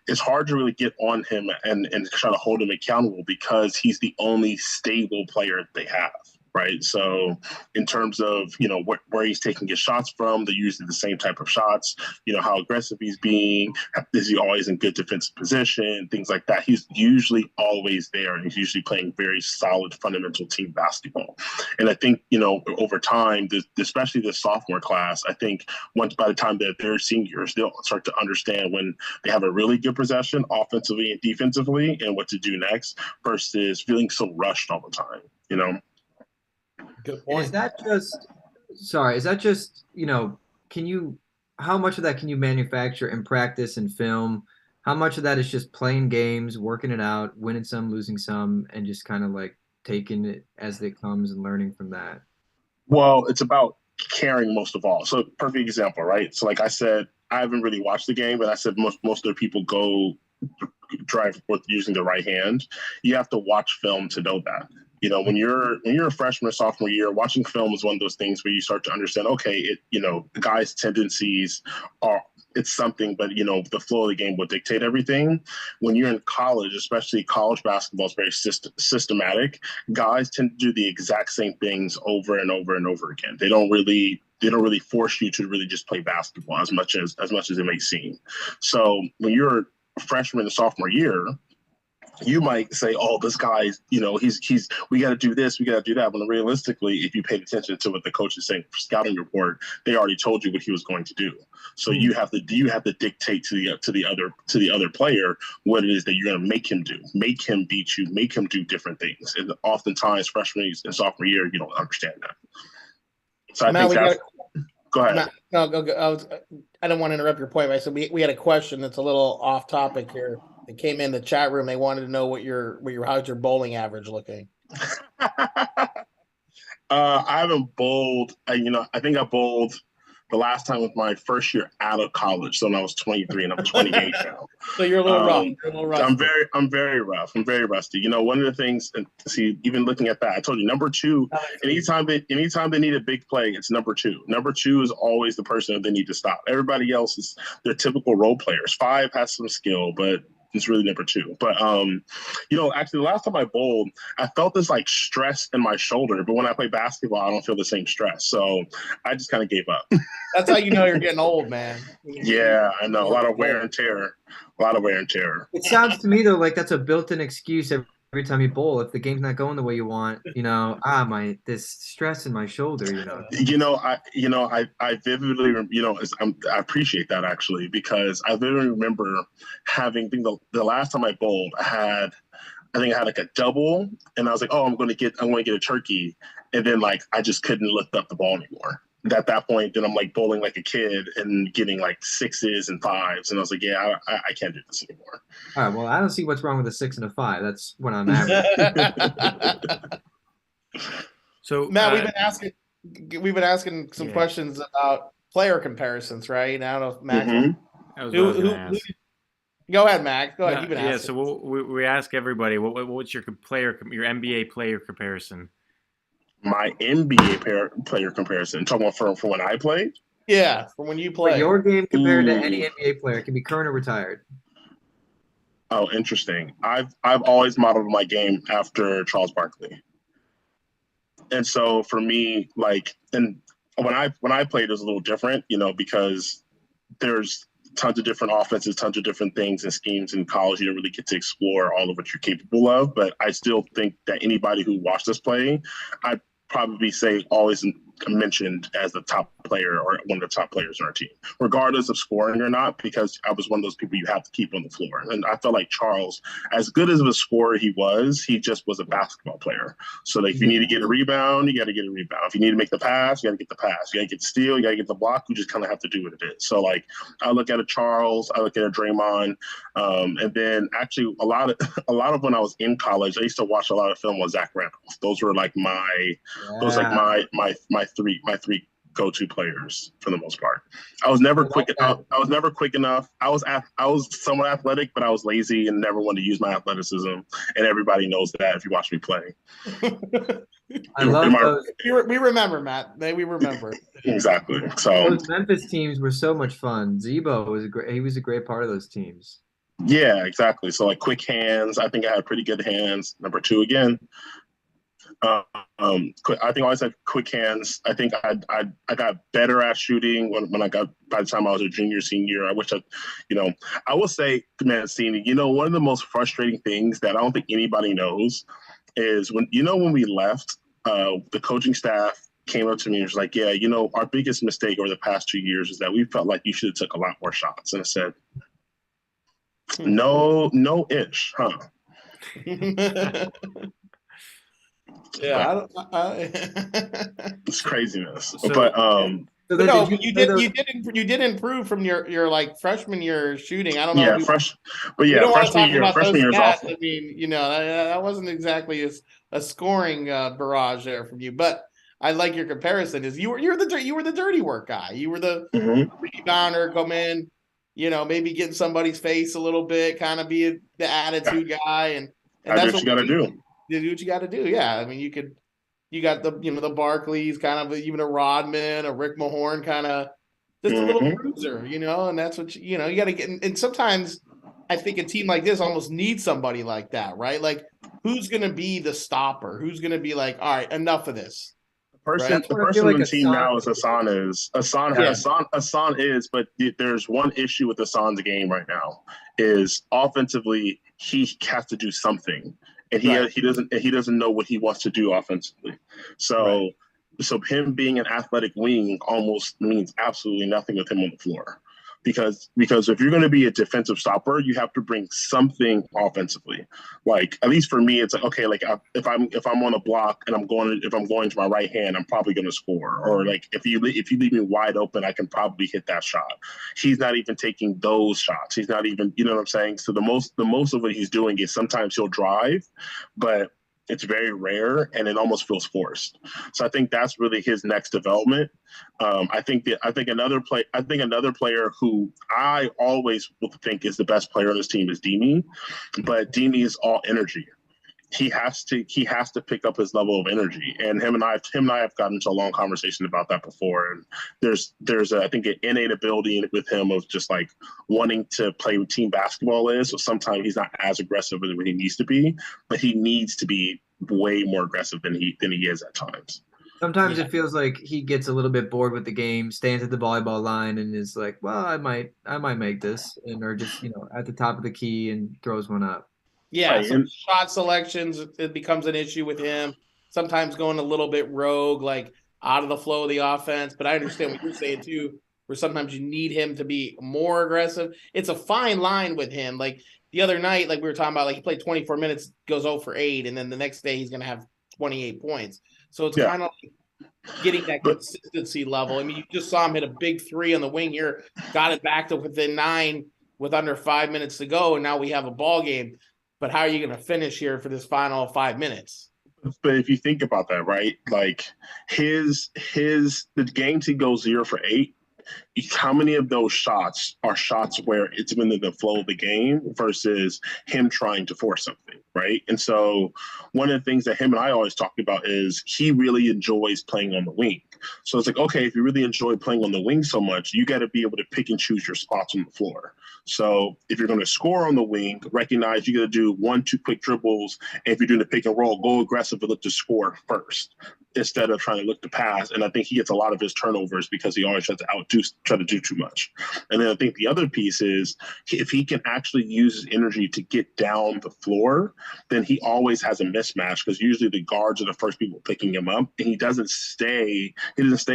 it's hard to really get on him and try to hold him accountable because he's the only stable player they have. Right. So in terms of, where he's taking his shots from, they're usually the same type of shots, how aggressive he's being, is he always in good defensive position, things like that. He's usually always there, and he's usually playing very solid fundamental team basketball. And I think, over time, especially the sophomore class, I think by the time that they're seniors, they'll start to understand when they have a really good possession offensively and defensively and what to do next versus feeling so rushed all the time, Good point. Is that just, how much of that can you manufacture in practice and film? How much of that is just playing games, working it out, winning some, losing some, and just kind of like taking it as it comes and learning from that? Well, it's about caring most of all. So perfect example, right? So like I said, I haven't really watched the game, but I said most of the people go drive with using the right hand. You have to watch film to know that. When you're a freshman or sophomore year, watching film is one of those things where you start to understand, okay, the guy's tendencies are, it's something, but the flow of the game will dictate everything. When you're in college, especially college basketball is very systematic. Guys tend to do the exact same things over and over and over again. They don't really force you to really just play basketball as much as it may seem. So when you're a freshman and sophomore year, you might say, "Oh, this guy's, he's we got to do this, we got to do that." But realistically, if you paid attention to what the coach is saying for scouting report, they already told you what he was going to do. So you have to dictate to the other player what it is that you're going to make him do, make him beat you, make him do different things. And oftentimes, freshman and sophomore year, you don't understand that. So I think that's. Go ahead. Matt, no, I don't want to interrupt your point, but I said we had a question that's a little off topic here. It came in the chat room. They wanted to know how's your bowling average looking? I haven't bowled. I think I bowled the last time was my first year out of college. So when I was 23 and I'm 28 now. So you're a little rough. You're a little rusty. I'm very rough. I'm very rusty. One of the things, and see, even looking at that, I told you number 2, anytime they need a big play, it's number 2. Number 2 is always the person that they need to stop. Everybody else is their typical role players. 5 has some skill, but it's really number 2. But actually the last time I bowled, I felt this like stress in my shoulder. But when I play basketball, I don't feel the same stress. So I just kind of gave up. That's how you know you're getting old, man. Yeah, I know. A lot of wear and tear. It sounds to me though like that's a built-in excuse every time you bowl. If the game's not going the way you want, this stress in my shoulder, I vividly, I appreciate that actually, because I vividly remember having the last time I bowled, I think I had like a double, and I was like, oh, I'm going to get a turkey, and then like I just couldn't lift up the ball anymore. And at that point, then I'm like bowling like a kid and getting like 6s and 5s, and I was like, yeah, I can't do this anymore. All right, well, I don't see what's wrong with a 6 and a 5. That's when I'm average. So Matt, we've been asking some questions about player comparisons, right? I don't know if Max. Mm-hmm. Go ahead, Max. Go ahead. You've been asking. So we ask everybody, what's your NBA player comparison? My NBA player comparison. Talking about for when I played? Yeah, from when you play. Your game compared to any NBA player. It can be current or retired. Oh, interesting. I've always modeled my game after Charles Barkley. And so for me, like, and when I played, it was a little different, because there's tons of different offenses, tons of different things and schemes in college. You don't really get to explore all of what you're capable of. But I still think that anybody who watched us play, I'd probably say always mentioned as the top player or one of the top players on our team, regardless of scoring or not, because I was one of those people you have to keep on the floor. And I felt like Charles, as good as of a scorer he just was a basketball player. So like, if you need to get a rebound, you got to get a rebound. If you need to make the pass, you got to get the pass. You got to get the steal, you got to get the block. You just kind of have to do what it is. So like, I look at a Charles, I look at a Draymond, and then actually a lot of when I was in college, I used to watch a lot of film on Zach Randolph. Those were like my three go-to players for the most part. I was never quick enough. I was somewhat athletic, but I was lazy and never wanted to use my athleticism. And everybody knows that if you watch me play. I love those. We remember, Matt. We remember. Exactly. So those Memphis teams were so much fun. Zebo was a great part of those teams. Yeah, exactly. So like quick hands. I think I had pretty good hands. Number 2 again. I think I always had quick hands. I think I got better at shooting when I got, by the time I was a junior, senior. I wish I will say, Mancini, one of the most frustrating things that I don't think anybody knows is when we left, the coaching staff came up to me and was like, yeah, our biggest mistake over the past 2 years is that we felt like you should have took a lot more shots. And I said, no ish, huh? Yeah, it's craziness. So, but you did improve from your like freshman year shooting. I don't know. Yeah, freshman year is awful. I mean, that wasn't exactly a scoring barrage there from you, but I like your comparison. Is you were the dirty work guy. You were the rebounder, come in, maybe get in somebody's face a little bit, kind of be the attitude guy, and that's what you got to do. You do what you got to do. Yeah. I mean, you got the Barclays, kind of even a Rodman, a Rick Mahorn, kind of just a little cruiser, and that's what you got to get. And sometimes I think a team like this almost needs somebody like that, right? Like, who's going to be the stopper? Who's going to be like, all right, enough of this? The person on the team now is Hassan. Hassan is, but there's one issue with Hassan's game right now is offensively he has to do something, and Right. he doesn't know what he wants to do offensively. So Right. so him being an athletic wing almost means absolutely nothing with him on the floor. Because if you're going to be a defensive stopper, you have to bring something offensively. Like, at least for me, it's like, okay, like if I'm on a block and I'm going to my right hand, I'm probably going to score. Or like if you leave me wide open, I can probably hit that shot. He's not even taking those shots. He's not even, you know what I'm saying? So the most of what he's doing is sometimes he'll drive, but it's very rare and it almost feels forced. So I think that's really his next development. I think another player who I always think is the best player on this team is Demi, but Demi is all energy. He has to pick up his level of energy, and him and I have gotten into a long conversation about that before. And there's I think an innate ability with him of just like wanting to play with team basketball is. So sometimes he's not as aggressive as he needs to be, but he needs to be way more aggressive than he is at times. Sometimes Yeah. it feels like he gets a little bit bored with the game, stands at the volleyball line, and is like, "Well, I might make this," and or just at the top of the key and throws one up. Yeah, Right, some and shot selections, it becomes an issue with him. Sometimes going a little bit rogue, like out of the flow of the offense. But I understand what you're saying too, where sometimes you need him to be more aggressive. It's a fine line with him. Like the other night, like we were talking about, like he played 24 minutes, goes 0 for 8, and then the next day he's going to have 28 points. So it's yeah, kind of like getting that but consistency level. I mean, you just saw him hit a big 3 on the wing here, got it back to within 9 with under 5 minutes to go, and now we have a ball game. But how are you going to finish here for this final 5 minutes? but if you think about that, right? Like the games he goes 0 for 8. How many of those shots are shots where it's been in the flow of the game versus him trying to force something, right? And so one of the things that him and I always talked about is he really enjoys playing on the wing. So it's like, okay, if you really enjoy playing on the wing so much, you got to be able to pick and choose your spots on the floor. So if you're going to score on the wing, recognize you got to do 1-2 quick dribbles. And if you're doing the pick and roll, go aggressive and look to score first instead of trying to look to pass. And I think he gets a lot of his turnovers because he always tries to try to do too much. And then I think the other piece is if he can actually use his energy to get down the floor, then he always has a mismatch because usually the guards are the first people picking him up, and he doesn't stay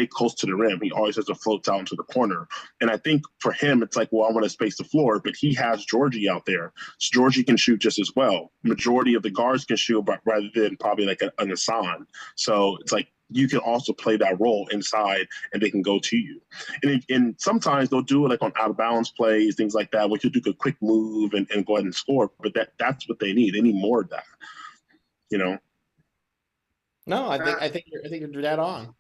close to the rim. He always has to float out into the corner. And I think for him, it's like, well, I want to space the floor, but he has Georgie out there. So Georgie can shoot just as well. Majority of the guards can shoot, but rather than probably like an Hassan. So it's like you can also play that role inside and they can go to you. And sometimes they'll do it like on out of balance plays, things like that, where you do a quick move and go ahead and score. But that's what they need. They need more of that, you know? No, I think you're dead on.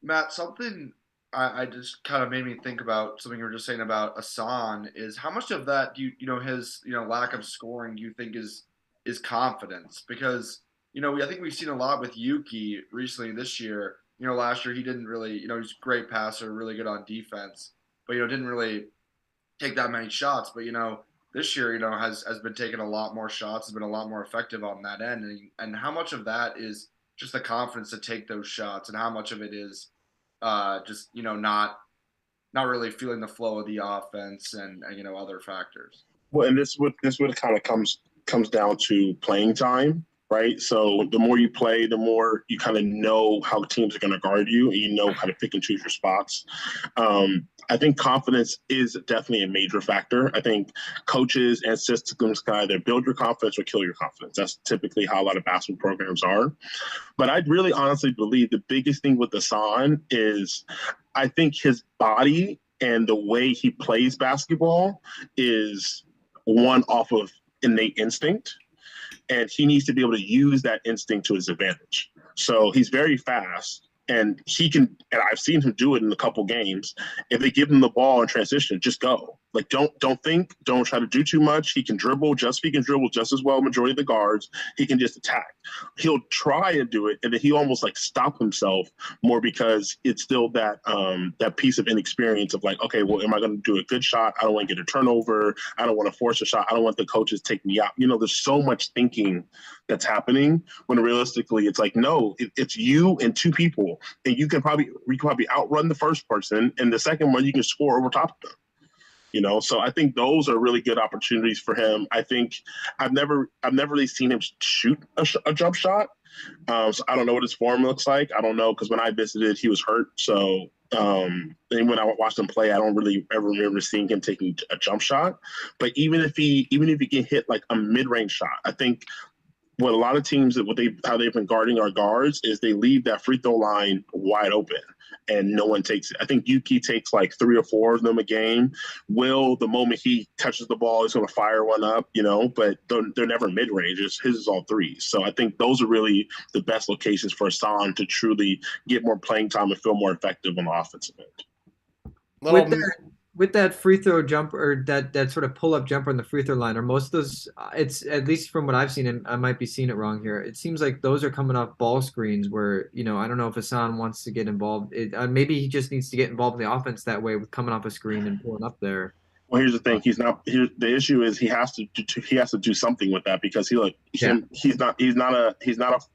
Matt, something I just kind of made me think about something you were just saying about Asan is how much of that do his lack of scoring do you think is confidence? Because I think we've seen a lot with Yuki recently this year. Last year he didn't really, he's a great passer, really good on defense, but didn't really take that many shots. But this year has been taking a lot more shots, has been a lot more effective on that end, and how much of that is just the confidence to take those shots, and how much of it is just not really feeling the flow of the offense and other factors. Well, and this would kind of comes down to playing time, right? So the more you play, the more you kind of know how teams are going to guard you, and you know how to pick and choose your spots. I think confidence is definitely a major factor. I think coaches and systems can either build your confidence or kill your confidence. That's typically how a lot of basketball programs are. But I really honestly believe the biggest thing with Hassan is I think his body and the way he plays basketball is one off of innate instinct. And he needs to be able to use that instinct to his advantage. So he's very fast. And he can, and I've seen him do it in a couple games. If they give him the ball in transition, just go. Like don't think, don't try to do too much. He can dribble just as well. Majority of the guards, he can just attack. He'll try and do it, and then he almost like stop himself more because it's still that piece of inexperience of like, okay, well, am I going to do a good shot? I don't want to get a turnover. I don't want to force a shot. I don't want the coaches to take me out. There's so much thinking that's happening when realistically it's like, no, it's you and two people, and you can probably outrun the first person, and the second one you can score over top of them. So I think those are really good opportunities for him. I think I've never really seen him shoot a jump shot. So I don't know what his form looks like. I don't know, because when I visited, he was hurt. So and when I watched him play, I don't really ever remember seeing him taking a jump shot. But even if he can hit like a mid-range shot, I think what a lot of teams how they've been guarding our guards is they leave that free throw line wide open and no one takes it. I think Yuki takes like 3 or 4 of them a game. Will, the moment he touches the ball, he's going to fire one up, but they're never mid-range. His is all threes. So I think those are really the best locations for Hassan to truly get more playing time and feel more effective on the offensive end. With that free throw jump, or that sort of pull up jumper on the free throw line, or most of those, it's at least from what I've seen, and I might be seeing it wrong here. It seems like those are coming off ball screens where, I don't know if Hassan wants to get involved. Maybe he just needs to get involved in the offense that way with coming off a screen and pulling up there. Well, here's the thing. The issue is he has to do something with that, because he's not a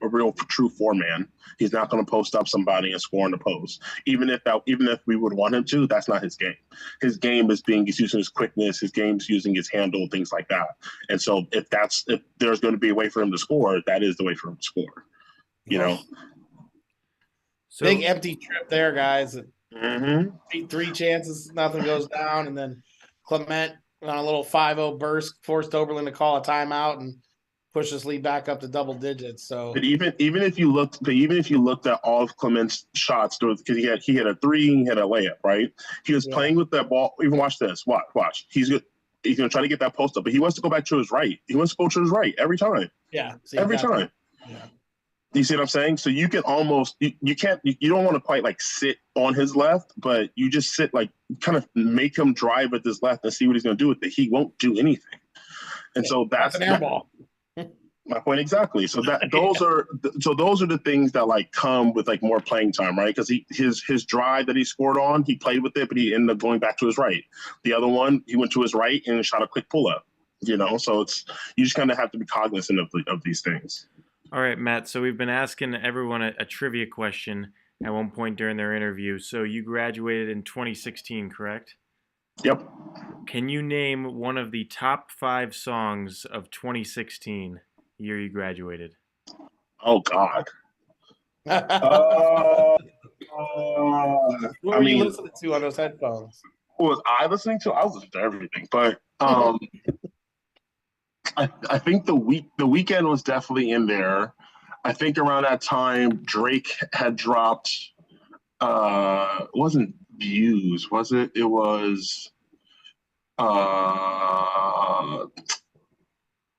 real true 4-man. He's not going to post up somebody and score in the post. Even if we would want him to, that's not his game. His game is using his quickness. His game's using his handle, things like that. And so if there's going to be a way for him to score, that is the way for him to score. So, big empty trip there, guys. Mm-hmm. 3 chances, nothing goes down, and then Clement on a little 5-0 burst forced Oberlin to call a timeout and push this lead back up to double digits. So, but even if you looked at all of Clement's shots, because he had a 3, he had a layup, right? He was playing with that ball. Even watch this. Watch. He's going to try to get that post up, but he wants to go back to his right. He wants to go to his right every time. Yeah, every time. Yeah. You see what I'm saying? So you can almost you don't want to quite like sit on his left, but you just sit like kind of make him drive with his left and see what he's going to do with it. He won't do anything, and so that's an air ball. My point exactly. So those are the things that like come with like more playing time, right? Because his drive that he scored on, he played with it, but he ended up going back to his right. The other one, he went to his right and shot a quick pull up. So you just kind of have to be cognizant of these things. All right, Matt. So we've been asking everyone a trivia question at one point during their interview. So you graduated in 2016, correct? Yep. Can you name one of the top 5 songs of 2016, year you graduated? Oh, God. What were you listening to on those headphones? What was I listening to? I was listening to everything, but I think the weekend was definitely in there. I think around that time Drake had dropped. It wasn't Views, was it? It was.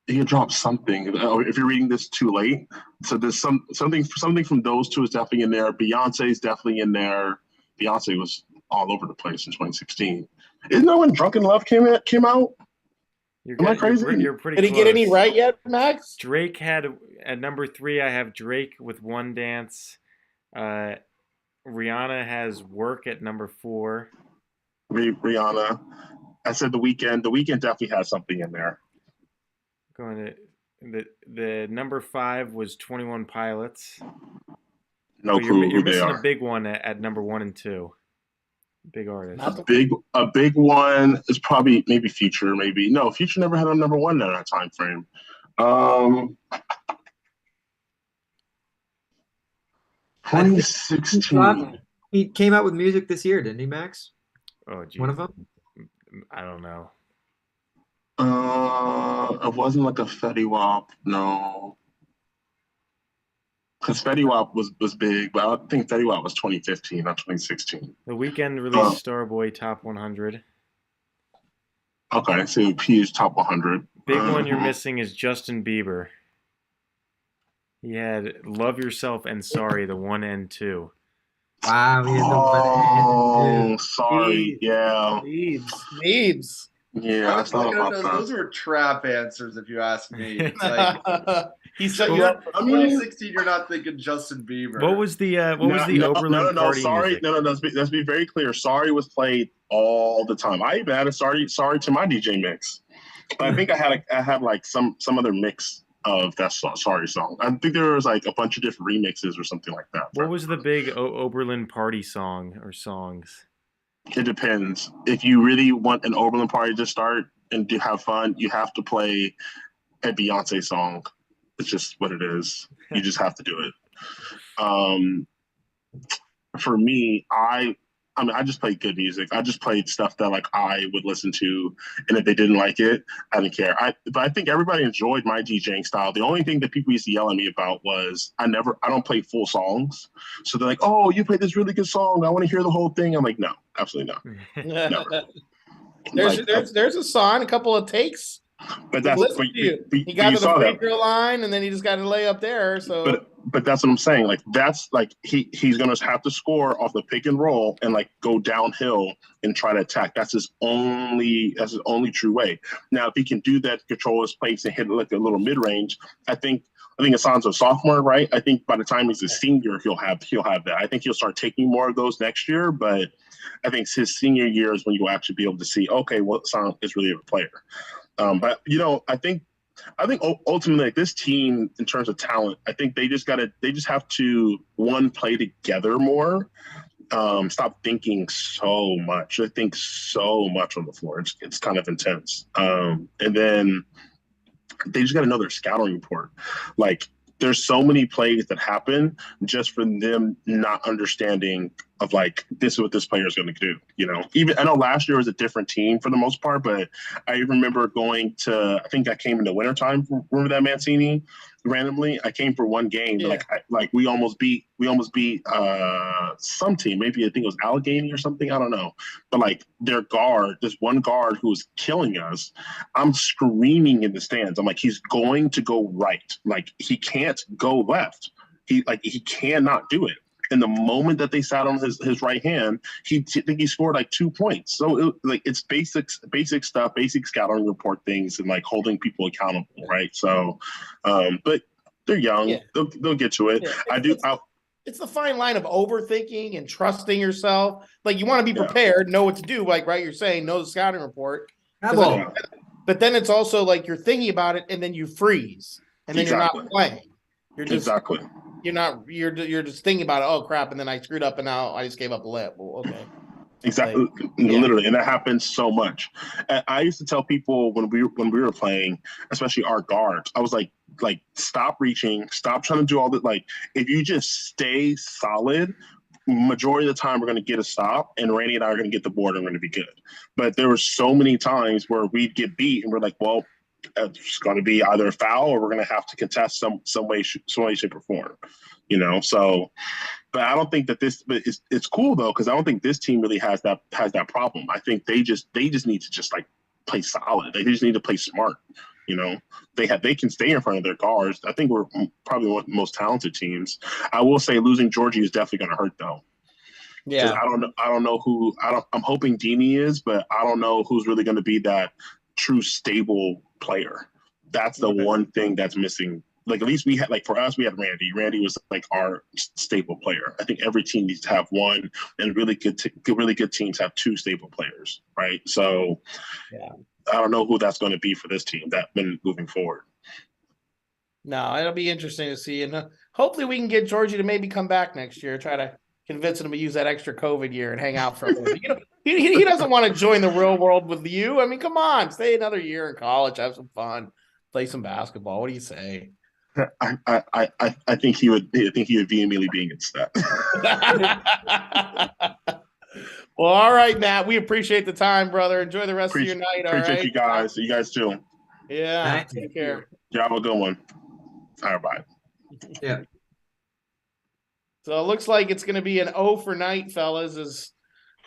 He had dropped something. If you're reading this too late, so there's something from those two is definitely in there. Beyonce's definitely in there. Beyonce was all over the place in 2016. Isn't that when Drunken Love came out? Am I crazy? You're pretty Did he close. get any right yet, Max? Drake had at number 3. I have Drake with One Dance. Rihanna has Work at number 4. Rihanna. I said The Weeknd. The Weeknd definitely has something in there. Going to the number 5 was 21 Pilots. No clue you're who they missing are. a big one at number 1 and 2. Big artist. A big one is probably maybe Future. Maybe no, Future never had a number 1 in that time frame. 2016. He came out with music this year, didn't he, Max? Oh, geez. One of them? I don't know. It wasn't like a Fetty Wap, no. Because Fetty Wap was big, but I think Fetty Wap was 2015, not 2016. The Weeknd released Starboy Top 100. Okay, so P is Top 100. Big one you're missing is Justin Bieber. He had Love Yourself and Sorry, the 1 and 2. Wow, he had the 1 and 2. Sorry, yeah. Needs. Yeah, that's not about that. Those were trap answers, if you ask me. It's like, He said, in 2016, you're not thinking Justin Bieber. What was the Oberlin party Sorry, music? let's be very clear. Sorry was played all the time. I even had a sorry to my DJ mix. But I think I had like some other mix of that Sorry song. I think there was like a bunch of different remixes or something like that. What was the big Oberlin party song or songs? It depends. If you really want an Oberlin party to start and to have fun, you have to play a Beyonce song. It's just what it is. You just have to do it. Um, for me, I mean, I just played good music. I just played stuff that like I would listen to, and if they didn't like it, I didn't care. But I think everybody enjoyed my DJing style. The only thing that people used to yell at me about was I don't play full songs. So they're like, "Oh, you played this really good song. I want to hear the whole thing." I'm like, "No, absolutely not. Never." There's a song, a couple of takes. But that's Listen to you. He got you to the saw free that. throw line, and then he just got to lay up there. So, but that's what I'm saying. Like that's like he's gonna have to score off the pick and roll and like go downhill and try to attack. That's his only true way. Now, if he can do that, control his pace and hit like a little mid range, I think Hassan's a sophomore, right? I think by the time he's a senior, he'll have that. I think he'll start taking more of those next year, but I think his senior year is when you'll actually be able to see, okay, well, Hassan is really a player. But I think ultimately, like, this team in terms of talent, I think they just have to play together more. Stop thinking so much. They think so much on the floor. It's kind of intense. And then they just got to know their scouting report. Like, there's so many plays that happen just for them not understanding of like, this is what this player is going to do. Even I know last year was a different team for the most part, but I remember going to, I think I came in the wintertime. Remember that Mancini randomly? I came for one game. Yeah. We almost beat some team. Maybe I think it was Allegheny or something. I don't know. But like their guard, this one guard who was killing us, I'm screaming in the stands. I'm like, he's going to go right. Like he can't go left. He cannot do it. And the moment that they sat on his right hand, I think he scored like 2 points. So it's basic stuff, basic scouting report things, and like holding people accountable, right? So, but they're young; Yeah. they'll get to it. Yeah. It's the fine line of overthinking and trusting yourself. Like you want to be prepared, know what to do. Like you're saying, know the scouting report. But then it's also like you're thinking about it, and then you freeze, and then you're not playing. You're just you're just thinking about it. Oh crap! And then I screwed up, and now I just gave up a lip. Well, okay. Exactly, literally, and that happens so much. And I used to tell people when we were playing, especially our guards, I was like, stop reaching, stop trying to do all that. Like, if you just stay solid, majority of the time we're going to get a stop, and Randy and I are going to get the board, and we're going to be good. But there were so many times where we'd get beat, and we're like, well, it's going to be either a foul or we're going to have to contest some way, shape, or form. So. But I don't think that it's cool though, because I don't think this team really has that problem. I think they just need to just like play solid. They just need to play smart. They can stay in front of their guards. I think we're probably one of the most talented teams. I will say losing Georgie is definitely going to hurt though. Yeah, I don't know who. I'm hoping Dini is, but I don't know who's really going to be that true stable player. That's the one thing that's missing. Like, at least we had, like, for us, we had Randy. Randy was like our stable player. I think every team needs to have one, and really good teams have two stable players, right? So, I don't know who that's going to be for this team moving forward. No, it'll be interesting to see, and hopefully we can get Georgie to maybe come back next year. Try to convince him to use that extra COVID year and hang out for a little bit. He doesn't want to join the real world with you. I mean, come on, stay another year in college, have some fun, play some basketball. What do you say? I think he would vehemently be against that. Well, all right, Matt. We appreciate the time, brother. Enjoy the rest of your night. All right. Appreciate you guys. You guys too. Yeah. Take care. You have a good one. All right, bye. Yeah. So it looks like it's going to be an O for night, fellas, as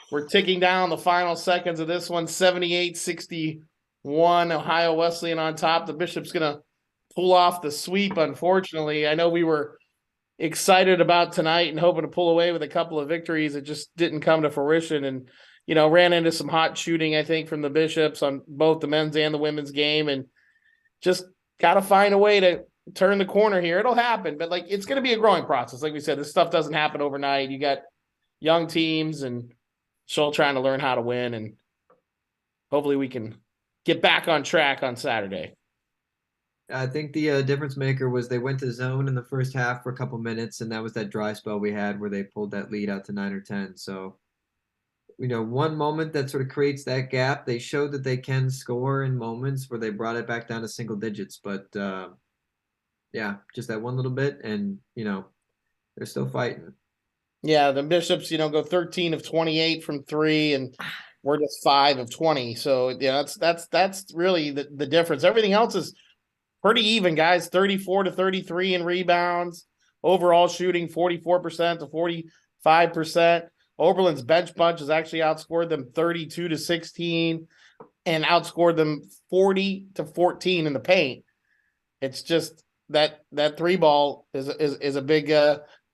we're ticking down the final seconds of this one. 78-61, Ohio Wesleyan on top. The Bishop's going to pull off the sweep, unfortunately. I know we were excited about tonight and hoping to pull away with a couple of victories. It just didn't come to fruition, and ran into some hot shooting, I think, from the Bishops on both the men's and the women's game, and just got to find a way to turn the corner here. It'll happen, but it's going to be a growing process. Like we said, this stuff doesn't happen overnight. You got young teams and still trying to learn how to win, and hopefully we can get back on track on Saturday. I think the difference maker was they went to zone in the first half for a couple minutes, and that was that dry spell we had where they pulled that lead out to 9 or 10. So one moment that sort of creates that gap. They showed that they can score in moments where they brought it back down to single digits, but yeah, just that one little bit, and they're still fighting. Yeah, the Bishops, go 13 of 28 from three, and we're just 5 of 20. So yeah, that's really the difference. Everything else is pretty even, guys. 34 to 33 in rebounds. Overall shooting 44% to 45%. Oberlin's bench bunch has actually outscored them 32 to 16 and outscored them 40 to 14 in the paint. It's just that three ball is a big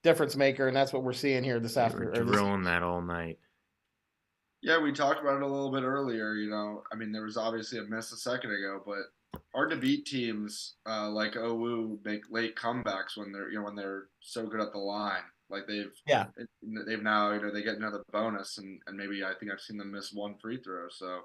difference maker, and that's what we're seeing here this We're afternoon. drilling that all night. Yeah, we talked about it a little bit earlier. I mean, there was obviously a miss a second ago, but hard to beat teams like OWU make late comebacks when they're so good at the line. Like they've now they get another bonus, and maybe I think I've seen them miss one free throw. So,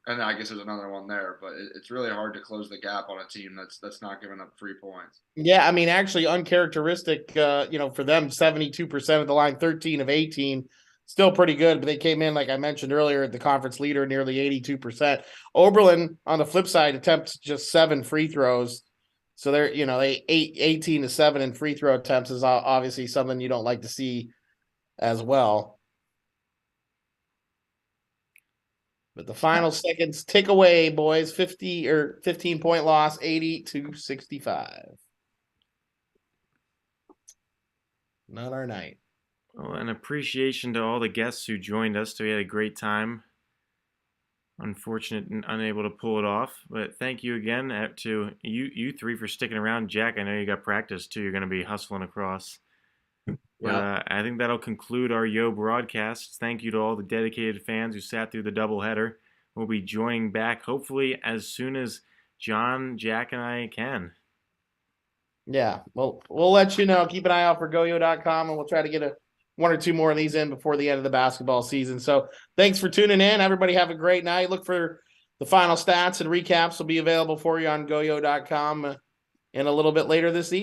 and I guess there's another one there, but it's really hard to close the gap on a team that's not giving up 3 points. Yeah, I mean, actually uncharacteristic. For them, 72% of the line, 13 of 18. Still pretty good, but they came in, like I mentioned earlier, the conference leader, nearly 82%. Oberlin, on the flip side, attempts just 7 free throws. So they're, they 18 to 7 in free throw attempts is obviously something you don't like to see as well. But the final seconds tick away, boys. 15-point loss, 80 to 65. Not our night. Well, an appreciation to all the guests who joined us. We had a great time. Unfortunate and unable to pull it off, but thank you again to you three for sticking around. Jack, I know you got practice too. You're going to be hustling across. But I think that'll conclude our Yo broadcast. Thank you to all the dedicated fans who sat through the doubleheader. We'll be joining back hopefully as soon as John, Jack, and I can. Yeah, well, we'll let you know. Keep an eye out for goyo.com, and we'll try to get one or two more of these in before the end of the basketball season. So thanks for tuning in. Everybody have a great night. Look for the final stats and recaps will be available for you on goyo.com in a little bit later this evening.